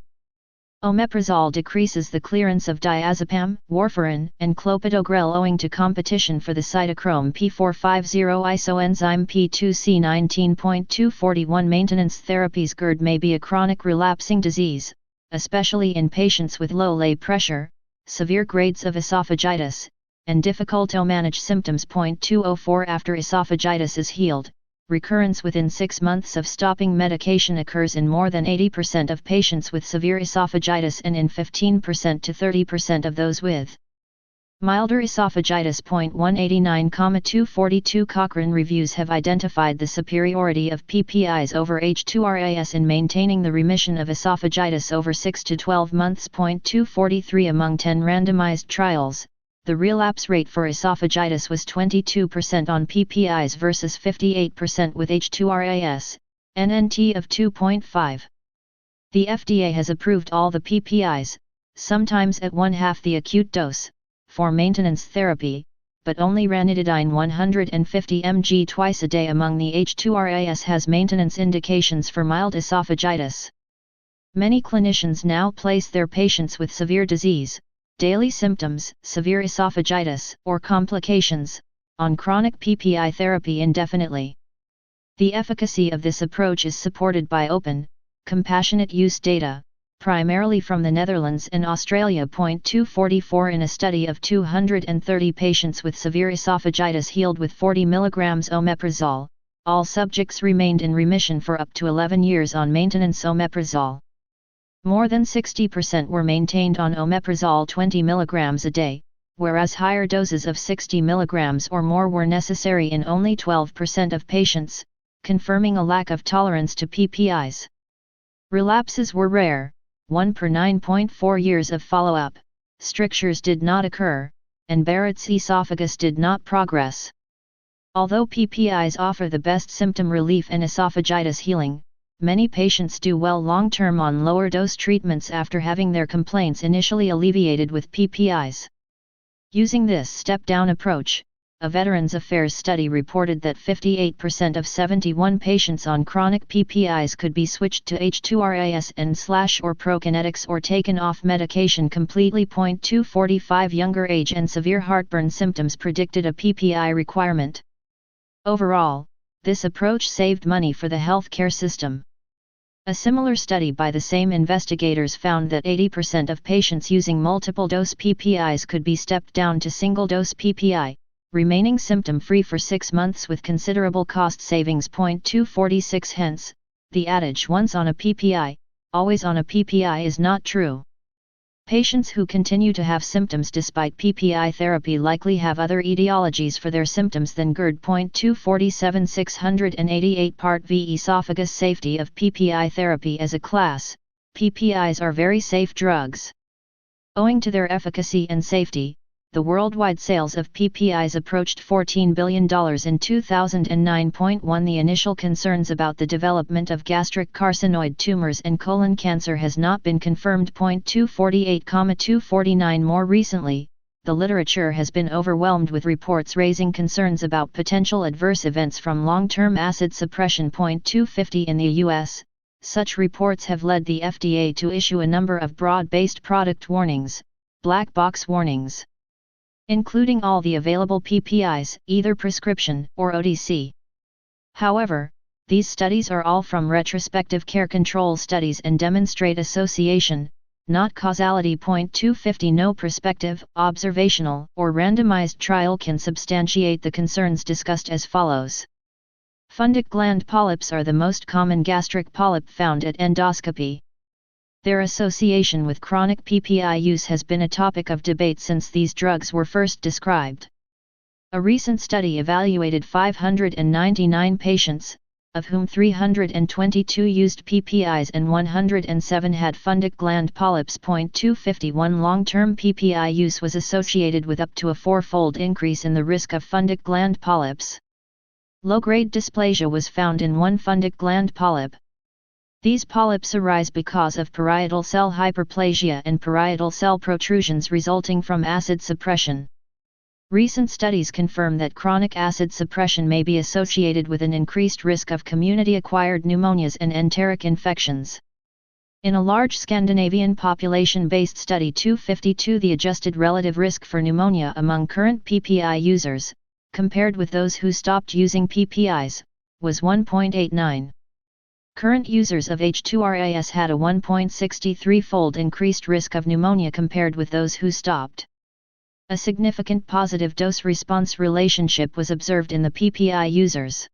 Omeprazole decreases the clearance of diazepam, warfarin, and clopidogrel owing to competition for the cytochrome P450 isoenzyme P2C19.241. Maintenance therapies. GERD may be a chronic relapsing disease, especially in patients with low lay pressure, severe grades of esophagitis, and difficult to manage symptoms. 204 After esophagitis is healed, recurrence within 6 months of stopping medication occurs in more than 80% of patients with severe esophagitis and in 15% to 30% of those with milder esophagitis. 189,242 Cochrane reviews have identified the superiority of PPIs over H2RAS in maintaining the remission of esophagitis over 6 to 12 months. 243 Among 10 randomized trials, the relapse rate for esophagitis was 22% on PPIs versus 58% with H2RAS, NNT of 2.5. The FDA has approved all the PPIs, sometimes at 1/2 the acute dose, for maintenance therapy, but only ranitidine 150 mg twice a day. Among the H2RAS has maintenance indications for mild esophagitis. Many clinicians now place their patients with severe disease, daily symptoms, severe esophagitis, or complications, on chronic PPI therapy indefinitely. The efficacy of this approach is supported by open, compassionate use data, primarily from the Netherlands and Australia. 244 In a study of 230 patients with severe esophagitis healed with 40 mg omeprazole, all subjects remained in remission for up to 11 years on maintenance omeprazole. More than 60% were maintained on omeprazole 20 mg a day, whereas higher doses of 60 mg or more were necessary in only 12% of patients, confirming a lack of tolerance to PPIs. Relapses were rare, 1 per 9.4 years of follow-up, strictures did not occur, and Barrett's esophagus did not progress. Although PPIs offer the best symptom relief and esophagitis healing, many patients do well long-term on lower dose treatments after having their complaints initially alleviated with PPIs. Using this step-down approach, a Veterans Affairs study reported that 58% of 71 patients on chronic PPIs could be switched to H2RAS or prokinetics or taken off medication completely. 245 Younger age and severe heartburn symptoms predicted a PPI requirement. Overall, this approach saved money for the healthcare system. A similar study by the same investigators found that 80% of patients using multiple-dose PPIs could be stepped down to single-dose PPI, remaining symptom-free for 6 months with considerable cost savings. 246 Hence, the adage once on a PPI, always on a PPI is not true. Patients who continue to have symptoms despite PPI therapy likely have other etiologies for their symptoms than GERD. 247 688 Part V Esophagus Safety of PPI therapy. As a class, PPIs are very safe drugs. Owing to their efficacy and safety, the worldwide sales of PPIs approached $14 billion in 2009. 1 The initial concerns about the development of gastric carcinoid tumors and colon cancer has not been confirmed. 248,249 More recently, the literature has been overwhelmed with reports raising concerns about potential adverse events from long-term acid suppression. 250 In the US, such reports have led the FDA to issue a number of broad-based product warnings, black box warnings, including all the available PPIs, either prescription or OTC. However, these studies are all from retrospective care control studies and demonstrate association, not causality. 250 No prospective, observational, or randomized trial can substantiate the concerns discussed as follows. Fundic gland polyps are the most common gastric polyp found at endoscopy. Their association with chronic PPI use has been a topic of debate since these drugs were first described. A recent study evaluated 599 patients, of whom 322 used PPIs and 107 had fundic gland polyps. 251 Long-term PPI use was associated with up to a 4-fold increase in the risk of fundic gland polyps. Low-grade dysplasia was found in one fundic gland polyp. These polyps arise because of parietal cell hyperplasia and parietal cell protrusions resulting from acid suppression. Recent studies confirm that chronic acid suppression may be associated with an increased risk of community-acquired pneumonias and enteric infections. In a large Scandinavian population-based study 252, the adjusted relative risk for pneumonia among current PPI users, compared with those who stopped using PPIs, was 1.89. Current users of H2RAS had a 1.63-fold increased risk of pneumonia compared with those who stopped. A significant positive dose-response relationship was observed in the PPI users.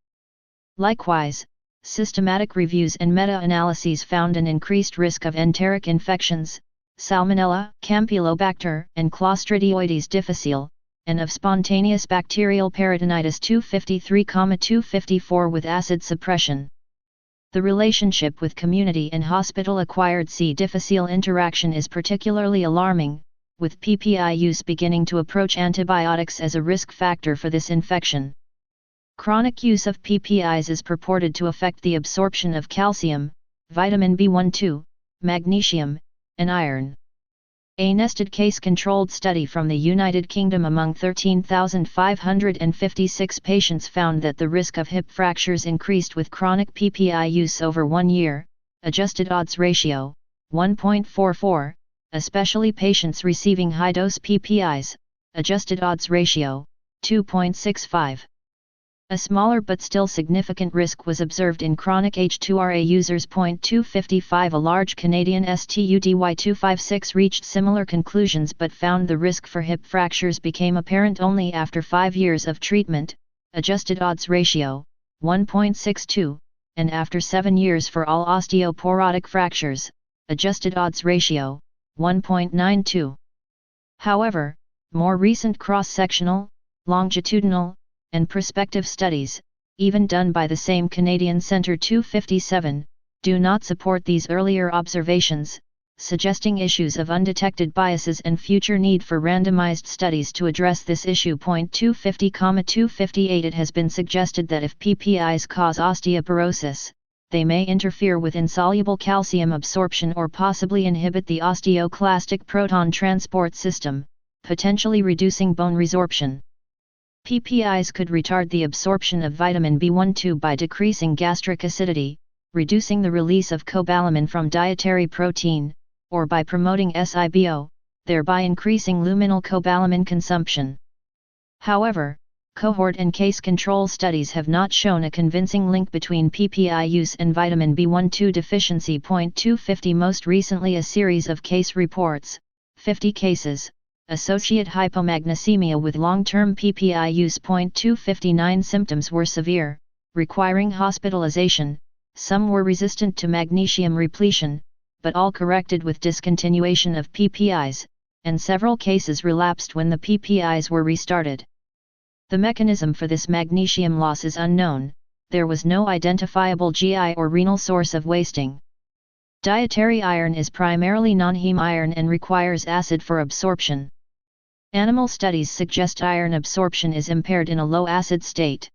Likewise, systematic reviews and meta-analyses found an increased risk of enteric infections, Salmonella, Campylobacter, and Clostridioides difficile, and of spontaneous bacterial peritonitis 253,254 with acid suppression. The relationship with community and hospital-acquired C. difficile interaction is particularly alarming, with PPI use beginning to approach antibiotics as a risk factor for this infection. Chronic use of PPIs is purported to affect the absorption of calcium, vitamin B12, magnesium, and iron. A nested case-controlled study from the United Kingdom among 13,556 patients found that the risk of hip fractures increased with chronic PPI use over 1 year, adjusted odds ratio, 1.44, especially patients receiving high-dose PPIs, adjusted odds ratio, 2.65. A smaller but still significant risk was observed in chronic H2RA users. 255. A large Canadian study 256 reached similar conclusions but found the risk for hip fractures became apparent only after 5 years of treatment, adjusted odds ratio, 1.62, and after 7 years for all osteoporotic fractures, adjusted odds ratio, 1.92. However, more recent cross-sectional, longitudinal, and prospective studies, even done by the same Canadian Centre 257, do not support these earlier observations, suggesting issues of undetected biases and future need for randomized studies to address this issue. 250,258 It has been suggested that if PPIs cause osteoporosis, they may interfere with insoluble calcium absorption or possibly inhibit the osteoclastic proton transport system, potentially reducing bone resorption. PPIs could retard the absorption of vitamin B12 by decreasing gastric acidity, reducing the release of cobalamin from dietary protein, or by promoting SIBO, thereby increasing luminal cobalamin consumption. However, cohort and case control studies have not shown a convincing link between PPI use and vitamin B12 deficiency. 250 Most recently a series of case reports, 50 cases, associate hypomagnesemia with long-term PPI use. 259 Symptoms were severe, requiring hospitalization, some were resistant to magnesium repletion, but all corrected with discontinuation of PPIs, and several cases relapsed when the PPIs were restarted. The mechanism for this magnesium loss is unknown, there was no identifiable GI or renal source of wasting. Dietary iron is primarily non-heme iron and requires acid for absorption. Animal studies suggest iron absorption is impaired in a low-acid state.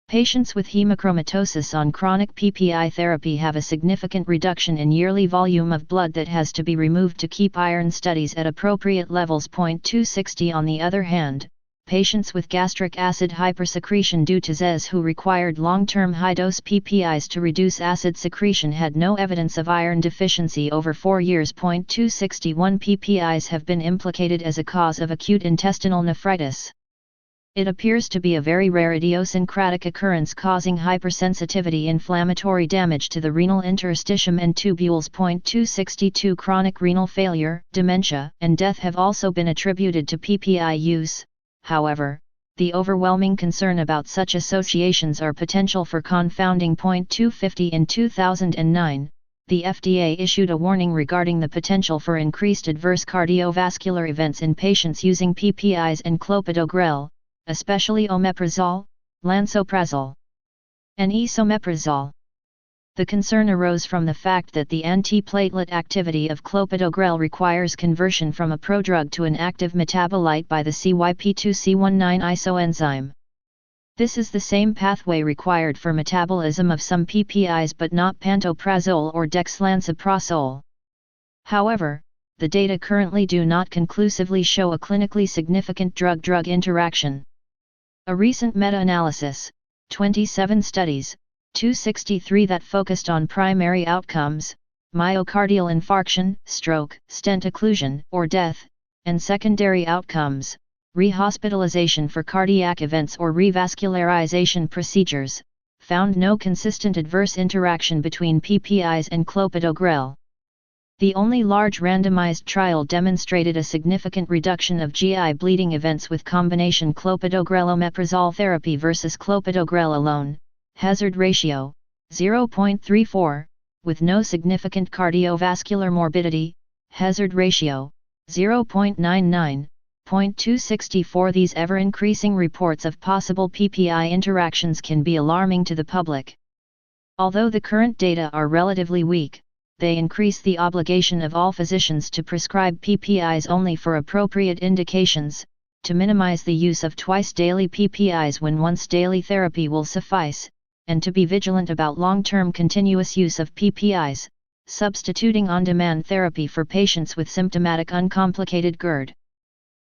Patients with hemochromatosis on chronic PPI therapy have a significant reduction in yearly volume of blood that has to be removed to keep iron studies at appropriate levels. 260 On the other hand, patients with gastric acid hypersecretion due to ZES who required long-term high-dose PPIs to reduce acid secretion had no evidence of iron deficiency over 4 years. 261 PPIs have been implicated as a cause of acute intestinal nephritis. It appears to be a very rare idiosyncratic occurrence causing hypersensitivity inflammatory damage to the renal interstitium and tubules. 262 Chronic renal failure, dementia, and death have also been attributed to PPI use. However, the overwhelming concern about such associations are potential for confounding. 250 In 2009, the FDA issued a warning regarding the potential for increased adverse cardiovascular events in patients using PPIs and clopidogrel, especially omeprazole, lansoprazole, and esomeprazole. The concern arose from the fact that the antiplatelet activity of clopidogrel requires conversion from a prodrug to an active metabolite by the CYP2C19 isoenzyme. This is the same pathway required for metabolism of some PPIs but not pantoprazole or dexlansoprazole. However, the data currently do not conclusively show a clinically significant drug-drug interaction. A recent meta-analysis, 27 studies, 263 that focused on primary outcomes, myocardial infarction, stroke, stent occlusion, or death, and secondary outcomes, rehospitalization for cardiac events or revascularization procedures, found no consistent adverse interaction between PPIs and clopidogrel. The only large randomized trial demonstrated a significant reduction of GI bleeding events with combination clopidogrel-omeprazole therapy versus clopidogrel alone, hazard ratio, 0.34, with no significant cardiovascular morbidity, hazard ratio, 0.99. 264. These ever-increasing reports of possible PPI interactions can be alarming to the public. Although the current data are relatively weak, they increase the obligation of all physicians to prescribe PPIs only for appropriate indications, to minimize the use of twice-daily PPIs when once-daily therapy will suffice, and to be vigilant about long-term continuous use of PPIs, substituting on-demand therapy for patients with symptomatic uncomplicated GERD.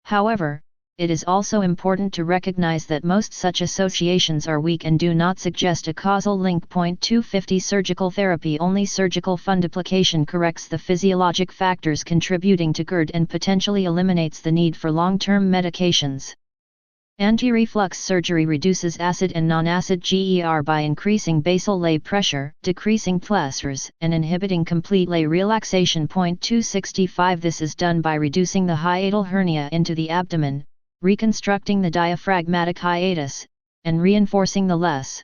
However, it is also important to recognize that most such associations are weak and do not suggest a causal link. 250 Surgical therapy. Only surgical fundoplication corrects the physiologic factors contributing to GERD and potentially eliminates the need for long-term medications. Anti-reflux surgery reduces acid and non-acid GER by increasing basal lay pressure, decreasing plessures, and inhibiting complete lay relaxation. 265 This is done by reducing the hiatal hernia into the abdomen, reconstructing the diaphragmatic hiatus, and reinforcing the LES.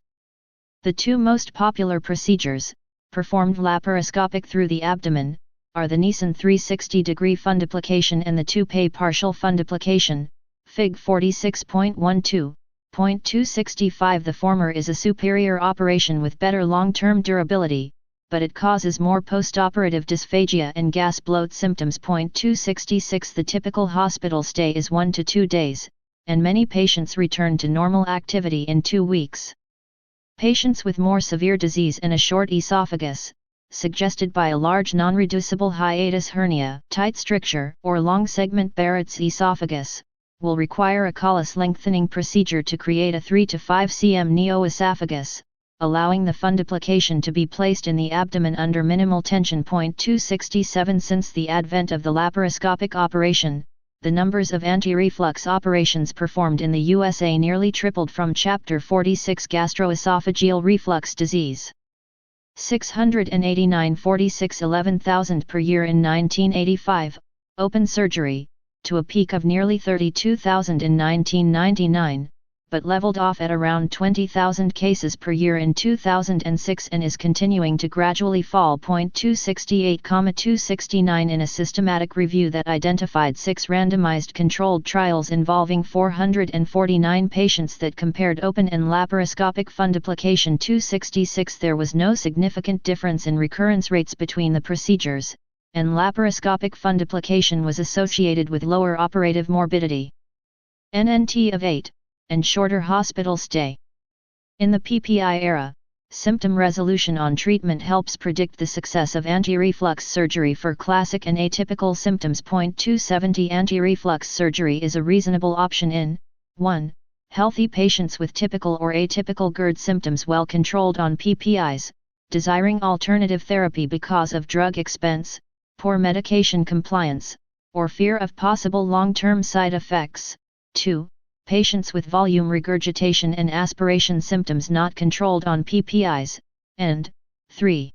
The two most popular procedures, performed laparoscopic through the abdomen, are the Nissen 360-degree fundoplication and the Toupet partial fundoplication, Fig 46.12. 265 The former is a superior operation with better long-term durability, but it causes more postoperative dysphagia and gas bloat symptoms. 266 The typical hospital stay is 1 to 2 days, and many patients return to normal activity in 2 weeks. Patients with more severe disease and a short esophagus, suggested by a large non-reducible hiatus hernia, tight stricture, or long segment Barrett's esophagus, will require a collis lengthening procedure to create a 3 to 5 cm neoesophagus, allowing the fundoplication to be placed in the abdomen under minimal tension. 267 Since the advent of the laparoscopic operation, the numbers of anti-reflux operations performed in the USA nearly tripled from Chapter 46 Gastroesophageal reflux disease. 689 46 11,000 per year in 1985, open surgery, to a peak of nearly 32,000 in 1999, but leveled off at around 20,000 cases per year in 2006 and is continuing to gradually fall. 268,269 In a systematic review that identified 6 randomized controlled trials involving 449 patients that compared open and laparoscopic fundoplication. 266 There was no significant difference in recurrence rates between the procedures, and laparoscopic fundoplication was associated with lower operative morbidity, NNT of 8, and shorter hospital stay. In the PPI era, symptom resolution on treatment helps predict the success of anti-reflux surgery for classic and atypical symptoms. 270 Anti-reflux surgery is a reasonable option in 1. Healthy patients with typical or atypical GERD symptoms well controlled on PPIs, desiring alternative therapy because of drug expense, poor medication compliance, or fear of possible long-term side effects. 2. Patients with volume regurgitation and aspiration symptoms not controlled on PPIs, and 3.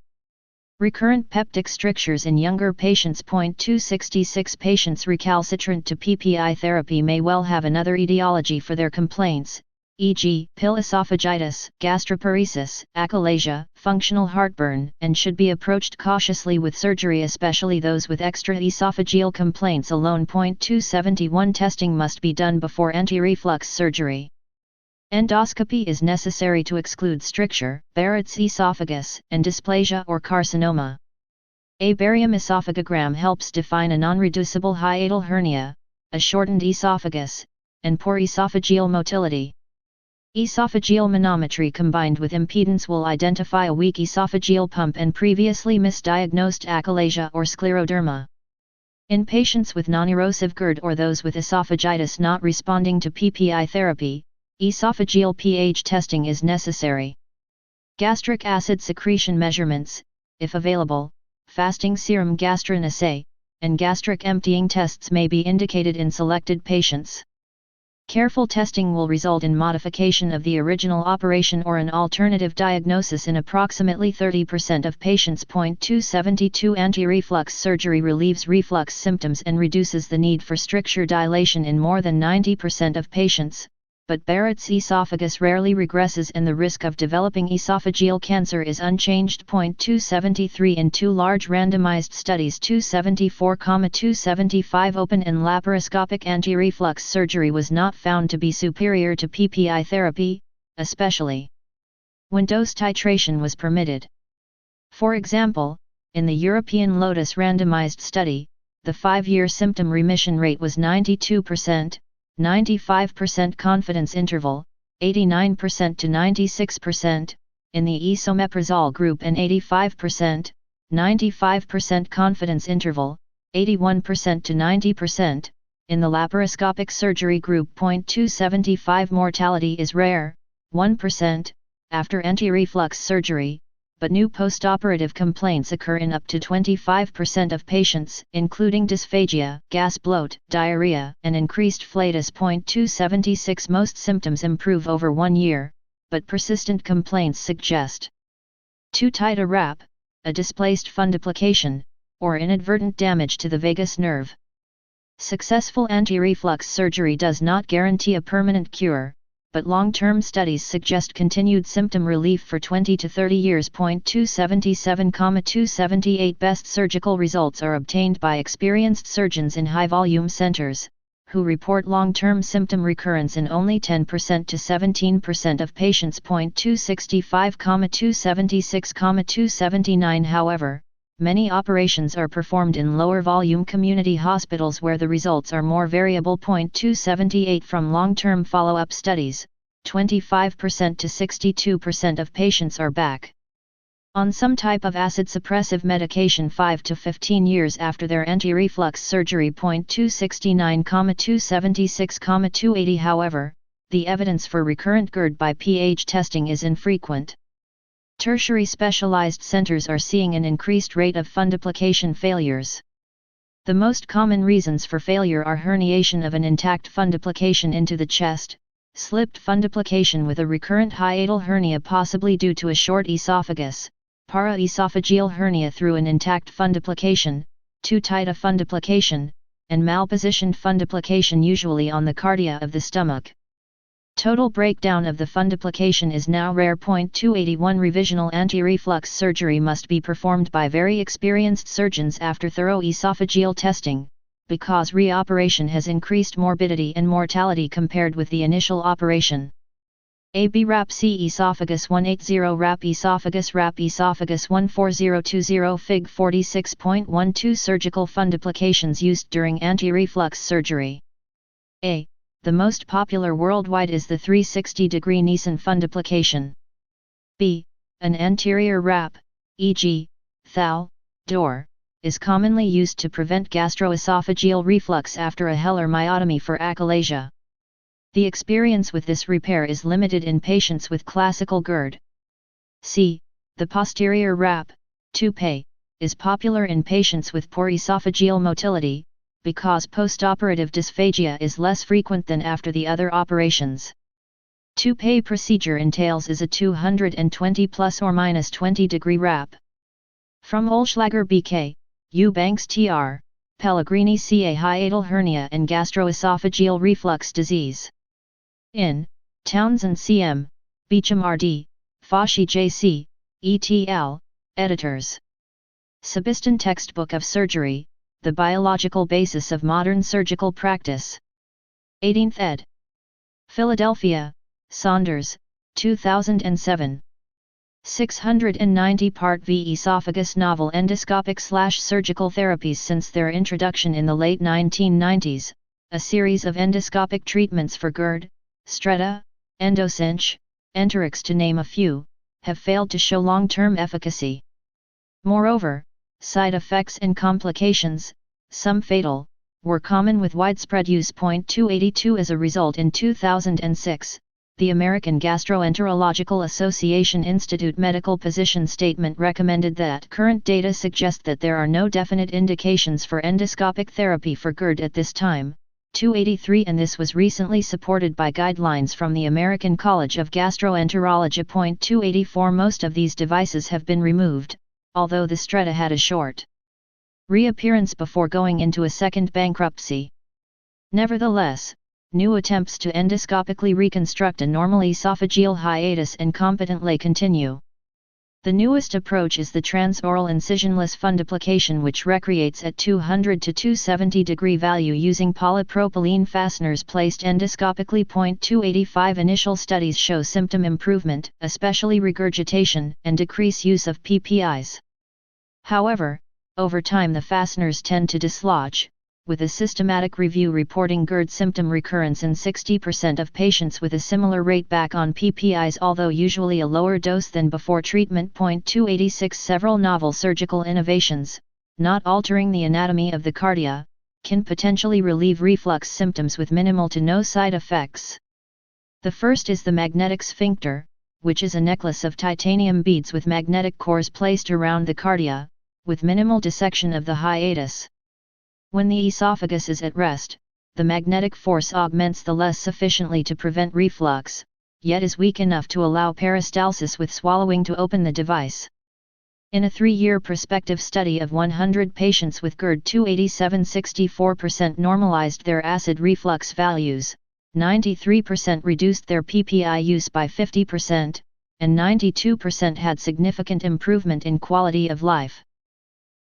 Recurrent peptic strictures in younger patients. 266 Patients recalcitrant to PPI therapy may well have another etiology for their complaints, e.g., pill esophagitis, gastroparesis, achalasia, functional heartburn, and should be approached cautiously with surgery, especially those with extraesophageal complaints alone. 271 Testing must be done before anti-reflux surgery. Endoscopy is necessary to exclude stricture, Barrett's esophagus, and dysplasia or carcinoma. A barium esophagogram helps define a non-reducible hiatal hernia, a shortened esophagus, and poor esophageal motility. Esophageal manometry combined with impedance will identify a weak esophageal pump and previously misdiagnosed achalasia or scleroderma. In patients with non-erosive GERD or those with esophagitis not responding to PPI therapy, esophageal pH testing is necessary. Gastric acid secretion measurements, if available, fasting serum gastrin assay, and gastric emptying tests may be indicated in selected patients. Careful testing will result in modification of the original operation or an alternative diagnosis in approximately 30% of patients. 272 Anti-reflux surgery relieves reflux symptoms and reduces the need for stricture dilation in more than 90% of patients, but Barrett's esophagus rarely regresses and the risk of developing esophageal cancer is unchanged. 273 In two large randomized studies 274,275 open and laparoscopic anti-reflux surgery was not found to be superior to PPI therapy, especially when dose titration was permitted. For example, in the European Lotus randomized study, the 5-year symptom remission rate was 92%, 95% confidence interval, 89% to 96%, in the esomeprazole group and 85%, 95% confidence interval, 81% to 90%, in the laparoscopic surgery group. 275 Mortality is rare, 1%, after anti-reflux surgery, but new postoperative complaints occur in up to 25% of patients, including dysphagia, gas bloat, diarrhea, and increased flatus. 276 Most symptoms improve over 1 year, but persistent complaints suggest too tight a wrap, a displaced fundoplication, or inadvertent damage to the vagus nerve. Successful anti-reflux surgery does not guarantee a permanent cure, but long-term studies suggest continued symptom relief for 20 to 30 years. 277,278 Best surgical results are obtained by experienced surgeons in high-volume centers, who report long-term symptom recurrence in only 10% to 17% of patients. 265,276,279 However, many operations are performed in lower-volume community hospitals where the results are more variable. 278 From long-term follow-up studies, 25% to 62% of patients are back on some type of acid-suppressive medication 5 to 15 years after their anti-reflux surgery. 269,276,280 However, the evidence for recurrent GERD by pH testing is infrequent. Tertiary specialized centers are seeing an increased rate of fundoplication failures. The most common reasons for failure are herniation of an intact fundoplication into the chest, slipped fundoplication with a recurrent hiatal hernia possibly due to a short esophagus, paraesophageal hernia through an intact fundoplication, too tight a fundoplication, and malpositioned fundoplication usually on the cardia of the stomach. Total breakdown of the fundoplication is now rare. 281 Revisional anti-reflux surgery must be performed by very experienced surgeons after thorough esophageal testing, because reoperation has increased morbidity and mortality compared with the initial operation. AB RAP C esophagus 180 RAP esophagus 14020 Fig 46.12 Surgical fundoplications used during anti-reflux surgery. A. The most popular worldwide is the 360-degree Nissen fundoplication. B. An anterior wrap, e.g., thal, door, is commonly used to prevent gastroesophageal reflux after a Heller myotomy for achalasia. The experience with this repair is limited in patients with classical GERD. C. The posterior wrap, toupee, is popular in patients with poor esophageal motility, because postoperative dysphagia is less frequent than after the other operations. Toupee procedure entails is a 220 plus or minus 20 degree wrap. From Olschlager BK, Eubanks TR, Pellegrini CA hiatal hernia and gastroesophageal reflux disease. In Townsend CM, Beecham RD, Fauci JC, ETL, editors. Sabiston Textbook of Surgery, The Biological Basis of Modern Surgical Practice. 18th ed. Philadelphia, Saunders, 2007. 690 Part V Esophagus Novel endoscopic/surgical therapies since their introduction in the late 1990s, a series of endoscopic treatments for GERD, stretta, Endocinch, Enterix to name a few, have failed to show long-term efficacy. Moreover, side effects and complications, some fatal, were common with widespread use. 282 As a result, in 2006, the American Gastroenterological Association Institute medical position statement recommended that current data suggest that there are no definite indications for endoscopic therapy for GERD at this time. 283 And this was recently supported by guidelines from the American College of Gastroenterology. 284 Most of these devices have been removed, although the Stretta had a short reappearance before going into a second bankruptcy. Nevertheless, new attempts to endoscopically reconstruct a normal esophageal hiatus and competently continue. The newest approach is the transoral incisionless fundoplication, which recreates at 200 to 270 degree value using polypropylene fasteners placed endoscopically. 285 Initial studies show symptom improvement, especially regurgitation, and decrease use of PPIs. However, over time the fasteners tend to dislodge, with a systematic review reporting GERD symptom recurrence in 60% of patients with a similar rate back on PPIs, although usually a lower dose than before treatment. 286 Several novel surgical innovations, not altering the anatomy of the cardia, can potentially relieve reflux symptoms with minimal to no side effects. The first is the magnetic sphincter, which is a necklace of titanium beads with magnetic cores placed around the cardia, with minimal dissection of the hiatus. When the esophagus is at rest, the magnetic force augments the less sufficiently to prevent reflux, yet is weak enough to allow peristalsis with swallowing to open the device. In a 3-year prospective study of 100 patients with GERD, 287 64% normalized their acid reflux values, 93% reduced their PPI use by 50%, and 92% had significant improvement in quality of life.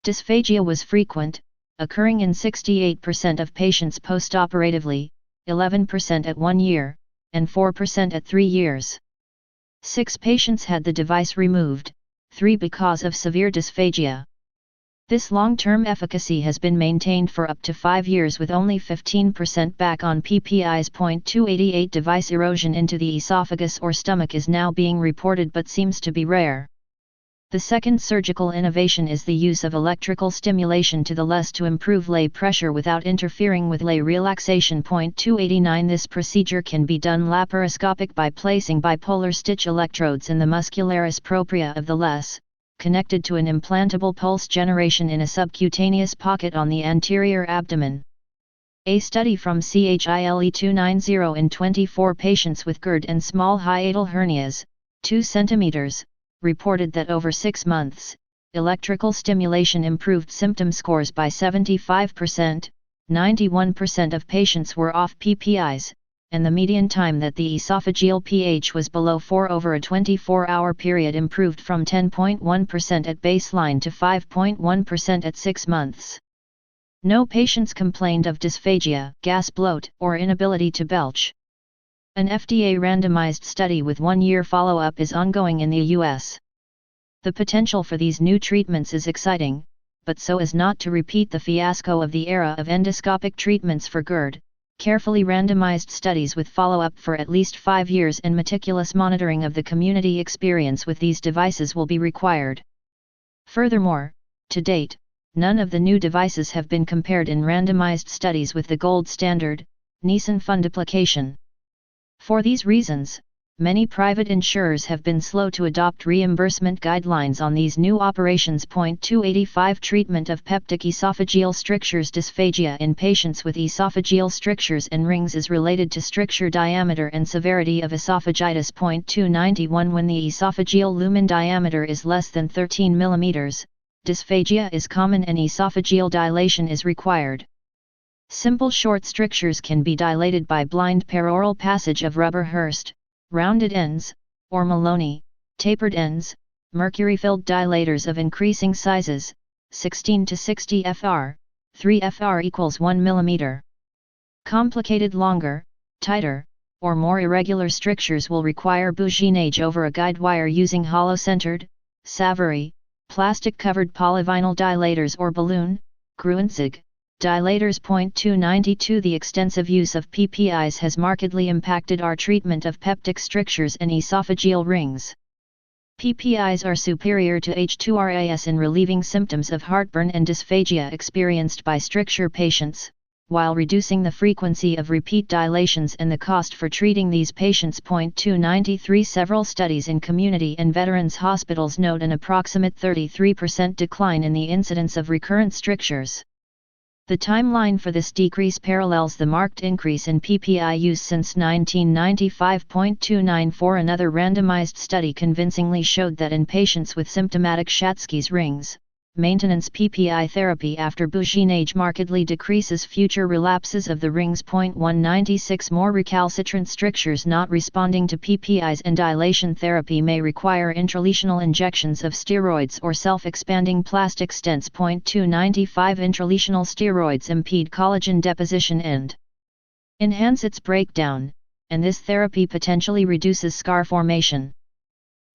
Dysphagia was frequent, occurring in 68% of patients postoperatively, 11% at 1 year, and 4% at 3 years. 6 patients had the device removed, 3 because of severe dysphagia. This long-term efficacy has been maintained for up to 5 years with only 15% back on PPIs. 288 Device erosion into the esophagus or stomach is now being reported but seems to be rare. The second surgical innovation is the use of electrical stimulation to the LES to improve lay pressure without interfering with lay relaxation. 289 This procedure can be done laparoscopic by placing bipolar stitch electrodes in the muscularis propria of the LES, connected to an implantable pulse generation in a subcutaneous pocket on the anterior abdomen. A study from CHILE 290 in 24 patients with GERD and small hiatal hernias, 2 cm, reported that over 6 months, electrical stimulation improved symptom scores by 75%, 91% of patients were off PPIs, and the median time that the esophageal pH was below 4 over a 24-hour period improved from 10.1% at baseline to 5.1% at 6 months. No patients complained of dysphagia, gas bloat, or inability to belch. An FDA randomized study with 1-year follow-up is ongoing in the US. The potential for these new treatments is exciting, but so as not to repeat the fiasco of the era of endoscopic treatments for GERD, carefully randomized studies with follow-up for at least 5 years and meticulous monitoring of the community experience with these devices will be required. Furthermore, to date, none of the new devices have been compared in randomized studies with the gold standard, Nissen fundoplication. For these reasons, many private insurers have been slow to adopt reimbursement guidelines on these new operations. 285 Treatment of peptic esophageal strictures. Dysphagia in patients with esophageal strictures and rings is related to stricture diameter and severity of esophagitis. 291 When the esophageal lumen diameter is less than 13 mm, dysphagia is common and esophageal dilation is required. Simple short strictures can be dilated by blind peroral passage of rubber Hurst, rounded ends, or Maloney, tapered ends, mercury-filled dilators of increasing sizes, 16 to 60 fr, 3 fr equals 1 mm. Complicated longer, tighter, or more irregular strictures will require bouginage over a guide wire using hollow-centered, Savary, plastic-covered polyvinyl dilators or balloon, Gruenzig, Dilators. 292 The extensive use of PPIs has markedly impacted our treatment of peptic strictures and esophageal rings. PPIs are superior to H2RAS in relieving symptoms of heartburn and dysphagia experienced by stricture patients, while reducing the frequency of repeat dilations and the cost for treating these patients. 293 Several studies in community and veterans hospitals note an approximate 33% decline in the incidence of recurrent strictures. The timeline for this decrease parallels the marked increase in PPI use since 1995. 294 Another randomized study convincingly showed that in patients with symptomatic Schatzki's rings, maintenance PPI therapy after bouginage markedly decreases future relapses of the rings. 196 More recalcitrant strictures not responding to PPIs and dilation therapy may require intralesional injections of steroids or self-expanding plastic stents. 295 Intralesional steroids impede collagen deposition and enhance its breakdown, and this therapy potentially reduces scar formation.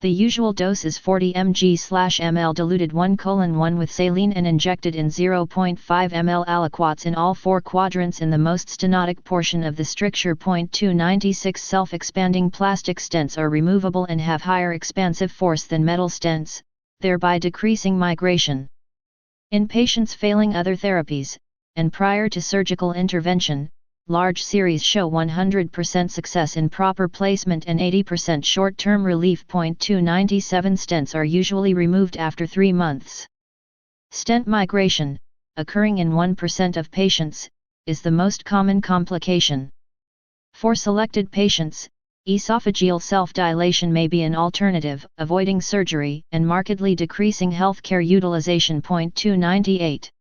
The usual dose is 40 mg/ml diluted 1:1 with saline and injected in 0.5 ml aliquots in all four quadrants in the most stenotic portion of the stricture. 296 Self-expanding plastic stents are removable and have higher expansive force than metal stents, thereby decreasing migration. In patients failing other therapies, and prior to surgical intervention, large series show 100% success in proper placement and 80% short-term relief. 297 Stents are usually removed after 3 months. Stent migration, occurring in 1% of patients, is the most common complication. For selected patients, esophageal self-dilation may be an alternative, avoiding surgery and markedly decreasing healthcare utilization. 298